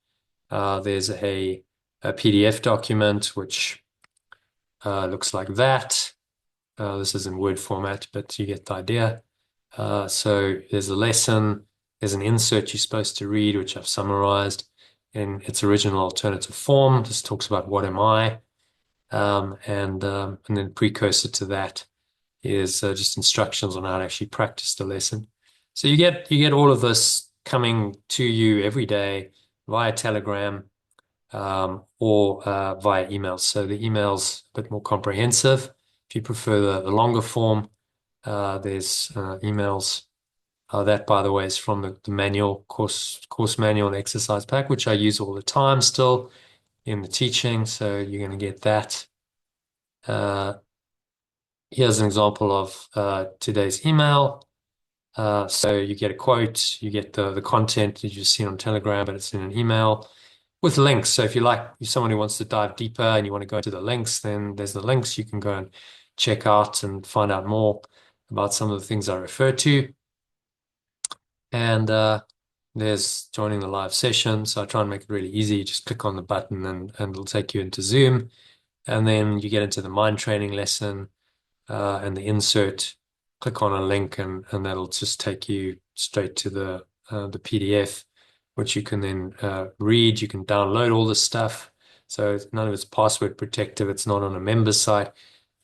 There's a PDF document which looks like that. This is in Word format, but you get the idea. So there's a lesson. There's an insert you're supposed to read, which I've summarized in its original alternative form. This talks about what am I, and then precursor to that is just instructions on how to actually practice the lesson. So you get all of this coming to you every day via Telegram or via emails. So the email's a bit more comprehensive. If you prefer the longer form, there's emails. That, by the way, is from the manual course manual and exercise pack, which I use all the time still in the teaching. So you're going to get that. Here's an example of today's email. So you get a quote, you get the content that you've seen on Telegram, but it's in an email with links. So if you're someone who wants to dive deeper and you want to go to the links, then there's the links you can go and check out and find out more about some of the things I refer to. And there's joining the live session. So I try and make it really easy. You just click on the button and it'll take you into Zoom. And then you get into the mind training lesson and the insert. Click on a link and that'll just take you straight to the PDF, which you can then read. You can download all this stuff. So none of it's password protective. It's not on a member site.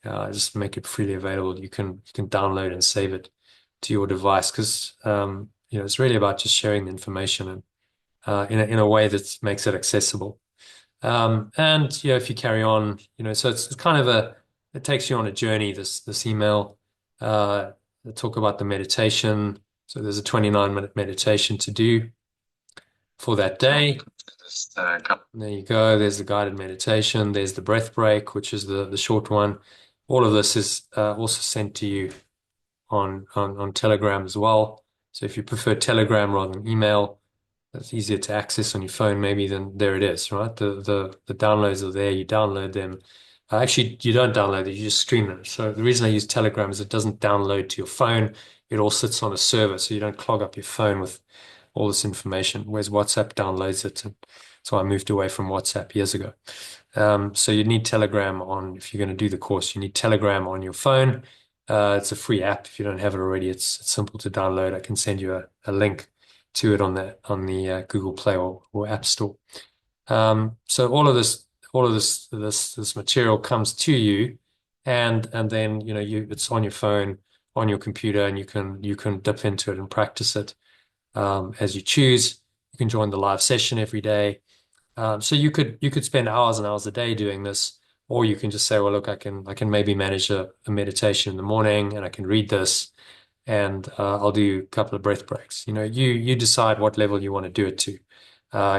Just make it freely available. You can download and save it to your device because it's really about just sharing the information and in a way that makes it accessible. And if you carry on, so it's kind of it takes you on a journey. This email. talk about the meditation. So there's a 29-minute meditation to do for that day. There you go. There's the guided meditation. There's the breath break, which is the short one. All of this is also sent to you on Telegram as well. So if you prefer Telegram rather than email, that's easier to access on your phone maybe, then there it is, right? The downloads are there. You download them. Actually, you don't download it. You just stream them. So the reason I use Telegram is it doesn't download to your phone. It all sits on a server, so you don't clog up your phone with all this information, whereas WhatsApp downloads it. And so I moved away from WhatsApp years ago. So you need Telegram if you're going to do the course, you need Telegram on your phone. It's a free app. If you don't have it already, it's simple to download. I can send you a link to it on the Google Play or App Store. So all of this material comes to you, and then it's on your phone, on your computer, and you can dip into it and practice it as you choose. You can join the live session every day. So you could spend hours and hours a day doing this, or you can just say, well, look, I can maybe manage a meditation in the morning, and I can read this, and I'll do a couple of breath breaks. You decide what level you want to do it to.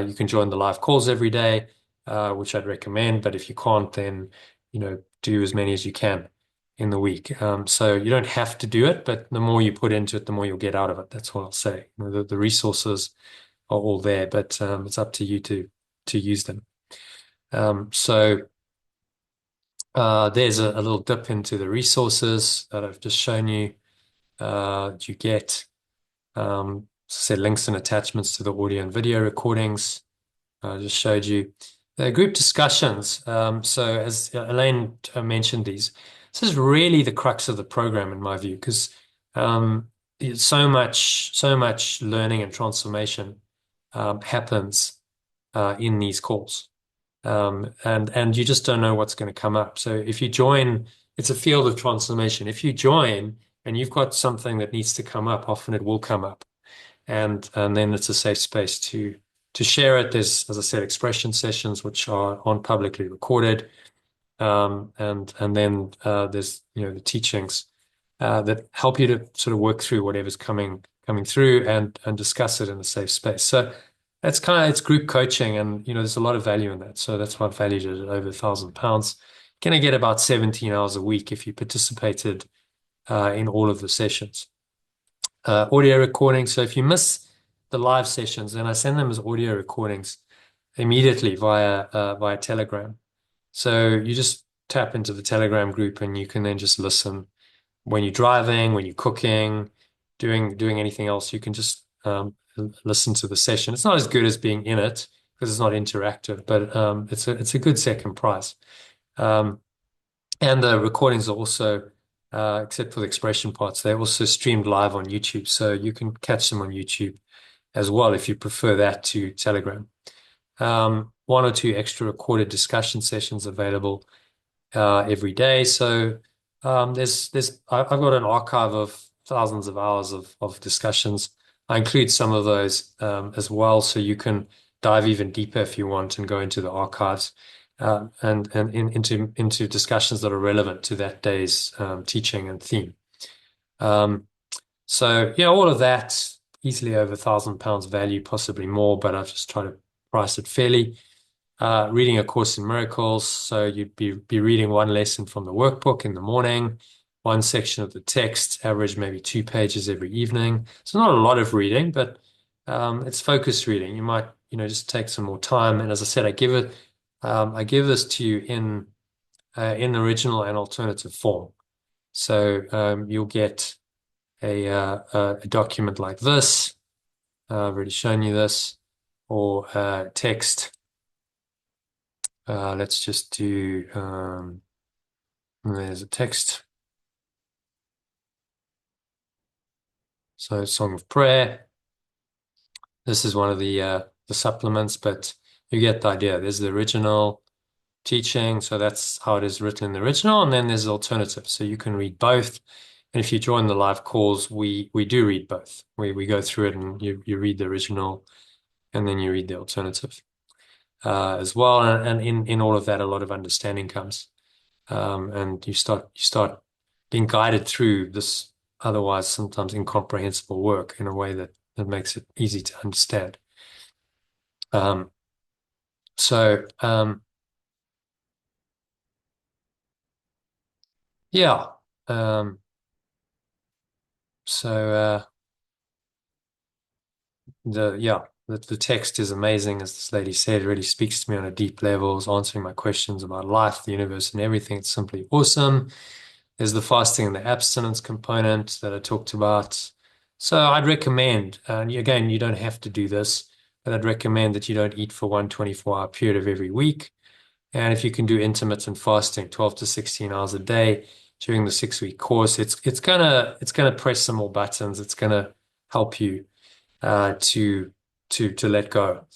You can join the live calls every day, which I'd recommend, but if you can't, then do as many as you can in the week. So you don't have to do it, but the more you put into it, the more you'll get out of it. That's what I'll say. The resources are all there, but it's up to you to use them. So there's a little dip into the resources that I've just shown you. You get say links and attachments to the audio and video recordings. I just showed you the group discussions. So as Elaine mentioned, this is really the crux of the program in my view, because so much learning and transformation happens in these calls. And you just don't know what's going to come up. So if you join, it's a field of transformation. If you join and you've got something that needs to come up, often it will come up. And then it's a safe space to share it. There's, as I said, expression sessions, which aren't publicly recorded. And then there's, the teachings that help you to sort of work through whatever's coming through and discuss it in a safe space. So it's group coaching, and there's a lot of value in that. So that's why I valued it at over £1,000. You're going to get about 17 hours a week if you participated in all of the sessions. Audio recording. So if you miss the live sessions, then I send them as audio recordings immediately via Telegram. So you just tap into the Telegram group, and you can then just listen when you're driving, when you're cooking, doing anything else. You can just listen to the session. It's not as good as being in it because it's not interactive, but it's a good second prize. And the recordings are also, except for the expression parts, they're also streamed live on YouTube. So you can catch them on YouTube as well if you prefer that to Telegram. One or two extra recorded discussion sessions available every day. So I've got an archive of thousands of hours of discussions. I include some of those as well, so you can dive even deeper if you want and go into the archives and into discussions that are relevant to that day's teaching and theme. So yeah, all of that easily over £1,000 value, possibly more, but I've just tried to price it fairly. Reading A Course in Miracles, so you'd be reading one lesson from the workbook in the morning, one section of the text, average maybe 2 pages every evening. So not a lot of reading, but it's focused reading. You might just take some more time. And as I said, I give this to you in the original and alternative form. So you'll get a document like this. I've already shown you this, or text. Let's just do, there's a text. So Song of Prayer. This is one of the supplements, but you get the idea. There's the original teaching. So that's how it is written in the original. And then there's the alternative. So you can read both. And if you join the live calls, we do read both. We go through it, and you read the original and then you read the alternative. As well, and in all of that, a lot of understanding comes, and you start being guided through this otherwise sometimes incomprehensible work in a way that makes it easy to understand. So yeah. So the text is amazing, as this lady said. It really speaks to me on a deep level. It's answering my questions about life, the universe, and everything. It's simply awesome. There's the fasting and the abstinence component that I talked about. So I'd recommend, and again, you don't have to do this, but I'd recommend that you don't eat for one 24-hour period of every week. And if you can do intermittent fasting, 12 to 16 hours a day during the 6-week course, it's gonna press some more buttons. It's gonna help you to let go.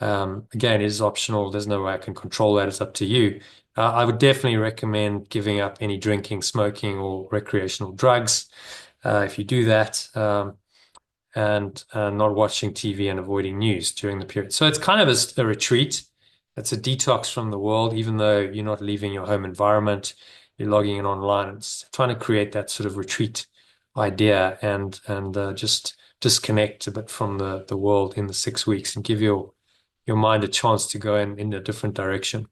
Again, it is optional. There's no way I can control that. It's up to you. I would definitely recommend giving up any drinking, smoking, or recreational drugs if you do that, and not watching TV and avoiding news during the period. So it's kind of a retreat. It's a detox from the world, even though you're not leaving your home environment. You're logging in online. It's trying to create that sort of retreat idea and just disconnect a bit from the world in the 6 weeks and give your mind a chance to go in a different direction.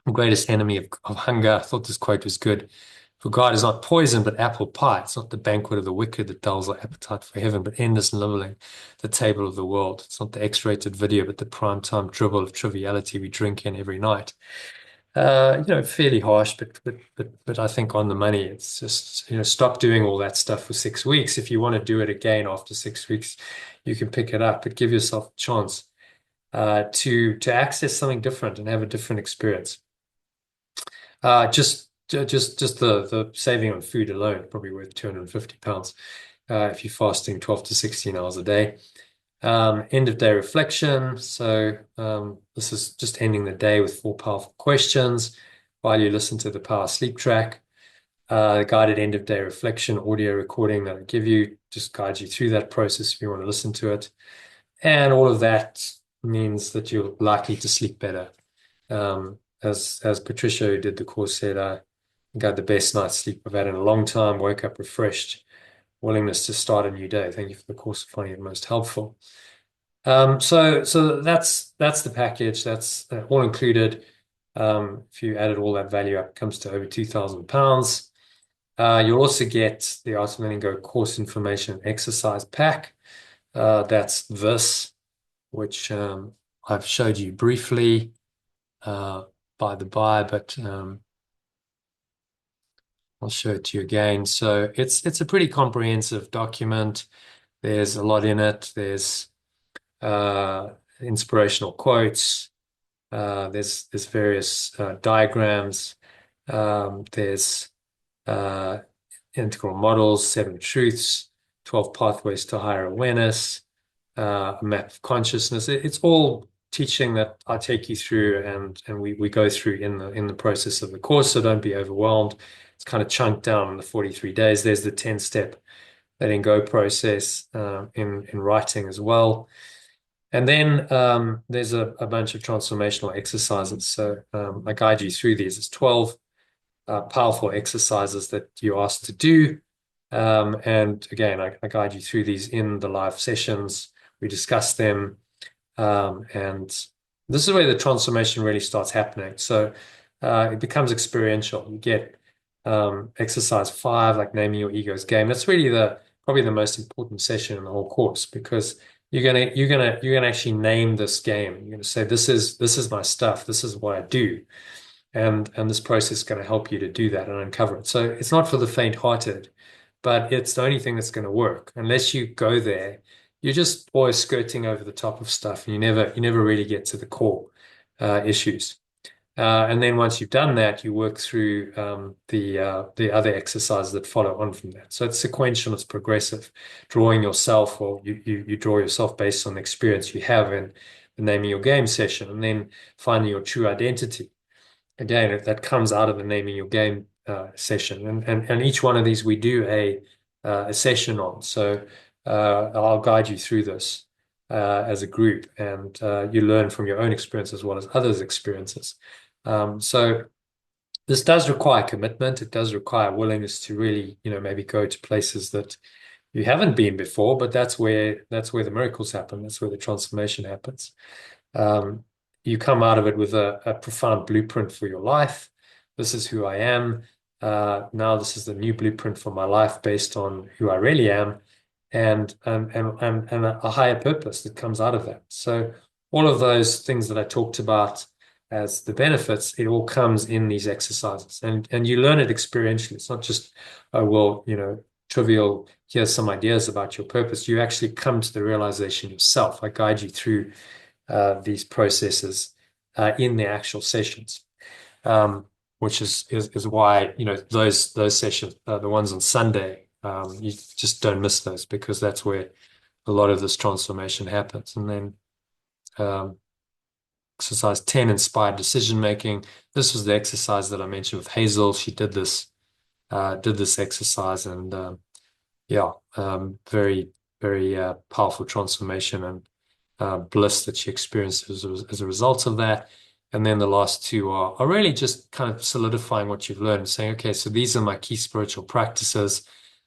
The greatest enemy of hunger. I thought this quote was good. For God is not poison, but apple pie. It's not the banquet of the wicked that dulls our appetite for heaven, but endless nibbling, the table of the world. It's not the X-rated video, but the primetime dribble of triviality we drink in every night. Fairly harsh, but I think on the money. It's just, stop doing all that stuff for 6 weeks. If you want to do it again after 6 weeks, you can pick it up, but give yourself a chance to access something different and have a different experience. Just the saving on food alone, probably worth £250 if you're fasting 12 to 16 hours a day. End of day reflection. So this is just ending the day with 4 powerful questions while you listen to the Power Sleep track. The guided end of day reflection audio recording that I give you just guides you through that process if you want to listen to it. And all of that means that you're likely to sleep better. As Patricia, who did the course, said, I got the best night's sleep I've had in a long time, woke up refreshed, willingness to start a new day. Thank you for the course, finding it most helpful. So that's the package. That's all included. If you added all that value up, it comes to over £2,000. You'll also get the Art of Letting Go course information exercise pack. That's this, which I've showed you briefly by the by, but I'll show it to you again. So it's a pretty comprehensive document. There's a lot in it. There's inspirational quotes. There's various diagrams. There's integral models, 7 truths, 12 pathways to higher awareness, a map of consciousness. It's all teaching that I take you through and we go through in the process of the course. So don't be overwhelmed. It's kind of chunked down in the 43 days. There's the 10-step letting go process in writing as well. And then there's a bunch of transformational exercises. So I guide you through these. It's 12 powerful exercises that you're asked to do. And again, I guide you through these in the live sessions. We discuss them. And this is where the transformation really starts happening. So it becomes experiential. You get exercise 5, like naming your ego's game. That's really probably the most important session in the whole course, because you're gonna actually name this game. You're gonna say, this is my stuff. This is what I do. And this process is going to help you to do that and uncover it. So it's not for the faint-hearted, but it's the only thing that's going to work. Unless you go there, you're just always skirting over the top of stuff, and you never really get to the core issues. And then once you've done that, you work through the other exercises that follow on from that. So it's sequential, it's progressive. Drawing yourself, or you draw yourself based on the experience you have in the naming your game session, and then finding your true identity. Again, that comes out of the naming your game session, and each one of these we do a session on. So I'll guide you through this as a group, and you learn from your own experience as well as others' experiences. So This does require commitment. It does require willingness to really, maybe go to places that you haven't been before, but that's where the miracles happen. That's where the transformation happens. You come out of it with a profound blueprint for your life. This is who I am. Now this is the new blueprint for my life based on who I really am, and a higher purpose that comes out of that. So all of those things that I talked about as the benefits, it all comes in these exercises, and you learn it experientially. It's not just, oh, well, trivial, here's some ideas about your purpose. You actually come to the realization yourself. I guide you through these processes in the actual sessions, which is why, those sessions, the ones on Sunday, you just don't miss those, because that's where a lot of this transformation happens. And then exercise 10, inspired decision making. This was the exercise that I mentioned with Hazel. She did this exercise, and very, very powerful transformation and bliss that she experienced as a result of that. And then the last two are really just kind of solidifying what you've learned, saying, okay, so these are my key spiritual practices.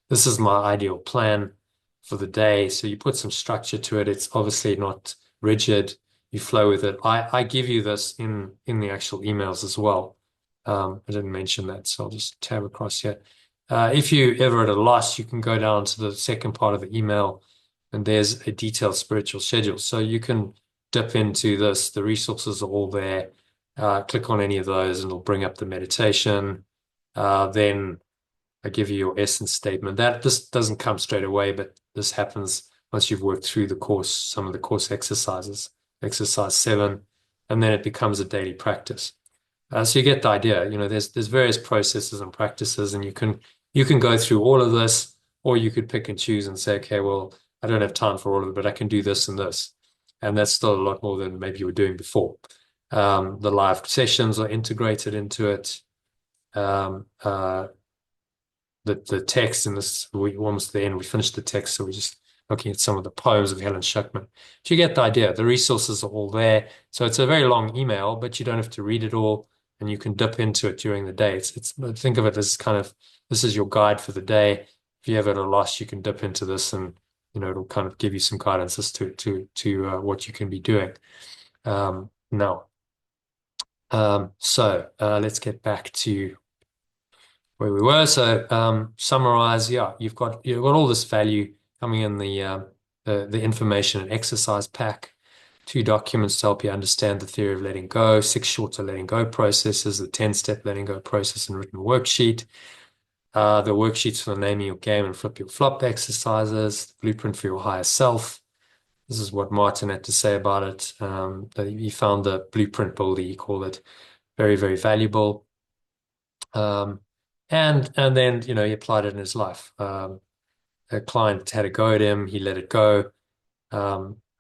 This is my ideal plan for the day. So you put some structure to it. It's obviously not rigid. You flow with it. I give you this in the actual emails as well. I didn't mention that, so I'll just tab across here. If you ever at a loss, you can go down to the second part of the email, and there's a detailed spiritual schedule. So you can dip into this. The resources are all there. Click on any of those, and it'll bring up the meditation. Then I give you your essence statement. This doesn't come straight away, but this happens once you've worked through the course, some of the course exercises, exercise 7, and then it becomes a daily practice. So you get the idea. There's various processes and practices, and you can go through all of this, or you could pick and choose and say, okay, well, I don't have time for all of it, but I can do this and this. And that's still a lot more than maybe you were doing before. The live sessions are integrated into it. The text in this, we almost there, and we finished the text, so we're just looking at some of the poems of Helen Schuckman. So you get the idea. The resources are all there. So it's a very long email, but you don't have to read it all, and you can dip into it during the day. Think of it as kind of, this is your guide for the day. If you ever at a loss, you can dip into this, and it'll kind of give you some guidance as to what you can be doing. Now, so let's get back to where we were. So summarize. Yeah, you've got all this value coming in the information and exercise pack. 2 documents to help you understand the theory of letting go, 6 shorter letting go processes, the 10-step letting go process and written worksheet, the worksheets for naming your game and flip your flop exercises, the blueprint for your higher self. This is what Martin had to say about it. That he found the blueprint builder, he called it, very, very valuable. And then, he applied it in his life. A client had a go at him, he let it go.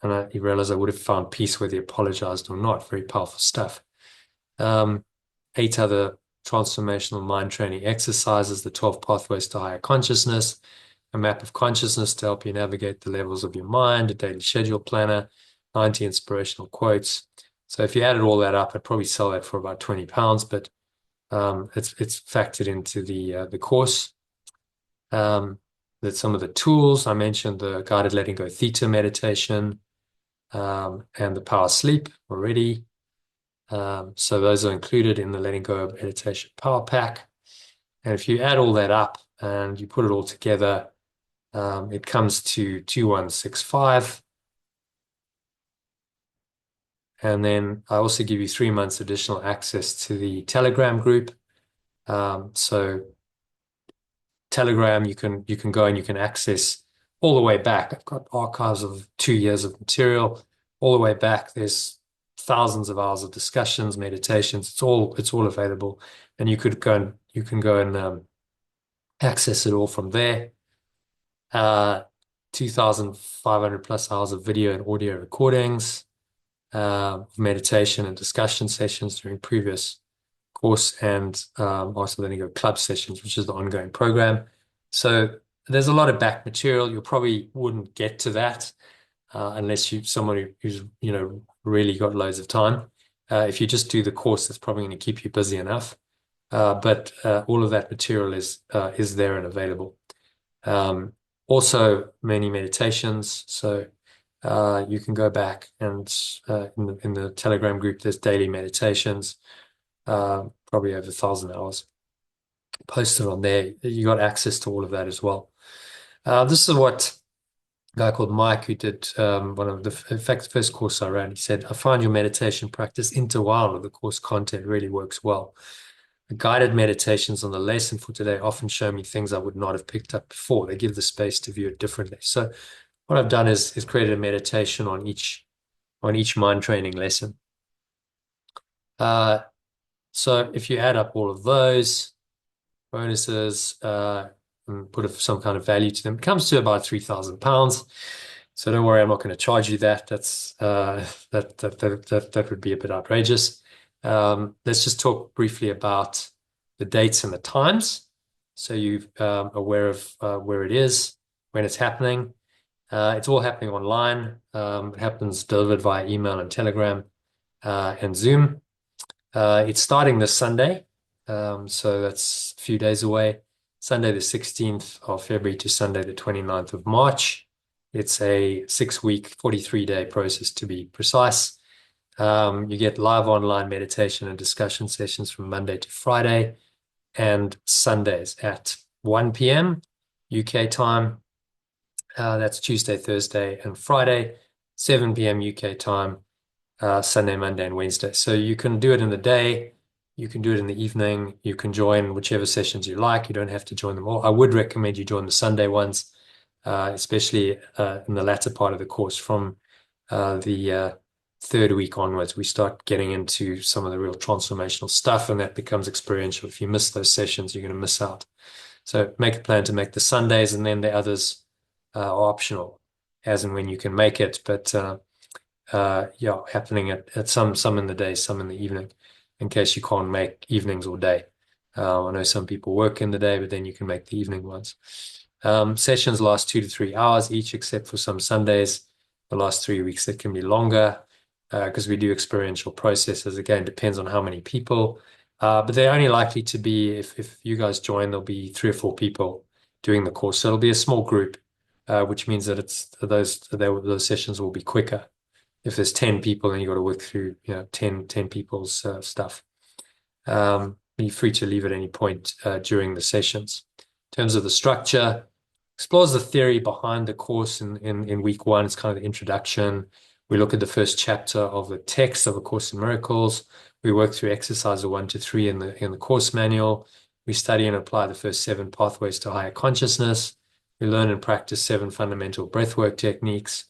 And he realized I would have found peace whether he apologized or not. Very powerful stuff. 8 other transformational mind training exercises, the 12 pathways to higher consciousness, a map of consciousness to help you navigate the levels of your mind, a daily schedule planner, 90 inspirational quotes. So if you added all that up, I'd probably sell that for about £20, but it's factored into the course. That some of the tools I mentioned, the guided letting go theta meditation, and the power sleep already. So those are included in the letting go meditation power pack. And if you add all that up and you put it all together, it comes to 2165. And then I also give you 3 months additional access to the Telegram group. So Telegram, you can go and you can access all the way back. I've got archives of 2 years of material all the way back. There's thousands of hours of discussions, meditations. It's all available, and you can go and access it all from there. 2,500 plus hours of video and audio recordings, meditation and discussion sessions during previous course, and also letting go club sessions, which is the ongoing program. So there's a lot of back material. You probably wouldn't get to that unless you're someone who's really got loads of time. If you just do the course, that's probably going to keep you busy enough. but all of that material is there and available. Also, many meditations. So you can go back and in the Telegram group, there's daily meditations, probably over 1,000 hours posted on there. You got access to all of that as well. This is what a guy called Mike, who did one of the, in fact, the first course I ran, he said, I find your meditation practice interwound with the course content really works well. The guided meditations on the lesson for today often show me things I would not have picked up before. They give the space to view it differently. So what I've done is created a meditation on each mind training lesson. So if you add up all of those bonuses and put some kind of value to them, it comes to about £3,000. So don't worry, I'm not going to charge you that. That's that would be a bit outrageous. Let's just talk briefly about the dates and the times, so you're aware of where it is, when it's happening. It's all happening online. It happens delivered via email and Telegram and Zoom. It's starting this Sunday, so that's a few days away. Sunday the 16th of February to Sunday the 29th of March. It's a 6-week, 43-day process to be precise. You get live online meditation and discussion sessions from Monday to Friday and Sundays at 1 p.m. UK time. That's Tuesday, Thursday, and Friday, 7 p.m. UK time, Sunday, Monday, and Wednesday. So you can do it in the day, you can do it in the evening, you can join whichever sessions you like. You don't have to join them all. I would recommend you join the Sunday ones, especially in the latter part of the course. From the third week onwards, we start getting into some of the real transformational stuff, and that becomes experiential. If you miss those sessions, you're going to miss out. So make a plan to make the Sundays, and then the others are optional, as and when you can make it. But yeah, happening at some in the day, some in the evening, in case you can't make evenings or day. I know some people work in the day, but then you can make the evening ones. Sessions last 2 to 3 hours each, except for some Sundays. The last 3 weeks, that can be longer because we do experiential processes. Again, depends on how many people. But they're only likely to be, if you guys join, there'll be 3 or 4 people doing the course. So it'll be a small group, which means that those sessions will be quicker. If there's 10 people, then you've got to work through 10 people's stuff. You're free to leave at any point during the sessions. In terms of the structure, explores the theory behind the course in week 1. It's kind of the introduction. We look at the first chapter of the text of A Course in Miracles. We work through exercises 1 to 3 in the course manual. We study and apply the first 7 pathways to higher consciousness. We learn and practice 7 fundamental breathwork techniques.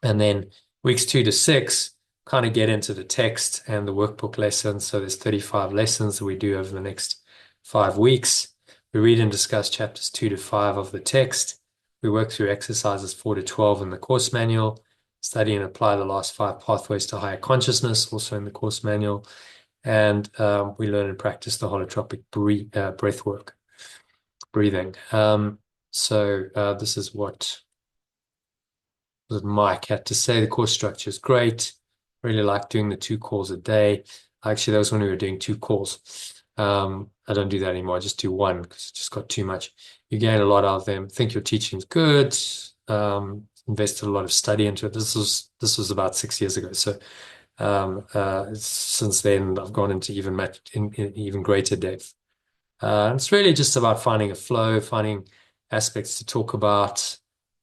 And then weeks 2 to 6 kind of get into the text and the workbook lessons. So there's 35 lessons that we do over the next 5 weeks. We read and discuss chapters 2 to 5 of the text. We work through exercises 4 to 12 in the course manual, study and apply the last 5 pathways to higher consciousness, also in the course manual. And we learn and practice the holotropic breathwork, breathing. So this is what Mike had to say. The course structure is great. Really like doing the 2 calls a day. Actually, that was when we were doing 2 calls. I don't do that anymore. I just do 1 because it just got too much. You gain a lot out of them. Think your teaching's good. Invested a lot of study into it. This was about 6 years ago. So since then, I've gone into even greater depth. It's really just about finding a flow, finding aspects to talk about.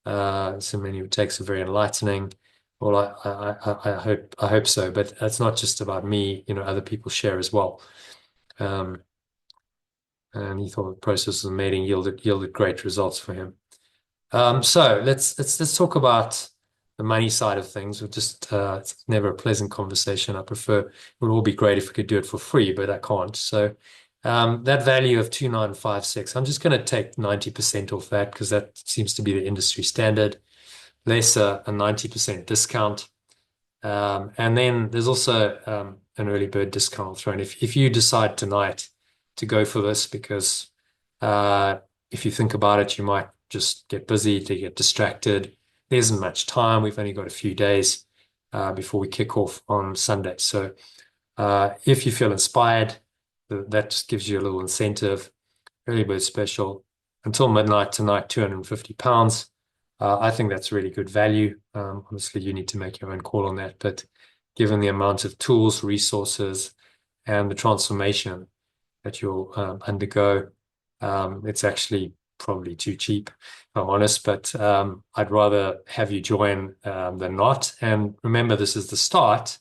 So many takes are very enlightening. Well, I hope so, but it's not just about me. Other people share as well. And he thought the process of mating yielded great results for him. So let's talk about the money side of things. It's never a pleasant conversation. It would all be great if we could do it for free, but I can't. So that value of 2,956, I'm just going to take 90% off that because that seems to be the industry standard. Less a 90% discount. And then there's also an early bird discount thrown. If you decide tonight to go for this, because if you think about it, you might just get busy, to get distracted. There isn't much time. We've only got a few days before we kick off on Sunday. So if you feel inspired, that just gives you a little incentive. Early bird special until midnight tonight, £250. I think that's really good value. Obviously, you need to make your own call on that, but given the amount of tools, resources, and the transformation that you'll undergo, it's actually probably too cheap, if I'm honest, but I'd rather have you join than not. And remember, this is the start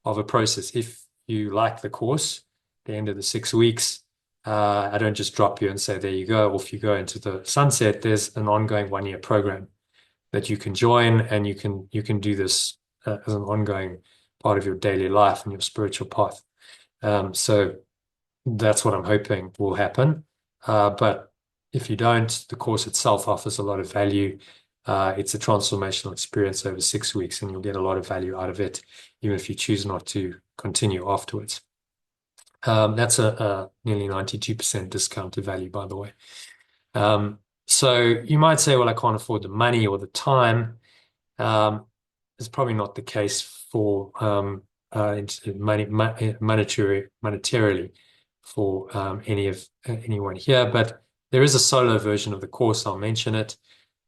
of a process. If you like the course, at the end of the 6 weeks, I don't just drop you and say, there you go, off you go into the sunset. There's an ongoing 1-year program that you can join, and you can do this as an ongoing part of your daily life and your spiritual path. So that's what I'm hoping will happen. But if you don't, the course itself offers a lot of value. It's a transformational experience over 6 weeks, and you'll get a lot of value out of it, even if you choose not to continue afterwards. That's a nearly 92% discounted value, by the way. So you might say, well, I can't afford the money or the time. It's probably not the case for monetarily for anyone here, but there is a solo version of the course. I'll mention it.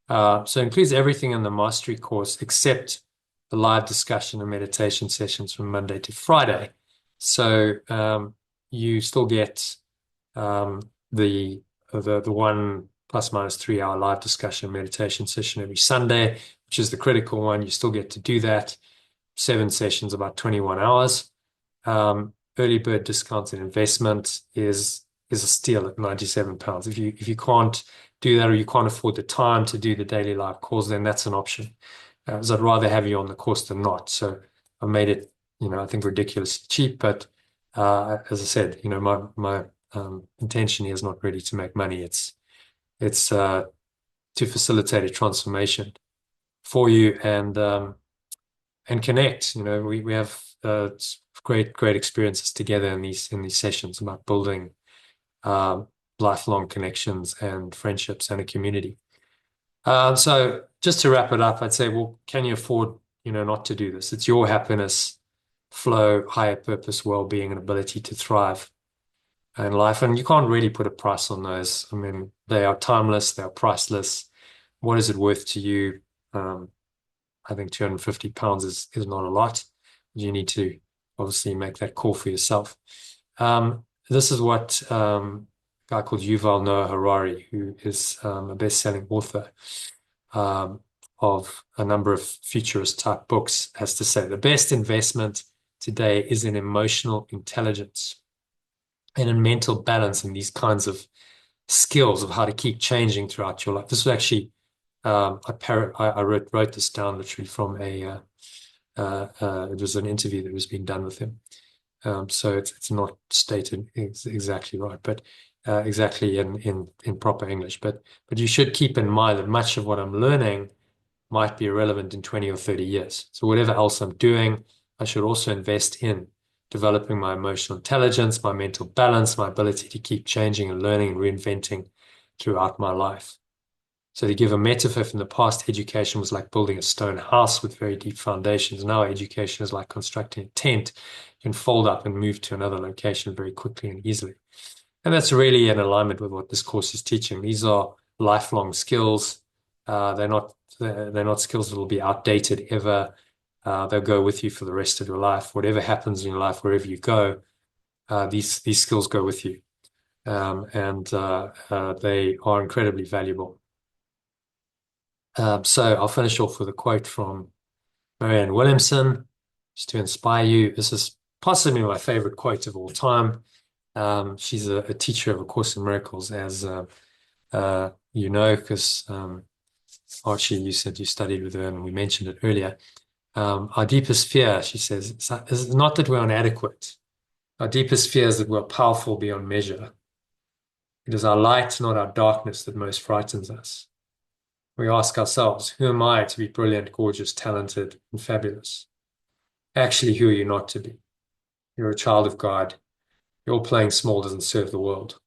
So it includes everything in the mastery course except the live discussion and meditation sessions from Monday to Friday. So you still get the 1 ± 3 hour live discussion meditation session every Sunday, which is the critical one. You still get to do that. 7 sessions, about 21 hours. Early bird discounted investment is a steal at £97. If you can't do that, or you can't afford the time to do the daily live calls, then that's an option. So I'd rather have you on the course than not. So I made it, I think ridiculously cheap, but as I said, my intention here is not really to make money. It's to facilitate a transformation for you and connect. We have great experiences together in these sessions about building lifelong connections and friendships and a community. So just to wrap it up, I'd say, well, can you afford, not to do this? It's your happiness, flow, higher purpose, well-being, and ability to thrive in life. And you can't really put a price on those. I mean, they are timeless, they are priceless. What is it worth to you? I think £250 is not a lot. You need to obviously make that call for yourself. This is what a guy called Yuval Noah Harari, who is a best-selling author of a number of futurist-type books, has to say. The best investment today is in emotional intelligence and in mental balance and these kinds of skills of how to keep changing throughout your life. This was actually, I wrote this down literally from it was an interview that was being done with him. So it's not stated exactly right, but exactly in proper English. But you should keep in mind that much of what I'm learning might be irrelevant in 20 or 30 years. So whatever else I'm doing, I should also invest in developing my emotional intelligence, my mental balance, my ability to keep changing and learning and reinventing throughout my life. So to give a metaphor from the past, education was like building a stone house with very deep foundations. Now education is like constructing a tent. You can fold up and move to another location very quickly and easily. And that's really in alignment with what this course is teaching. These are lifelong skills. They're not skills that will be outdated ever. They'll go with you for the rest of your life. Whatever happens in your life, wherever you go, these skills go with you. And they are incredibly valuable. So I'll finish off with a quote from Marianne Williamson, just to inspire you. This is possibly my favorite quote of all time. She's a teacher of A Course in Miracles, as because Archie, you said you studied with her and we mentioned it earlier. Our deepest fear, she says, is not that we're inadequate. Our deepest fear is that we're powerful beyond measure. It is our light, not our darkness, that most frightens us. We ask ourselves, who am I to be brilliant, gorgeous, talented, and fabulous? Actually, who are you not to be? You're a child of God. Your playing small doesn't serve the world.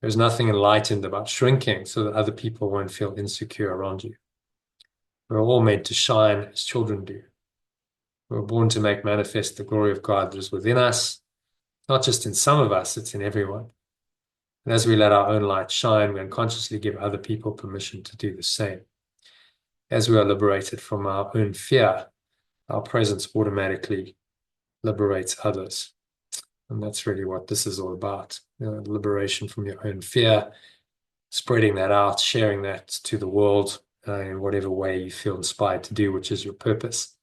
There's nothing enlightened about shrinking so that other people won't feel insecure around you. We're all meant to shine as children do. We're born to make manifest the glory of God that is within us. not just in some of us, it's in everyone. And as we let our own light shine, we unconsciously give other people permission to do the same. As we are liberated from our own fear, our presence automatically liberates others. And that's really what this is all about. Liberation from your own fear, spreading that out, sharing that to the world in whatever way you feel inspired to do, which is your purpose.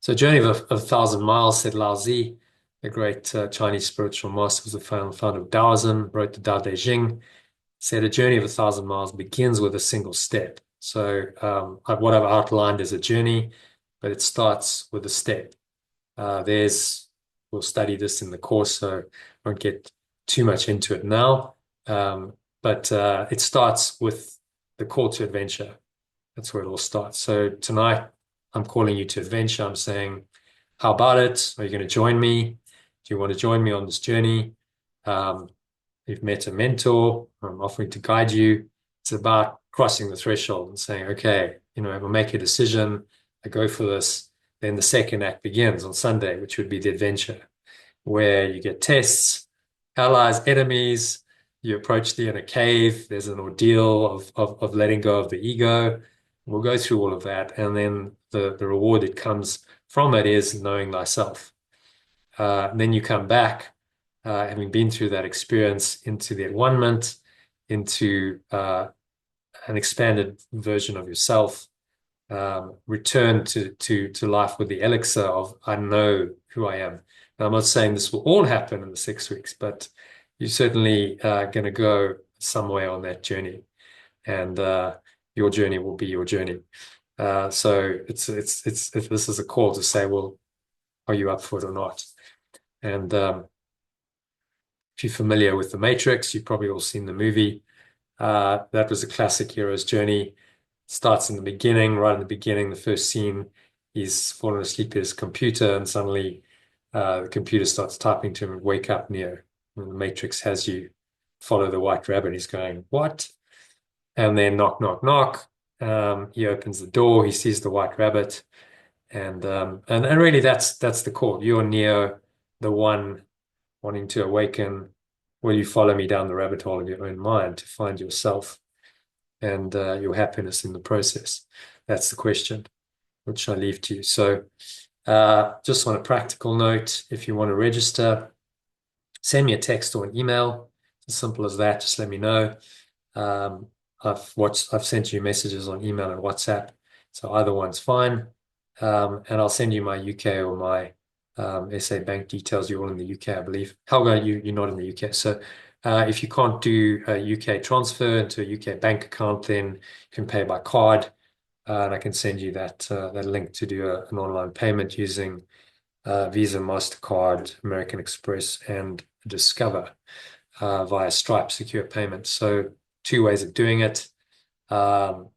So, journey of a thousand miles, said Lao Tzu, the great Chinese spiritual master, was the founder of Taoism, wrote the Tao Te Ching, said a journey of a thousand miles begins with a single step. So, what I've outlined is a journey, but it starts with a step. We'll study this in the course, so I won't get too much into it now. But it starts with the call to adventure. That's where it all starts. So tonight, I'm calling you to adventure. I'm saying, how about it? Are you going to join me? Do you want to join me on this journey? You've met a mentor. I'm offering to guide you. It's about crossing the threshold and saying, okay, if I make a decision, I go for this. Then the second act begins on Sunday, which would be the adventure, where you get tests, allies, enemies. You approach the inner cave. There's an ordeal of letting go of the ego. We'll go through all of that. And then the reward that comes from it is knowing thyself. And then you come back, having been through that experience, into the at-one-ment, into an expanded version of yourself, return to life with the elixir of I know who I am. Now, I'm not saying this will all happen in the 6 weeks, but you're certainly going to go some way on that journey, and your journey will be your journey. So this is a call to say, well, are you up for it or not? And if you're familiar with The Matrix, you've probably all seen the movie. That was a classic hero's journey. Starts in the beginning, right in the beginning, the first scene, he's fallen asleep at his computer, and suddenly the computer starts typing to him, wake up, Neo. And the Matrix has you follow the white rabbit. He's going, what? And then knock, knock, knock. He opens the door, he sees the white rabbit. And really that's the call. You're Neo, the one wanting to awaken. Will you follow me down the rabbit hole of your own mind to find yourself and your happiness in the process? That's the question, which I leave to you. So just on a practical note, if you want to register, send me a text or an email. It's as simple as that. Just let me know. I've sent you messages on email and WhatsApp, so either one's fine. And I'll send you my UK or my SA bank details. You're all in the UK, I believe. Helga, you're not in the UK. So if you can't do a UK transfer into a UK bank account, then you can pay by card. And I can send you that link to do an online payment using Visa, MasterCard, American Express, and Discover via Stripe Secure Payments. So 2 ways of doing it. And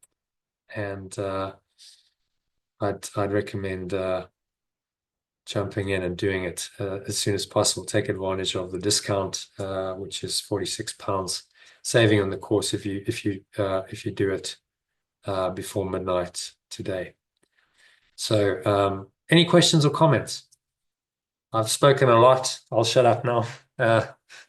I'd recommend jumping in and doing it as soon as possible. Take advantage of the discount, which is £46, saving on the course if you do it before midnight today. So, any questions or comments? I've spoken a lot. I'll shut up now.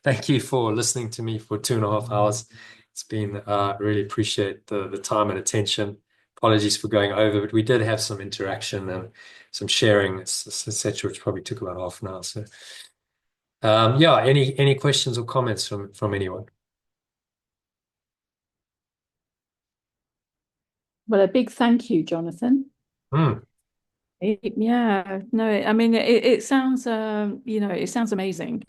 Thank you for listening to me for 2.5 hours. It's been really appreciate the time and attention. Apologies for going over, but we did have some interaction and some sharing, etc., which probably took about half an hour. So, yeah, any questions or comments from anyone? Well, a big thank you, Jonathan. Yeah, no, I mean, it sounds, it sounds amazing.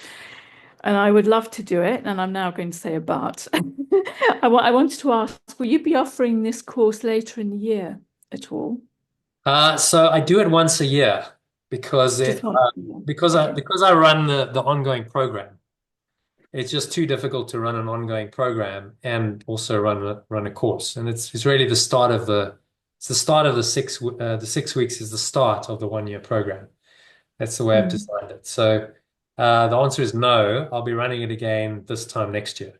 And I would love to do it. And I'm now going to say a but. I wanted to ask, will you be offering this course later in the year at all? So I do it once a year because Just once a year. because Okay. I run the ongoing program. It's just too difficult to run an ongoing program and also run a course. And it's really the start of the 6 weeks is the start of the 1 year program. That's the way I've designed it. So the answer is no. I'll be running it again this time next year.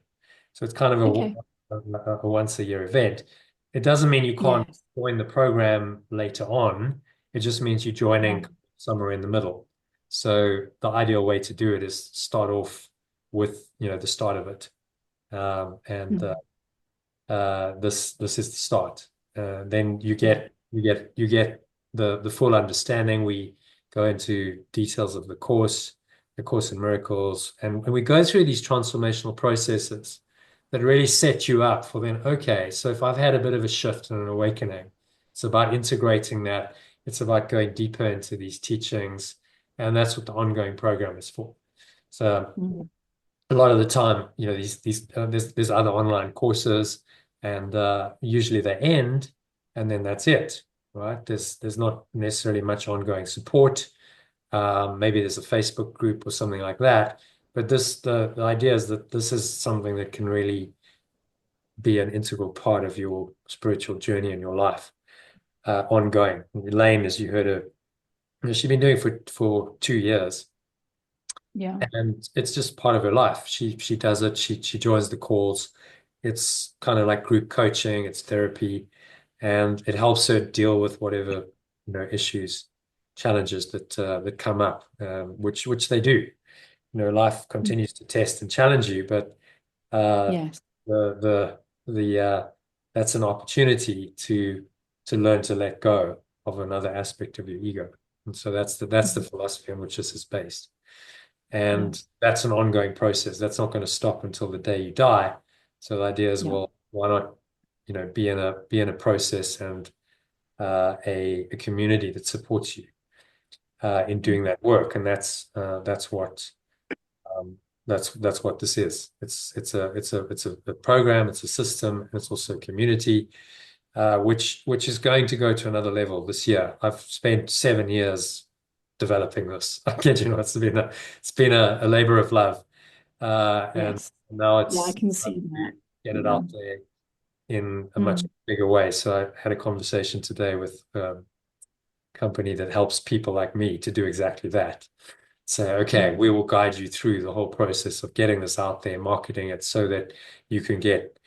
So it's kind of Okay. a once a year event. It doesn't mean you can't Yes. join the program later on. It just means you're joining Yeah. somewhere in the middle. So the ideal way to do it is start off with, the start of it. And this is the start. Then you get the full understanding. We go into details of the Course in Miracles, and we go through these transformational processes that really set you up for then, okay, so if I've had a bit of a shift and an awakening, it's about integrating that. It's about going deeper into these teachings, and that's what the ongoing program is for. So a lot of the time, there's other online courses, and usually they end, and then that's it, right? There's not necessarily much ongoing support. Maybe there's a Facebook group or something like that. But the idea is that this is something that can really be an integral part of your spiritual journey in your life, ongoing. Elaine, as you heard her, she's been doing it for 2 years. Yeah. And it's just part of her life. She does it. She joins the calls. It's kind of like group coaching. It's therapy, and it helps her deal with whatever issues, challenges that come up, which they do. Life continues to test and challenge you, but Yes. that's an opportunity to learn to let go of another aspect of your ego, and so that's the philosophy on which this is based. And that's an ongoing process. That's not going to stop until the day you die. So the idea is, well, why not, be in a process and a community that supports you in doing that work. And that's what this is. It's a program. It's a system. And it's also a community, which is going to go to another level this year. I've spent 7 years developing this. I kid you not, it's been a labor of love, and Yes. now Yeah, I it's can see that. get it out there in a much bigger way. So I had a conversation today with a company that helps people like me to do exactly that. Say, okay, we will guide you through the whole process of getting this out there, marketing it so that you can get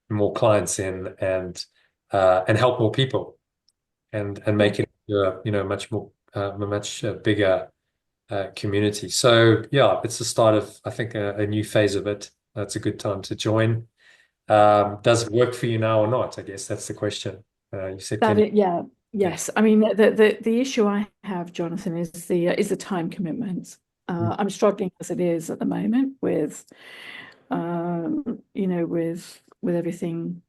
more clients in and help more people and make it much more a much bigger community. So yeah, it's the start of, I think, a new phase of it. That's a good time to join. Does it work for you now or not? I guess that's the question. You said, Yes. I mean, the issue I have, Jonathan, is the time commitment. I'm struggling as it is at the moment with with everything,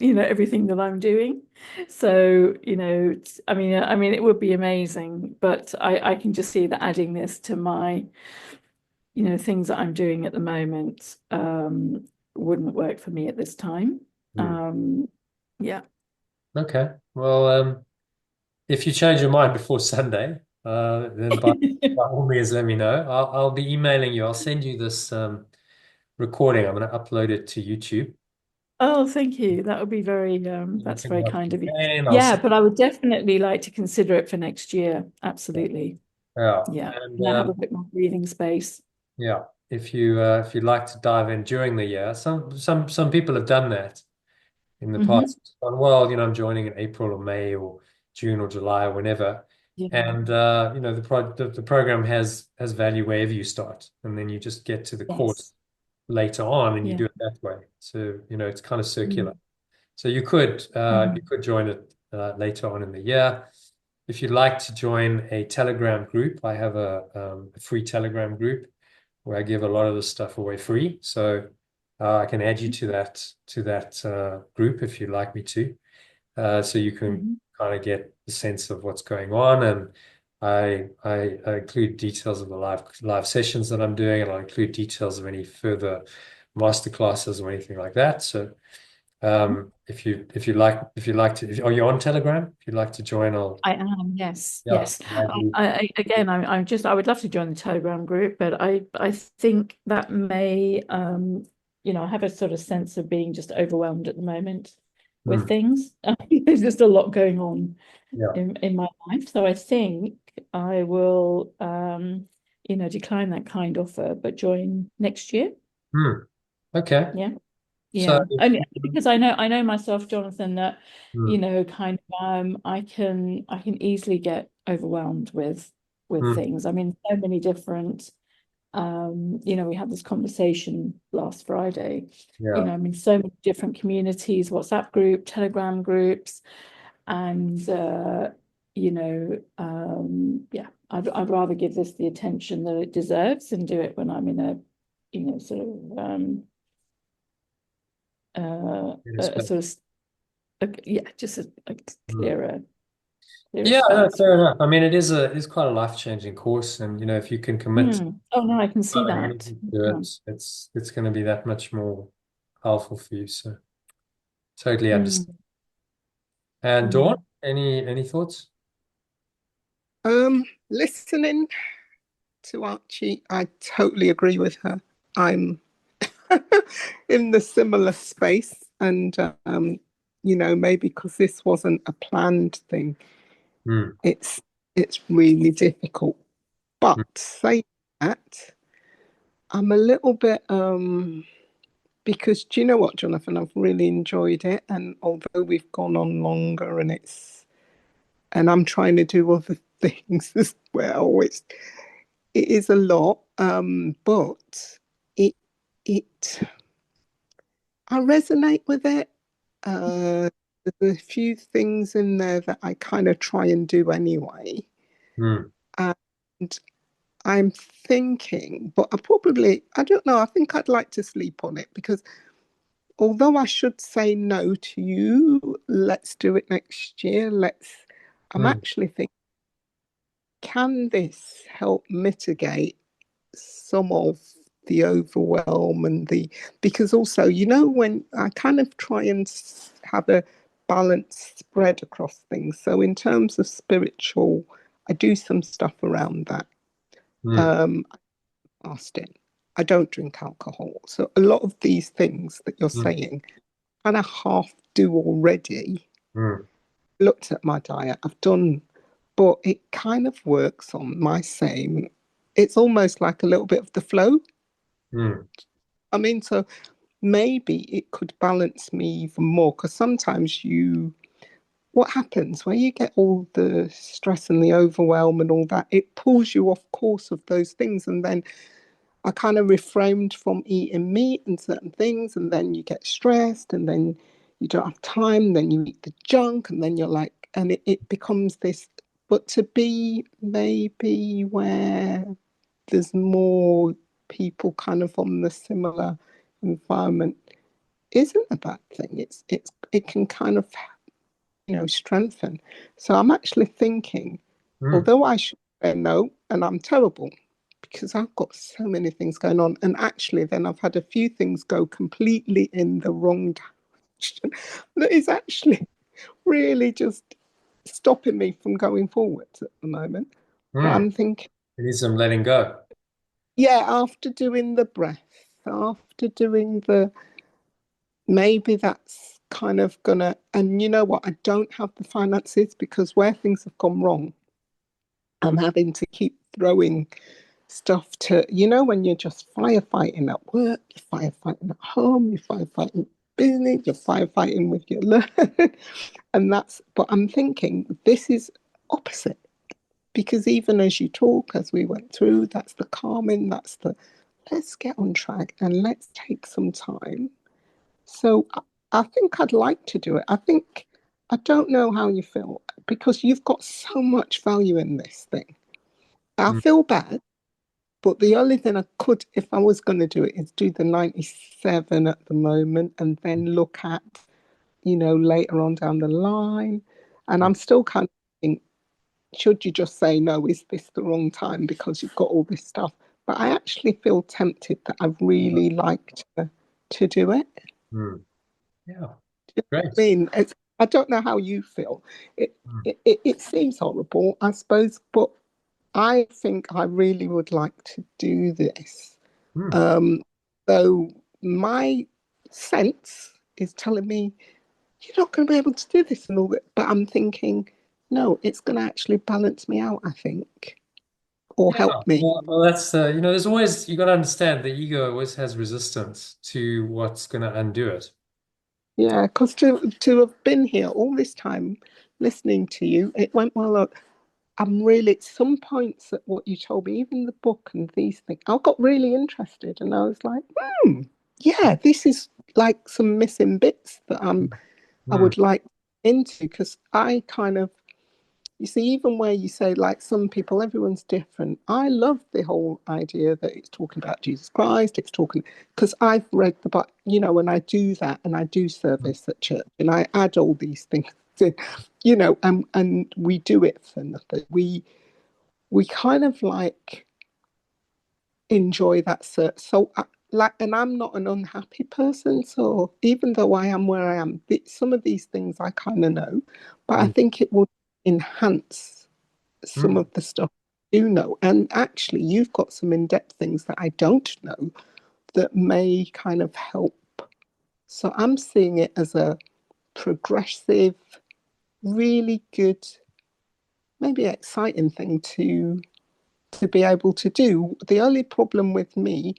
everything that I'm doing. So, I mean, it would be amazing, but I can just see that adding this to my, things that I'm doing at the moment, wouldn't work for me at this time. Yeah. Okay. Well, if you change your mind before Sunday, then by all means, let me know. I'll be emailing you. I'll send you this recording. I'm going to upload it to YouTube. Oh, thank you. That would be that's very kind of you. I'll Yeah, but I would definitely like to consider it for next year. Absolutely. Yeah. And I have a bit more breathing space. Yeah. If you'd like to dive in during the year, some people have done that in the past. Well, I'm joining in April or May or June or July or whenever. Yeah. And the program has value wherever you start, and then you just get to the course later on, and you do it that way. So it's kind of circular. So you could join it later on in the year. If you'd like to join a Telegram group, I have a free Telegram group where I give a lot of the stuff away free. So I can add you to that group if you'd like me to. So you can kind of get the sense of what's going on, and I include details of the live sessions that I'm doing, and I'll include details of any further masterclasses or anything like that. So if you like to, are you on Telegram? If you'd like to join, I am, yes. Yeah, Yes. I would love to join the Telegram group, but I think that may I have a sort of sense of being just overwhelmed at the moment with things. There's just a lot going on in my life. So I think I will decline that kind offer, but join next year. Okay. Yeah. So, only because I know myself, Jonathan, that kind of I can easily get overwhelmed with with things. I mean, so many different, we had this conversation last Friday, Yeah. I mean, so many different communities, WhatsApp group, Telegram groups, and, yeah, I'd rather give this the attention that it deserves and do it when I'm in a, sort of, a sort of, just a clearer. Yeah, no, space. fair enough. I mean, it's quite a life-changing course, and if you can commit Oh no, I can see time and that. energy to it, it's going to be that much more powerful for you. So totally understand. And Dawn, any thoughts? Listening to Archie, I totally agree with her. I'm in the similar space, and maybe because this wasn't a planned thing, it's really difficult. But saying that, I'm a little bit because do you know what, Jonathan? I've really enjoyed it, and although we've gone on longer, and I'm trying to do other things as well, it is a lot. But it I resonate with it. There's a few things in there that I kind of try and do anyway. And I'm thinking, but I don't know, I think I'd like to sleep on it because although I should say no to you, let's do it next year. I'm actually thinking, can this help mitigate some of the overwhelm because also, when I kind of try and have a balanced spread across things. So in terms of spiritual, I do some stuff around that. Fasting. I don't drink alcohol. So a lot of these things that you're saying, and I half do already. Looked at my diet. I've done, but it kind of works on my same. It's almost like a little bit of the flow. I mean, so maybe it could balance me even more because sometimes what happens when you get all the stress and the overwhelm and all that, it pulls you off course of those things. And then I kind of refrained from eating meat and certain things, and then you get stressed, and then you don't have time, then you eat the junk, and then you're like, and it becomes this. But to be maybe where there's more people kind of on the similar environment isn't a bad thing. It can kind of strengthen. So I'm actually thinking, although I should say no, and I'm terrible because I've got so many things going on, and actually then I've had a few things go completely in the wrong direction that is actually really just stopping me from going forwards at the moment. But I'm thinking, it is some letting go. yeah, after doing the breath, after doing maybe that's kind of gonna, and you know what, I don't have the finances because where things have gone wrong, I'm having to keep throwing stuff to, when you're just firefighting at work, you're firefighting at home, you're firefighting business, you're firefighting with your learning. But I'm thinking this is opposite because even as you talk, as we went through, that's the calming, let's get on track and let's take some time. So I think I'd like to do it. I don't know how you feel because you've got so much value in this thing. I feel bad, but the only thing I could, if I was going to do it, is do the 97 at the moment and then look at, later on down the line. And I'm still kind of thinking, should you just say, no, is this the wrong time because you've got all this stuff? But I actually feel tempted that I'd really like to do it. Yeah, great. I mean, I don't know how you feel. It seems horrible, I suppose, but I think I really would like to do this. So my sense is telling me you're not going to be able to do this and all that. But I'm thinking, no, it's going to actually balance me out, I think, or help me. Well, that's there's always, you got to understand, the ego always has resistance to what's going to undo it. Yeah, because to have been here all this time listening to you, it went well. I'm really, at some points at what you told me, even the book and these things, I got really interested, and I was like, yeah, this is like some missing bits that I would like into, because I kind of, you see, even where you say like some people, everyone's different. I love the whole idea that it's talking about Jesus Christ. It's talking, because I've read the Bible, you know, and I do that, and I do service at church, and I add all these things in, you know, and we do it for nothing. We kind of like enjoy that. So like, and I'm not an unhappy person. So even though I am where I am, some of these things I kind of know, but I think it will enhance some of the stuff I do know. And actually, you've got some in-depth things that I don't know that may kind of help. So I'm seeing it as a progressive, really good, maybe exciting thing to be able to do. The only problem with me,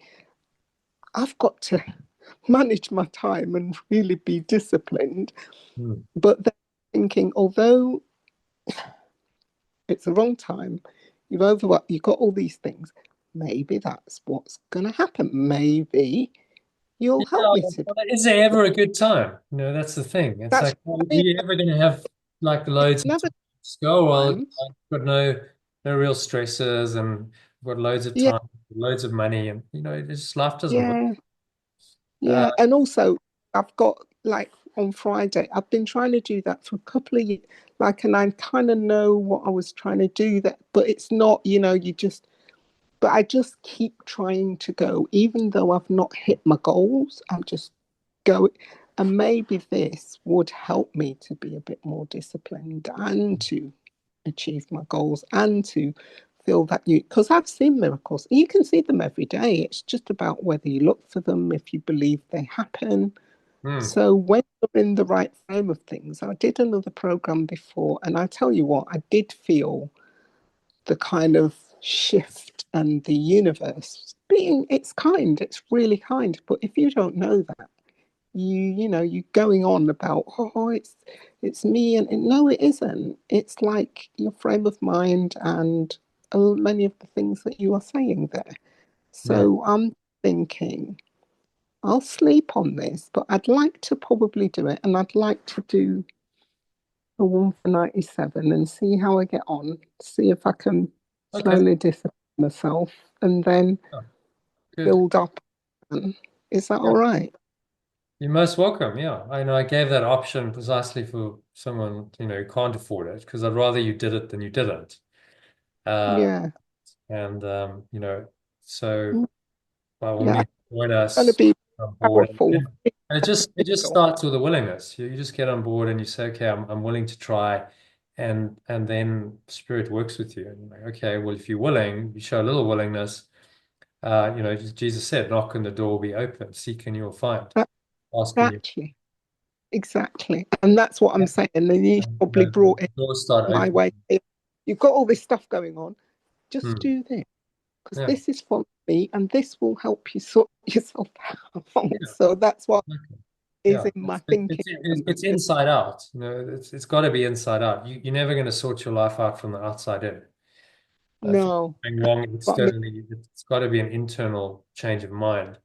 I've got to manage my time and really be disciplined. But then thinking, although it's the wrong time, you've overworked, you've got all these things, maybe that's what's going to happen. Maybe you'll help me to. Is there ever a good time? You know, that's the thing. It's That's like, are you ever going to have like loads of never time? Just go, well, time. I've got no real stresses, and I've got loads of Yeah, time, loads of money, and you know, it's just life doesn't work. yeah, Uh, yeah. And also, I've got like on Friday, I've been trying to do that for a couple of years, like, and I kind of know what I was trying to do that, but it's not, you know, but I just keep trying to go, even though I've not hit my goals. I'm just going, and maybe this would help me to be a bit more disciplined and to achieve my goals and to feel that because I've seen miracles. You can see them every day. It's just about whether you look for them, if you believe they happen. So when you're in the right frame of things, I did another program before, and I tell you what, I did feel the kind of shift, and the universe being, it's kind, it's really kind. But if you don't know that, you know, you're going on about, oh, it's me, and no, it isn't. It's like your frame of mind and many of the things that you are saying there. So I'm thinking I'll sleep on this, but I'd like to probably do it, and I'd like to do a one for 97 and see how I get on, see if I can okay, slowly discipline myself and then good. build up. Is that Yeah. all right? You're most welcome. Yeah, I know I gave that option precisely for someone, you know, who can't afford it, because I'd rather you did it than you didn't. Yeah. And you know, so by all Yeah. means, It's join going to us be on board. powerful. And it just starts with a willingness. You just get on board and you say, okay, I'm willing to try, and then Spirit works with you. And you're like, okay, well, if you're willing, you show a little willingness. You know, Jesus said, knock and the door will be open, seek and you'll find, ask and you. Exactly. And that's what I'm saying. And you probably The brought it doors start my opening. way. You've got all this stuff going on. Just do this, because Yeah. this is for me, and this will help you sort yourself out. Yeah. So that's what is Yeah, in my thinking. it's inside out. You know, it's got to be inside out. You're never going to sort your life out from the outside in. If you're No, going wrong but I mean, externally, it's got to be an internal change of mind.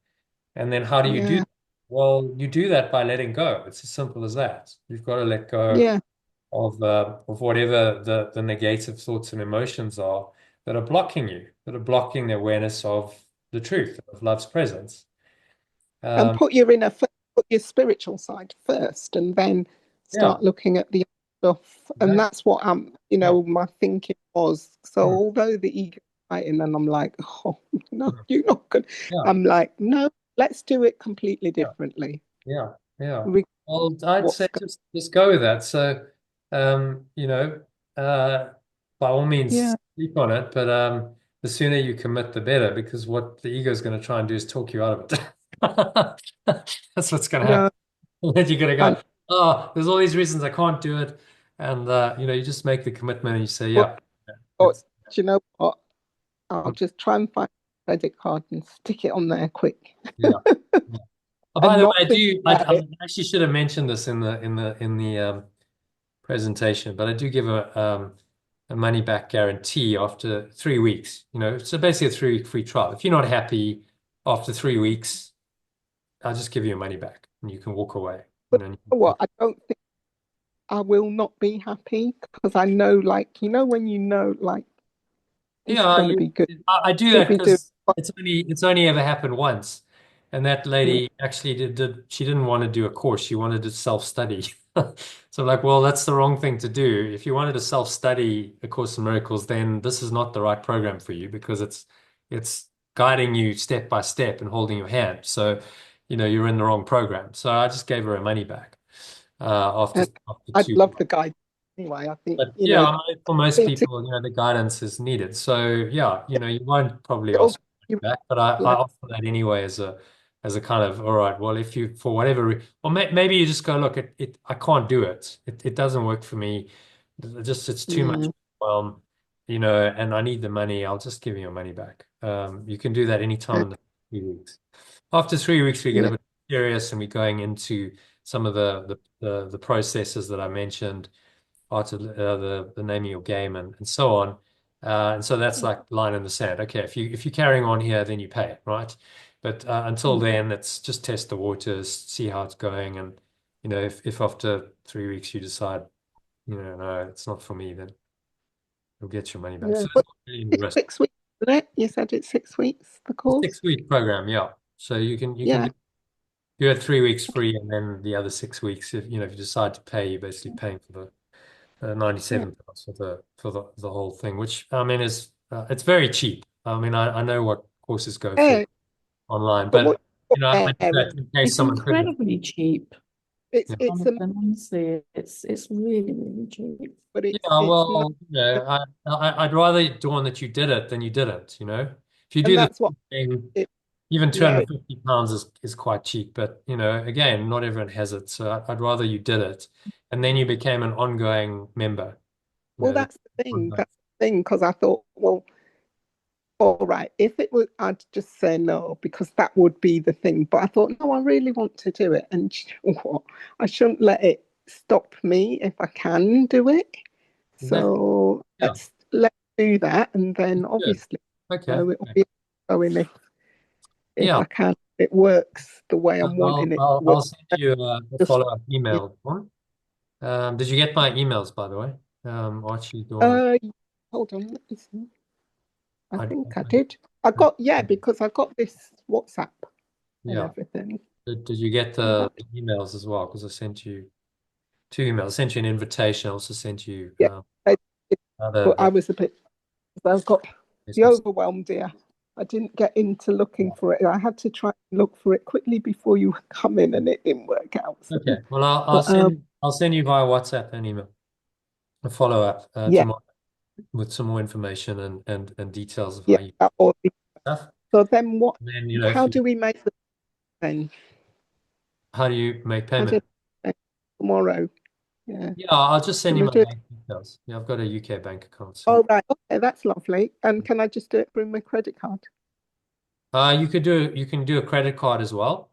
And then how do you do yeah, that? Well, you do that by letting go. It's as simple as that. You've got to let go yeah. of whatever the negative thoughts and emotions are that are blocking you, that are blocking the awareness of the truth, of love's presence. And put your put your spiritual side first, and then Yeah, start looking at the stuff. And exactly. that's what you Yeah. know, my thinking was. So although the ego is fighting, and I'm like, oh no, you're not good. Yeah. I'm like, no, let's do it completely differently. Yeah. Yeah. Regardless Well, of I'd what's say just go with that. So, you know, by all means, yeah, sleep on it, but the sooner you commit, the better, because what the ego is going to try and do is talk you out of it. That's what's going to happen. no, And then you're going to and go, oh, there's all these reasons I can't do it, and you know, you just make the commitment and you say, but, yeah, but it's you know what? I'll just try and find a credit card and stick it on there quick, yeah. Yeah. Oh, by and the way, not think about I it. actually should have mentioned this in the presentation, but I do give a money back guarantee after 3 weeks. So basically a 3-week free trial. If you're not happy after 3 weeks, I'll just give you your money back and you can walk away. But you know what? I don't think I will not be happy because I know, like, when like it's Yeah, going to be good. I do You'll that be doing. because it's only ever happened once. And that lady actually she didn't want to do a course. She wanted to self-study. So I'm like, well, that's the wrong thing to do. If you wanted to self-study A Course in Miracles, then this is not the right program for you because it's guiding you step by step and holding your hand. So, you're in the wrong program. So I just gave her her money back after I'd 2 love the guide anyway. I think, But yeah, for most people, the guidance is needed. So yeah, you won't probably it'll ask give back, but I like, offer that anyway as a kind of, all right, well, if you for whatever or maybe you just go, look, I can't do it. It doesn't work for me. It's too much. And I need the money. I'll just give you your money back. You can do that anytime in the 3 weeks. After 3 weeks, we get a bit serious and we're going into some of the processes that I mentioned, art of the name of your game and so on. And so that's like line in the sand. Okay, if you're carrying on here, then you pay, right? But until then, let's just test the waters, see how it's going, and if after 3 weeks you decide, no, it's not for me, then you'll get your money back. So but that's not really the it's risk. 6 weeks, isn't it? You said it's 6 weeks, the A course. 6-week program, yeah. So you can Yeah, you had 3 weeks free, and then the other 6 weeks, if you decide to pay, you're basically paying for the yeah. 97 pounds for the whole thing, which I mean is it's very cheap. I mean, I know what courses go for Yeah, online, but but I do there, that in case It's someone couldn't. incredibly cheap. it's Yeah. it's a Jonathan, honestly, it's really, really cheap. but Yeah, it's not, well, I'd rather, Dawn, that you did it than you didn't. If you and do the that's what thing, it. even Yeah, 250 pounds is quite cheap. But again, not everyone has it, so I'd rather you did it, and then you became an ongoing member. well, That's that's the thing. ongoing. That's the thing because I thought, well, all right, if it was, I'd just say no because that would be the thing. But I thought, no, I really want to do it, and you know what? I shouldn't let it stop me if I can do it. Exactly. So Yeah. let's do that, and then Good. obviously, Okay. it'll be going if Yeah. I can. It works the way I'm I'll wanting it I'll, to work. I'll send you a Just follow-up email, Dawn. Did you get my emails, by the way? Archie, Dawn. hold on, let me see. I I, think I did. I got because I got this WhatsApp and yeah. everything. Did you get the emails as well? Because I sent you 2 emails. I sent you an invitation. I also sent you Yeah, I did, other but I was a bit. I got the the overwhelmed here. I didn't get into looking for it. I had to try and look for it quickly before you come in, and it didn't work out. So. Okay. Well, I'll But send you via WhatsApp an email, a follow-up yeah, tomorrow with some more information and details of how yeah. you That ought to be. stuff. So then, what? And then How do we make the then? how do you make How do payment? tomorrow? Yeah. Yeah, I'll just send Can you I my do it? bank details. Yeah, I've got a UK bank account, so Oh, right. Okay, that's lovely. And can I just do it through my credit card? you can do a credit card as well,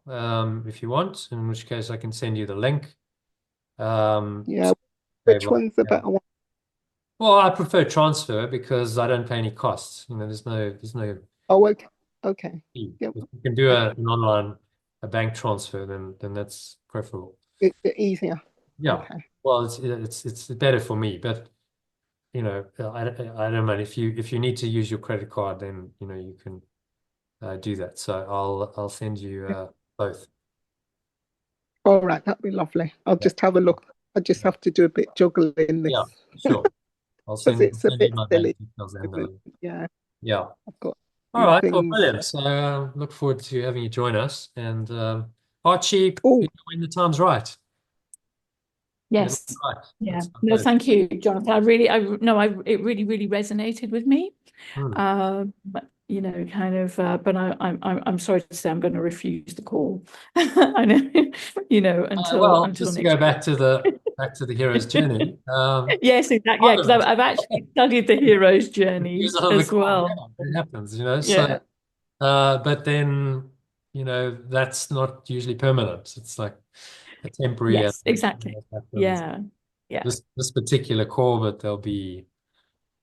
if you want, in which case I can send you the link. Yeah. To pay Which one's the yeah. better one? Well, I prefer transfer because I don't pay any costs. There's no Oh, okay. Okay. fee. Yeah. If you can do an online bank transfer, then that's preferable. It's easier. Yeah. Okay. Well, it's better for me, but I don't mind if you need to use your credit card, then you can do that. So I'll send you both. All right. That'd be lovely. I'll Yeah. just have a look. I just have to do a bit juggling Yeah, this sure. I'll because send it's a you bit my bank silly. details and Isn't it? Yeah. yeah. I've got a All few right, well, things. brilliant. So look forward to having you join us. And Archie, Oh, when the time's right. Yes. Right. Yeah. That's No, good. thank you, Jonathan. It really, really resonated with me. But kind of. But I'm sorry to say I'm going to refuse the call. I know. Well, Until just to next. go back to the hero's journey. Yes, exactly. Yeah, Part of because it, I've actually studied the hero's journey use it on the as call. well. Yeah, it happens, Yeah. So, but then, that's not usually permanent. It's like a temporary, Yes, exactly. what happens. Yeah. Yeah. This particular call, but there'll be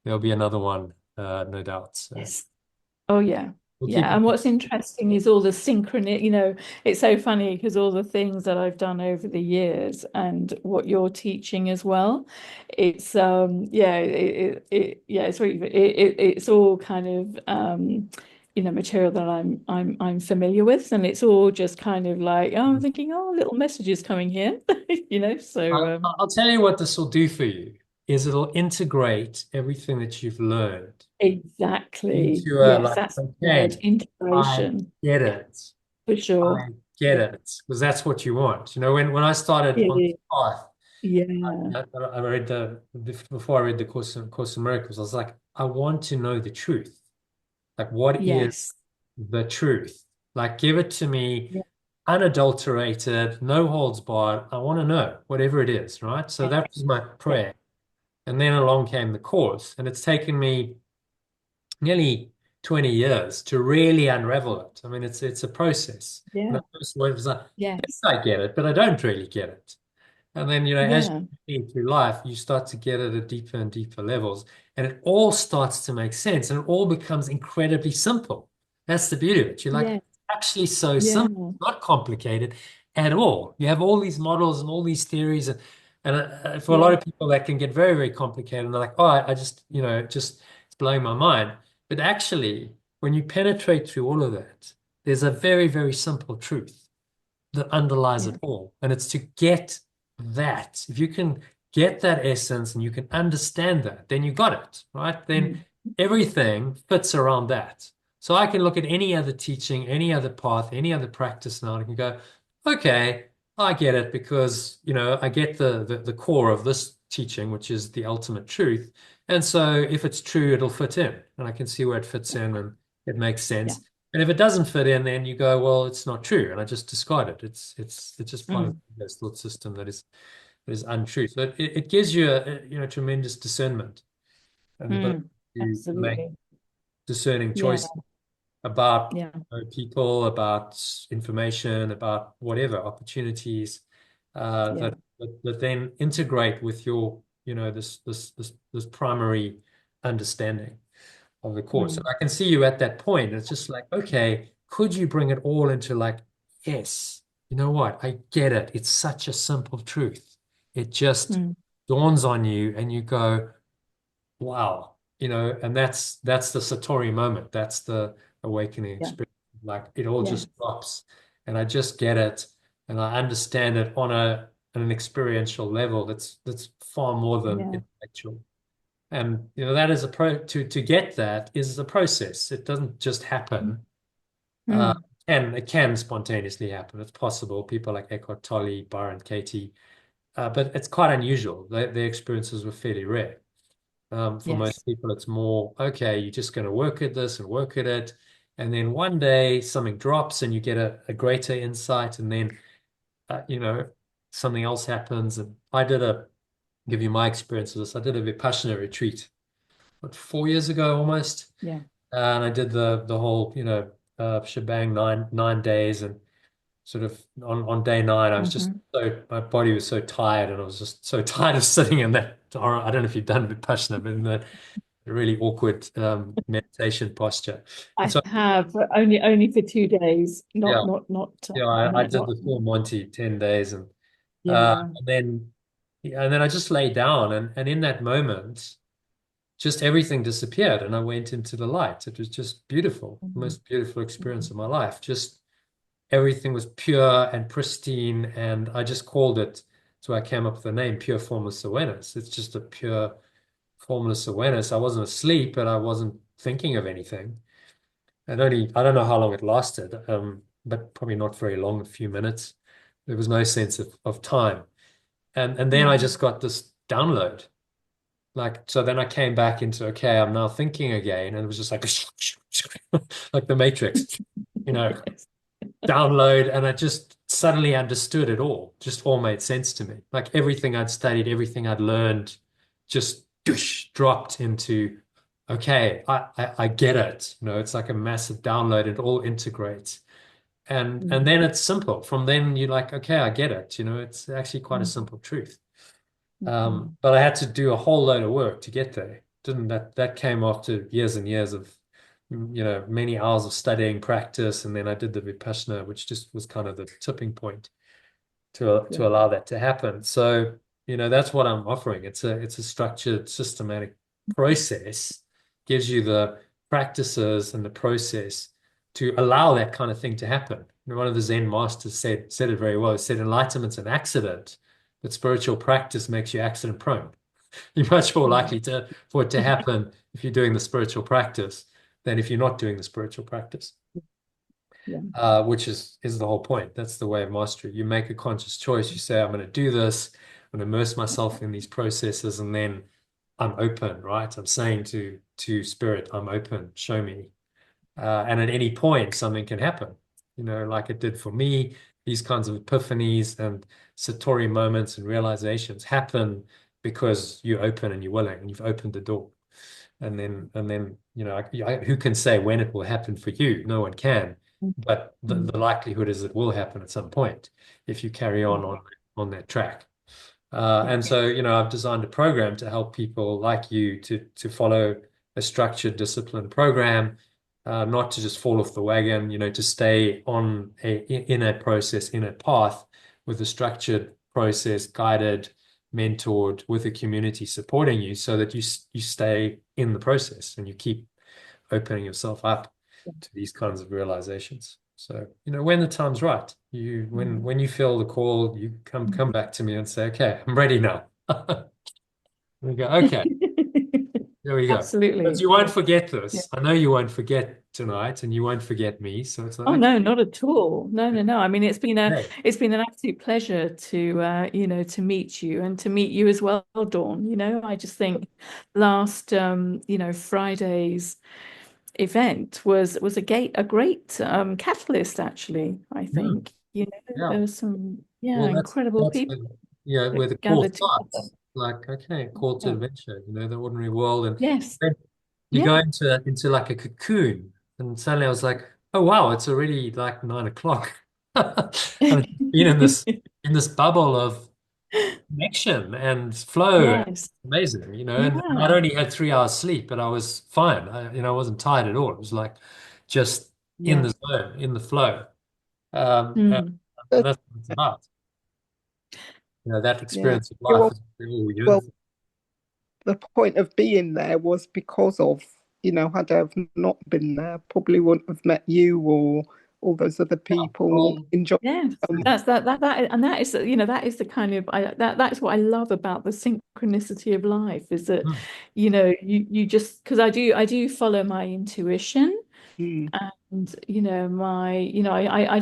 there'll be another one, no doubt. So Yes. Oh yeah. we'll keep Yeah. And what's interesting is all the synchrony, it's so funny because all the things that I've done over the years and what you're teaching as well, it's yeah, it's really it's all kind of material that I'm familiar with, and it's all just kind of like, oh, I'm thinking, oh, little messages coming here, so I'll tell you what this will do for you is it'll integrate everything that you've learned exactly. into a Yes, like, that's the word, okay, I integration, get it. for sure. I get it. Because that's what you want. When I started on Yeah. this path, Yeah. I read before I read the Course in Miracles, I was like, I want to know the truth. Like, what is Yes. the truth? Like, give it to me Yeah. unadulterated, no holds barred. I want to know whatever it is, right? So Yeah. that was my Yeah. prayer. And then along came the course, and it's taken me nearly 20 years to really unravel it. I mean, it's a process. And Yeah. the first word was like, yes, Yes. I get it, but I don't really get it. And then, as Yeah. you go through life, you start to get it at deeper and deeper levels, and it all starts to make sense, and it all becomes incredibly simple. That's the beauty of it. You're like, Yeah. actually so Yeah. simple, not complicated at all. You have all these models and all these theories, and for a lot Yeah. of people, that can get very, very complicated. And they're like, oh, I just, just it's blowing my mind. But actually, when you penetrate through all of that, there's a very, very simple truth that underlies Yeah. it all. And it's to get that. If you can get that essence and you can understand that, then you got it, right? Then Mm. everything fits around that. So I can look at any other teaching, any other path, any other practice now, and I can go, okay, I get it because, I get the core of this teaching, which is the ultimate truth. And so if it's true, it'll fit in, and I can see where it fits in and it makes Yeah. sense. And if it doesn't fit in, then you go, well, it's not true, and I just discard it. It's just part of Mm. this thought system that is untrue. So it gives you tremendous discernment and the ability Mm. to make Absolutely. discerning Yeah. choices about Yeah. people, about information, about whatever opportunities Yeah. that then integrate with your this primary understanding of the course. And Mm. I can see you at that point. It's just like, okay, could you bring it all into like, yes, you know what? I get it. It's such a simple truth. It just Mm. dawns on you and you go, wow, and that's the Satori moment. That's the awakening Yeah. experience. Like it all Yeah. just drops and I just get it and I understand it on an experiential level that's far more than Yeah. intellectual. And that is to get that is a process. It doesn't just happen. Uh, Mm. and it can spontaneously happen. It's possible. People like Eckhart Tolle, Byron Katie, but it's quite unusual. Their experiences were fairly rare. For Yes. most people, it's more, okay, you're just going to work at this and work at it. And then one day something drops and you get a greater insight. And then, something else happens. And give you my experience of this. I did a Vipassana retreat, 4 years ago almost. Yeah. And I did the whole, shebang, nine days. And sort of on day nine, I was just Mm-hmm. my body was so tired and I was just so tired of sitting in that, or I don't know if you've done Vipassana, but in that really awkward meditation posture. And I so, have, but only for 2 days, yeah, I did not the full Monty 10 days yeah. and then I just lay down and in that moment, just everything disappeared and I went into the light. It was just beautiful, the Mm-hmm. most beautiful experience of my life. Just everything was pure and pristine, and I just called it. So I came up with the name Pure Formless Awareness. It's just a pure formless awareness. I wasn't asleep, but I wasn't thinking of anything. And I don't know how long it lasted, but probably not very long, a few minutes. There was no sense of time. And then I Mm. just got this download. Like, so then I came back into, okay, I'm now thinking again. And it was just like, like the Matrix, you know, Yes. download. And I just suddenly understood it all. Just all made sense to me. Like everything I'd studied, everything I'd learned, just dropped into, okay, I get it. It's like a massive download. It all integrates. And Mm. then it's simple. From then you're like, okay, I get it. It's actually quite a Mm. simple truth. Mm. But I had to do a whole load of work to get there. didn't that came after years and years of many hours of studying, practice, and then I did the Vipassana, which just was kind of the tipping point to allow that to happen. So, that's what I'm offering. It's a structured, systematic process, gives you the practices and the process to allow that kind of thing to happen. One of the Zen masters said it very well. He said, enlightenment's an accident, but spiritual practice makes you accident prone. You're much more likely for it to happen if you're doing the spiritual practice than if you're not doing the spiritual practice. Which is the whole point. That's the way of mastery. You make a conscious choice. You say, I'm going to do this. I'm going to immerse myself in these processes, and then I'm open, right? I'm saying to spirit, I'm open, show me. And at any point, something can happen, like it did for me. These kinds of epiphanies and satori moments and realizations happen because you're open and you're willing, and you've opened the door. And then, who can say when it will happen for you? No one can. But the likelihood is it will happen at some point if you carry on that track. And so, I've designed a program to help people like you to follow a structured, disciplined program, not to just fall off the wagon, to stay in a process, in a path with a structured process, guided, mentored, with a community supporting you, so that you stay in the process and you keep opening yourself up to these kinds of realizations. So, when the time's right, when you feel the call, you come back to me and say, okay, I'm ready now. We go, okay, there we go. Absolutely. But you won't forget this. I know you won't forget tonight, and you won't forget me. So it's like, oh no, not at all. No. I mean, it's been an absolute pleasure to to meet you, and to meet you as well, Dawn. I just think last Friday's event was a great catalyst, actually. I think there was some incredible people where the call gathered starts. together. Like, okay, call to adventure, the ordinary world, and Yes. then you go into like a cocoon, and suddenly I was like, oh wow, it's already like 9 o'clock. And I've been in this bubble of connection and flow. Yes. Amazing, and I'd only had 3 hours sleep, but I was fine. I wasn't tired at all. It was like just in the zone, in the flow. And that's what it's about. That experience of life is all universal. The point of being there was because of, had I have not been there, probably wouldn't have met you or all those other people. Enjoy. That's that, and that is that is the kind of that's what I love about the synchronicity of life, is that you just, because I do follow my intuition. And I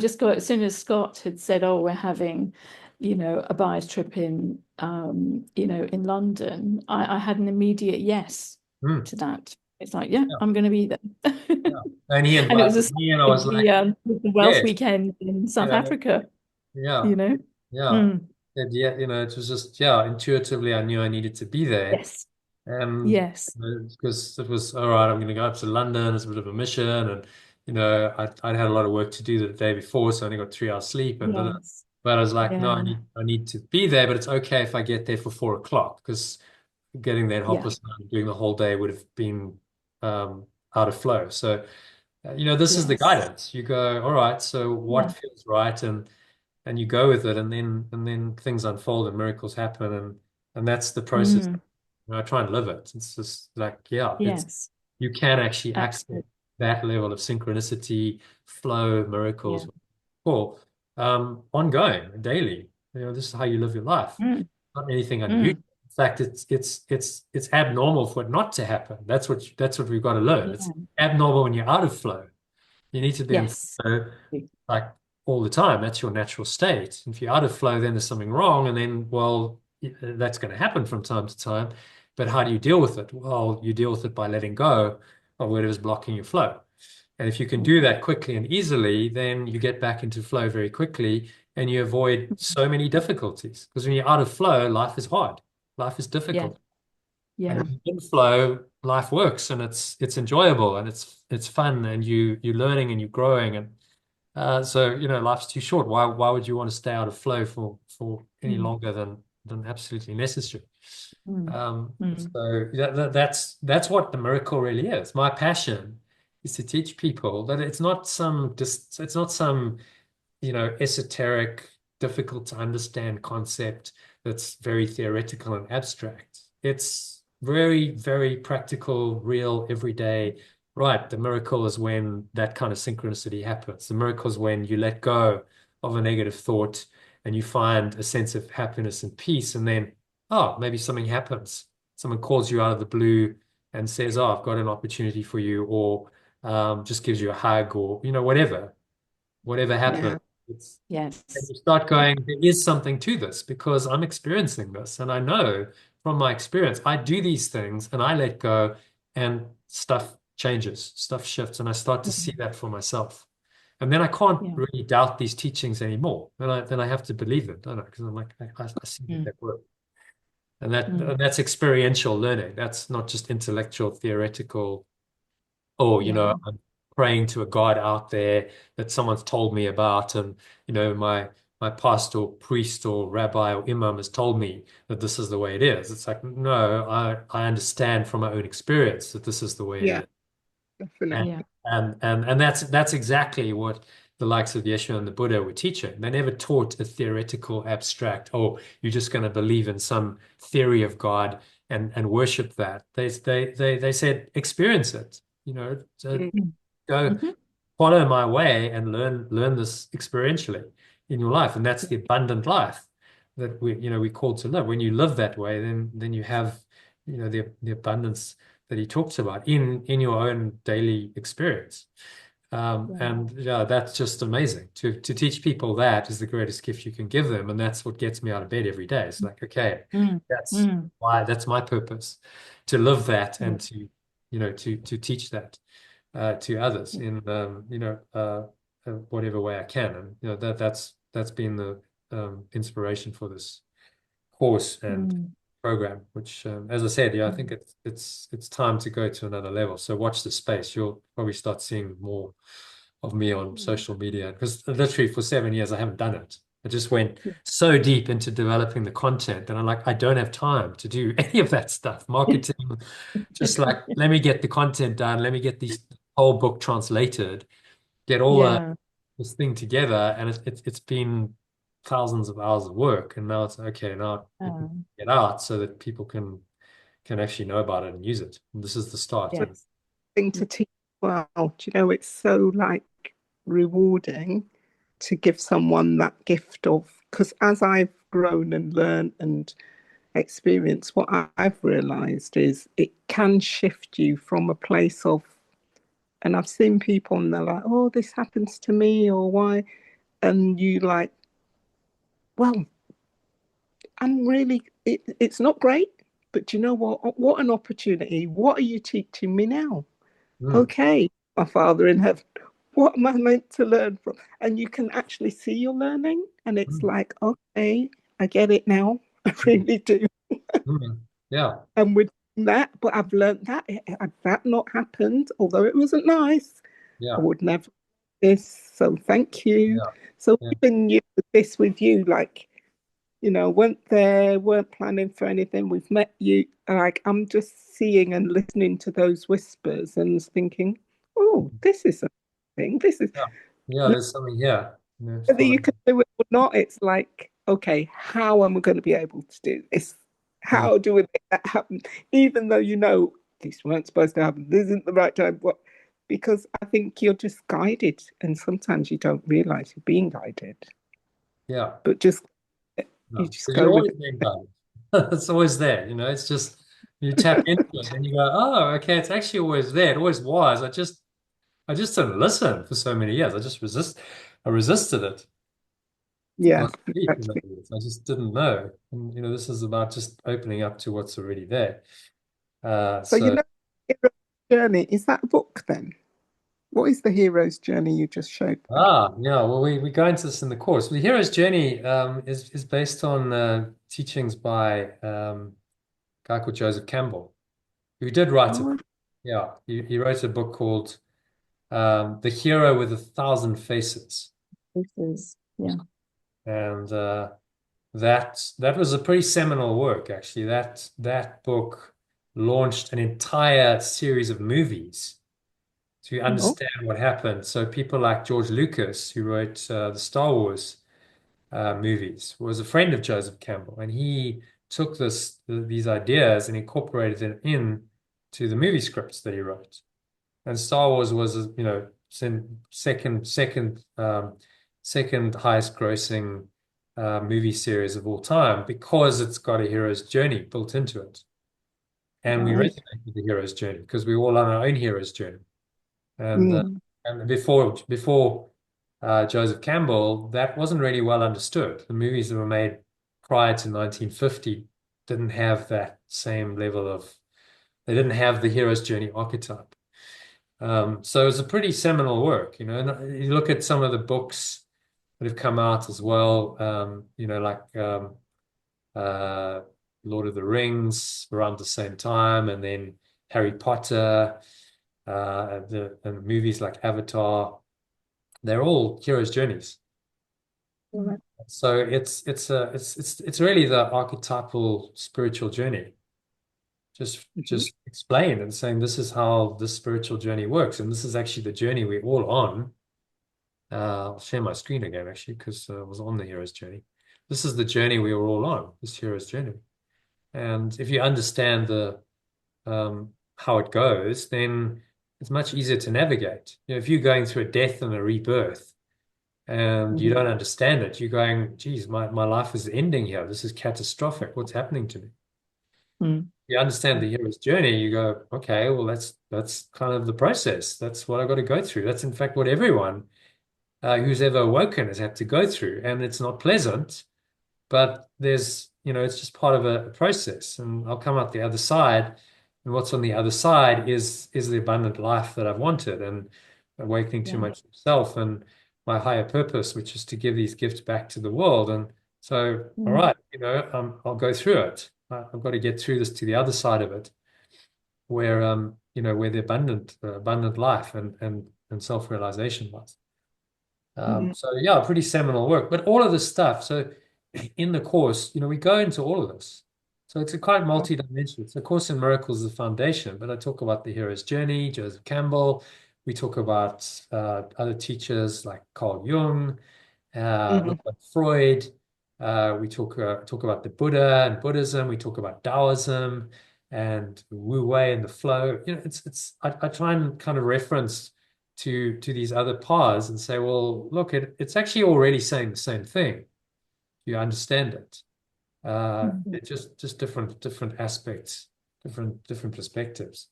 just got, as soon as Scott had said, oh, we're having a buyer's trip in in London, I had an immediate yes to that. It's like, I'm going to be there. And he and it was invited me, and I was like, the Wealth Weekend in South Africa. Yeah. It was just, intuitively I knew I needed to be there. Yes. Because it was, all right, I'm going to go up to London. It's a bit of a mission, and I'd had a lot of work to do the day before, so I only got 3 hours sleep, but I was like, no, I need to be there, but it's okay if I get there for 4 o'clock, because getting there at Hopeless and doing the whole day would have been out of flow. So this is the guidance. You go, all right, so what feels right, and you go with it, and then things unfold and miracles happen, and that's the process. I try and live it. It's just like, it's, you can actually access that level of synchronicity, flow, miracles, ongoing, daily. This is how you live your life. Not anything unusual. In fact, it's abnormal for it not to happen. That's what we've got to learn. It's abnormal when you're out of flow. You need to be in flow, like, all the time. That's your natural state. If you're out of flow, then there's something wrong, and then, well, that's going to happen from time to time. But how do you deal with it? Well, you deal with it by letting go of whatever's blocking your flow. And if you can do that quickly and easily, then you get back into flow very quickly, and you avoid so many difficulties. Because when you're out of flow, life is hard. Life is difficult. And if you're in flow, life works, and it's enjoyable, and it's fun, and you're learning and you're growing. And so, life's too short. Why would you want to stay out of flow for any longer than absolutely necessary? So that's what the miracle really is. My passion is to teach people that it's not some esoteric, difficult to understand concept that's very theoretical and abstract. It's very, very practical, real, everyday. Right. The miracle is when that kind of synchronicity happens. The miracle is when you let go of a negative thought and you find a sense of happiness and peace. And then, oh, maybe something happens. Someone calls you out of the blue and says, oh, I've got an opportunity for you, or just gives you a hug, or, whatever happens. And you start going, there is something to this because I'm experiencing this. And I know from my experience, I do these things and I let go and stuff changes, stuff shifts. And I start to see that for myself. And then I can't really doubt these teachings anymore. Then I have to believe them, don't I? Because I'm like, I see that work. And that's experiential learning. That's not just intellectual, theoretical. Oh, I'm praying to a God out there that someone's told me about, and my pastor or priest or rabbi or imam has told me that this is the way it is. It's like, no, I understand from my own experience that this is the way it is. Definitely. And that's exactly what the likes of Yeshua and the Buddha were teaching. They never taught a theoretical, abstract, oh, you're just going to believe in some theory of God and worship that. They said experience it. Go follow my way and learn this experientially in your life, and that's the abundant life that we called to live. When you live that way, then you have the abundance that he talks about in your own daily experience. And that's just amazing. To teach people that is the greatest gift you can give them, and that's what gets me out of bed every day. It's like, okay, that's my purpose, to live that and to teach that to others in whatever way I can. And that's been the inspiration for this course and program, which, as I said, I think it's time to go to another level. So watch the space. You'll probably start seeing more of me on social media, because literally for 7 years I haven't done it. I just went so deep into developing the content that I'm like, I don't have time to do any of that stuff. Marketing, just like, let me get the content done. Let me get this whole book translated, get all this thing together. And it's been thousands of hours of work. And now it's okay, now get out so that people can actually know about it and use it. And this is the start. Thing to teach well. Do you know, it's so like rewarding to give someone that gift of, because as I've grown and learned and experienced, what I've realized is it can shift you from a place of, and I've seen people and they're like, oh, this happens to me, or why? And you like, well, it's not great, but you know what? What an opportunity. What are you teaching me now? Okay, my Father in heaven, what am I meant to learn from? And you can actually see you're learning, and it's like, okay, I get it now. I really do. And with that, but I've learned that had that not happened, although it wasn't nice, I would never do this. So thank you. So even this with you, like, weren't planning for anything. We've met you. Like, I'm just seeing and listening to those whispers and thinking, oh, this is a thing. This is there's something here. whether you can do it or not. It's like, okay, how am I going to be able to do this? How do we make that happen? Even though this weren't supposed to happen. This isn't the right time. What? Because I think you're just guided, and sometimes you don't realize you're being guided. But just you just so go you're with always being guided. It's always there. It's just you tap into it and you go, oh, okay, it's actually always there. It always was. I just didn't listen for so many years. I resisted it. Yeah, I just didn't know. And this is about just opening up to what's already there. So Hero's Journey, is that a book then? What is the hero's journey you just showed me? Well, we go into this in the course. The hero's journey is based on teachings by a guy called Joseph Campbell, who did write a book. He wrote a book called The Hero with 1,000 Faces. And that was a pretty seminal work, actually. That book launched an entire series of movies to Oh, understand what happened. So people like George Lucas, who wrote the Star Wars movies, was a friend of Joseph Campbell, and he took these ideas and incorporated them in to the movie scripts that he wrote. And Star Wars was, second highest grossing movie series of all time because it's got a hero's journey built into it. And we right. resonate with the hero's journey because we're all on our own hero's journey. And Mm. before Joseph Campbell, that wasn't really well understood. The movies that were made prior to 1950 didn't have that same level of, they didn't have the hero's journey archetype. So it's a pretty seminal work, you know. And you look at some of the books that have come out as well, like uh, Lord of the Rings around the same time, and then Harry Potter, and movies like Avatar. They're all hero's journeys. Right. So it's really the archetypal spiritual journey. Just explain and saying this is how this spiritual journey works, and this is actually the journey we're all on. I'll share my screen again actually because I was on the hero's journey. This is the journey we are all on, this hero's journey. And if you understand how it goes, then it's much easier to navigate. You know, if you're going through a death and a rebirth and you don't understand it, you're going, geez, my life is ending here. This is catastrophic. What's happening to me? Mm. You understand the hero's journey, you go, okay, well, that's kind of the process. That's what I got to go through. That's in fact what everyone who's ever awoken has had to go through. And it's not pleasant, but it's just part of a process. And I'll come out the other side. And what's on the other side is the abundant life that I've wanted and awakening to Yeah. myself and my higher purpose, which is to give these gifts back to the world. And so, all right, I'll go through it. I've got to get through this to the other side of it, where the abundant life and self-realization lies. So yeah, pretty seminal work. But all of this stuff, so in the course, we go into all of this. So it's a quite multi-dimensional. So Course in Miracles is the foundation, but I talk about the hero's journey, Joseph Campbell. We talk about other teachers like Carl Jung, look at Freud. We talk about the Buddha and Buddhism. We talk about Taoism and Wu Wei and the flow. I try and kind of reference to these other paths and say, well, look, it's actually already saying the same thing. You understand it. It's just different aspects, different perspectives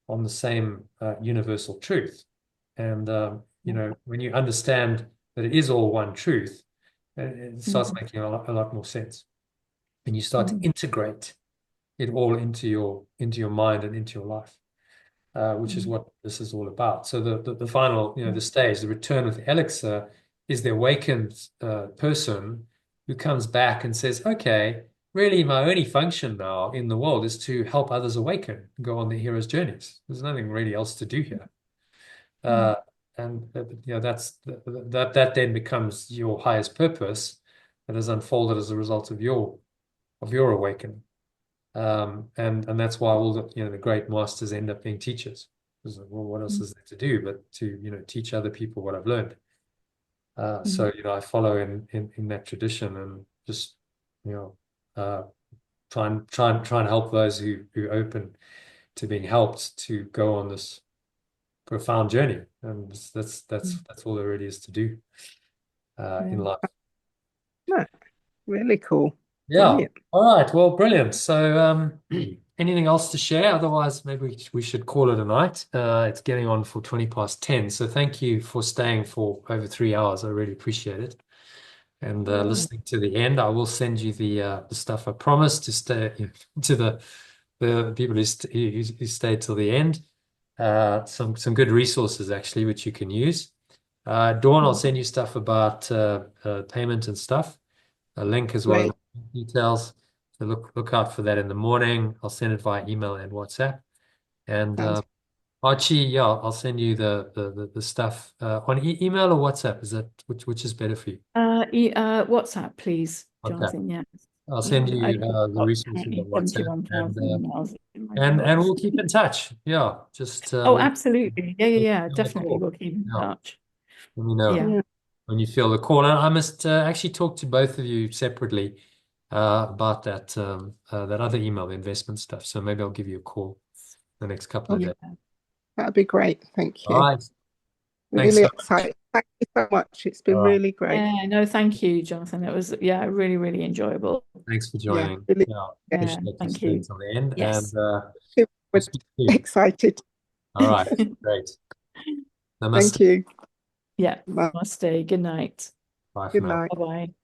on the same universal truth. And when you understand that it is all one truth, it starts making a lot more sense. And you start to integrate it all into your mind and into your life. Which is what this is all about. So the final, the stage, the return with the elixir, is the awakened person who comes back and says, okay, really my only function now in the world is to help others awaken, go on their hero's journeys. There's nothing really else to do here. And that then becomes your highest purpose that is unfolded as a result of your awakening. And that's why all the great masters end up being teachers. Because, well, what else is there to do but to teach other people what I've learned. So I follow in that tradition and just try and help those who open to being helped to go on this profound journey. And that's all there really is to do in life. No, really cool. Yeah. Brilliant. All right. Well, brilliant. So, anything else to share? Otherwise, maybe we should call it a night. It's getting on for 20 past 10. So thank you for staying for over 3 hours. I really appreciate it. And listening to the end. I will send you the stuff I promised to stay to the people who stayed till the end. Some good resources actually, which you can use. Dawn, I'll send you stuff about payment and stuff. A link as well, details. So look out for that in the morning. I'll send it via email and WhatsApp. And Archie, yeah, I'll send you the stuff on email or WhatsApp. Is that which is better for you? WhatsApp, please. Jonathan. Yeah. I'll send you I've the got resources apparently on WhatsApp, 71,000 emails in my and inbox. we'll keep in touch. Yeah, just Oh, absolutely. Yeah. feel the Definitely, call. we'll keep in Yeah, touch. let me know Yeah. when you feel the call. And I must actually talk to both of you separately about that that other email, the investment stuff. So maybe I'll give you a call the next couple Oh, of yeah. days. That'd be great. Thank All you. right. Thanks Really so much. excited. Thank you so much. It's been All right. really great. Yeah, no, thank you, Jonathan. It was, really, really enjoyable. Thanks for Yeah, joining. really. Yeah, Yeah. appreciate you Thank staying you. till the end. Yes. And we'll speak soon. Excited. All right. Great. Thank Namaste. you. Yeah. Bye. Namaste. Good night. Bye for Good now. night. Bye-bye.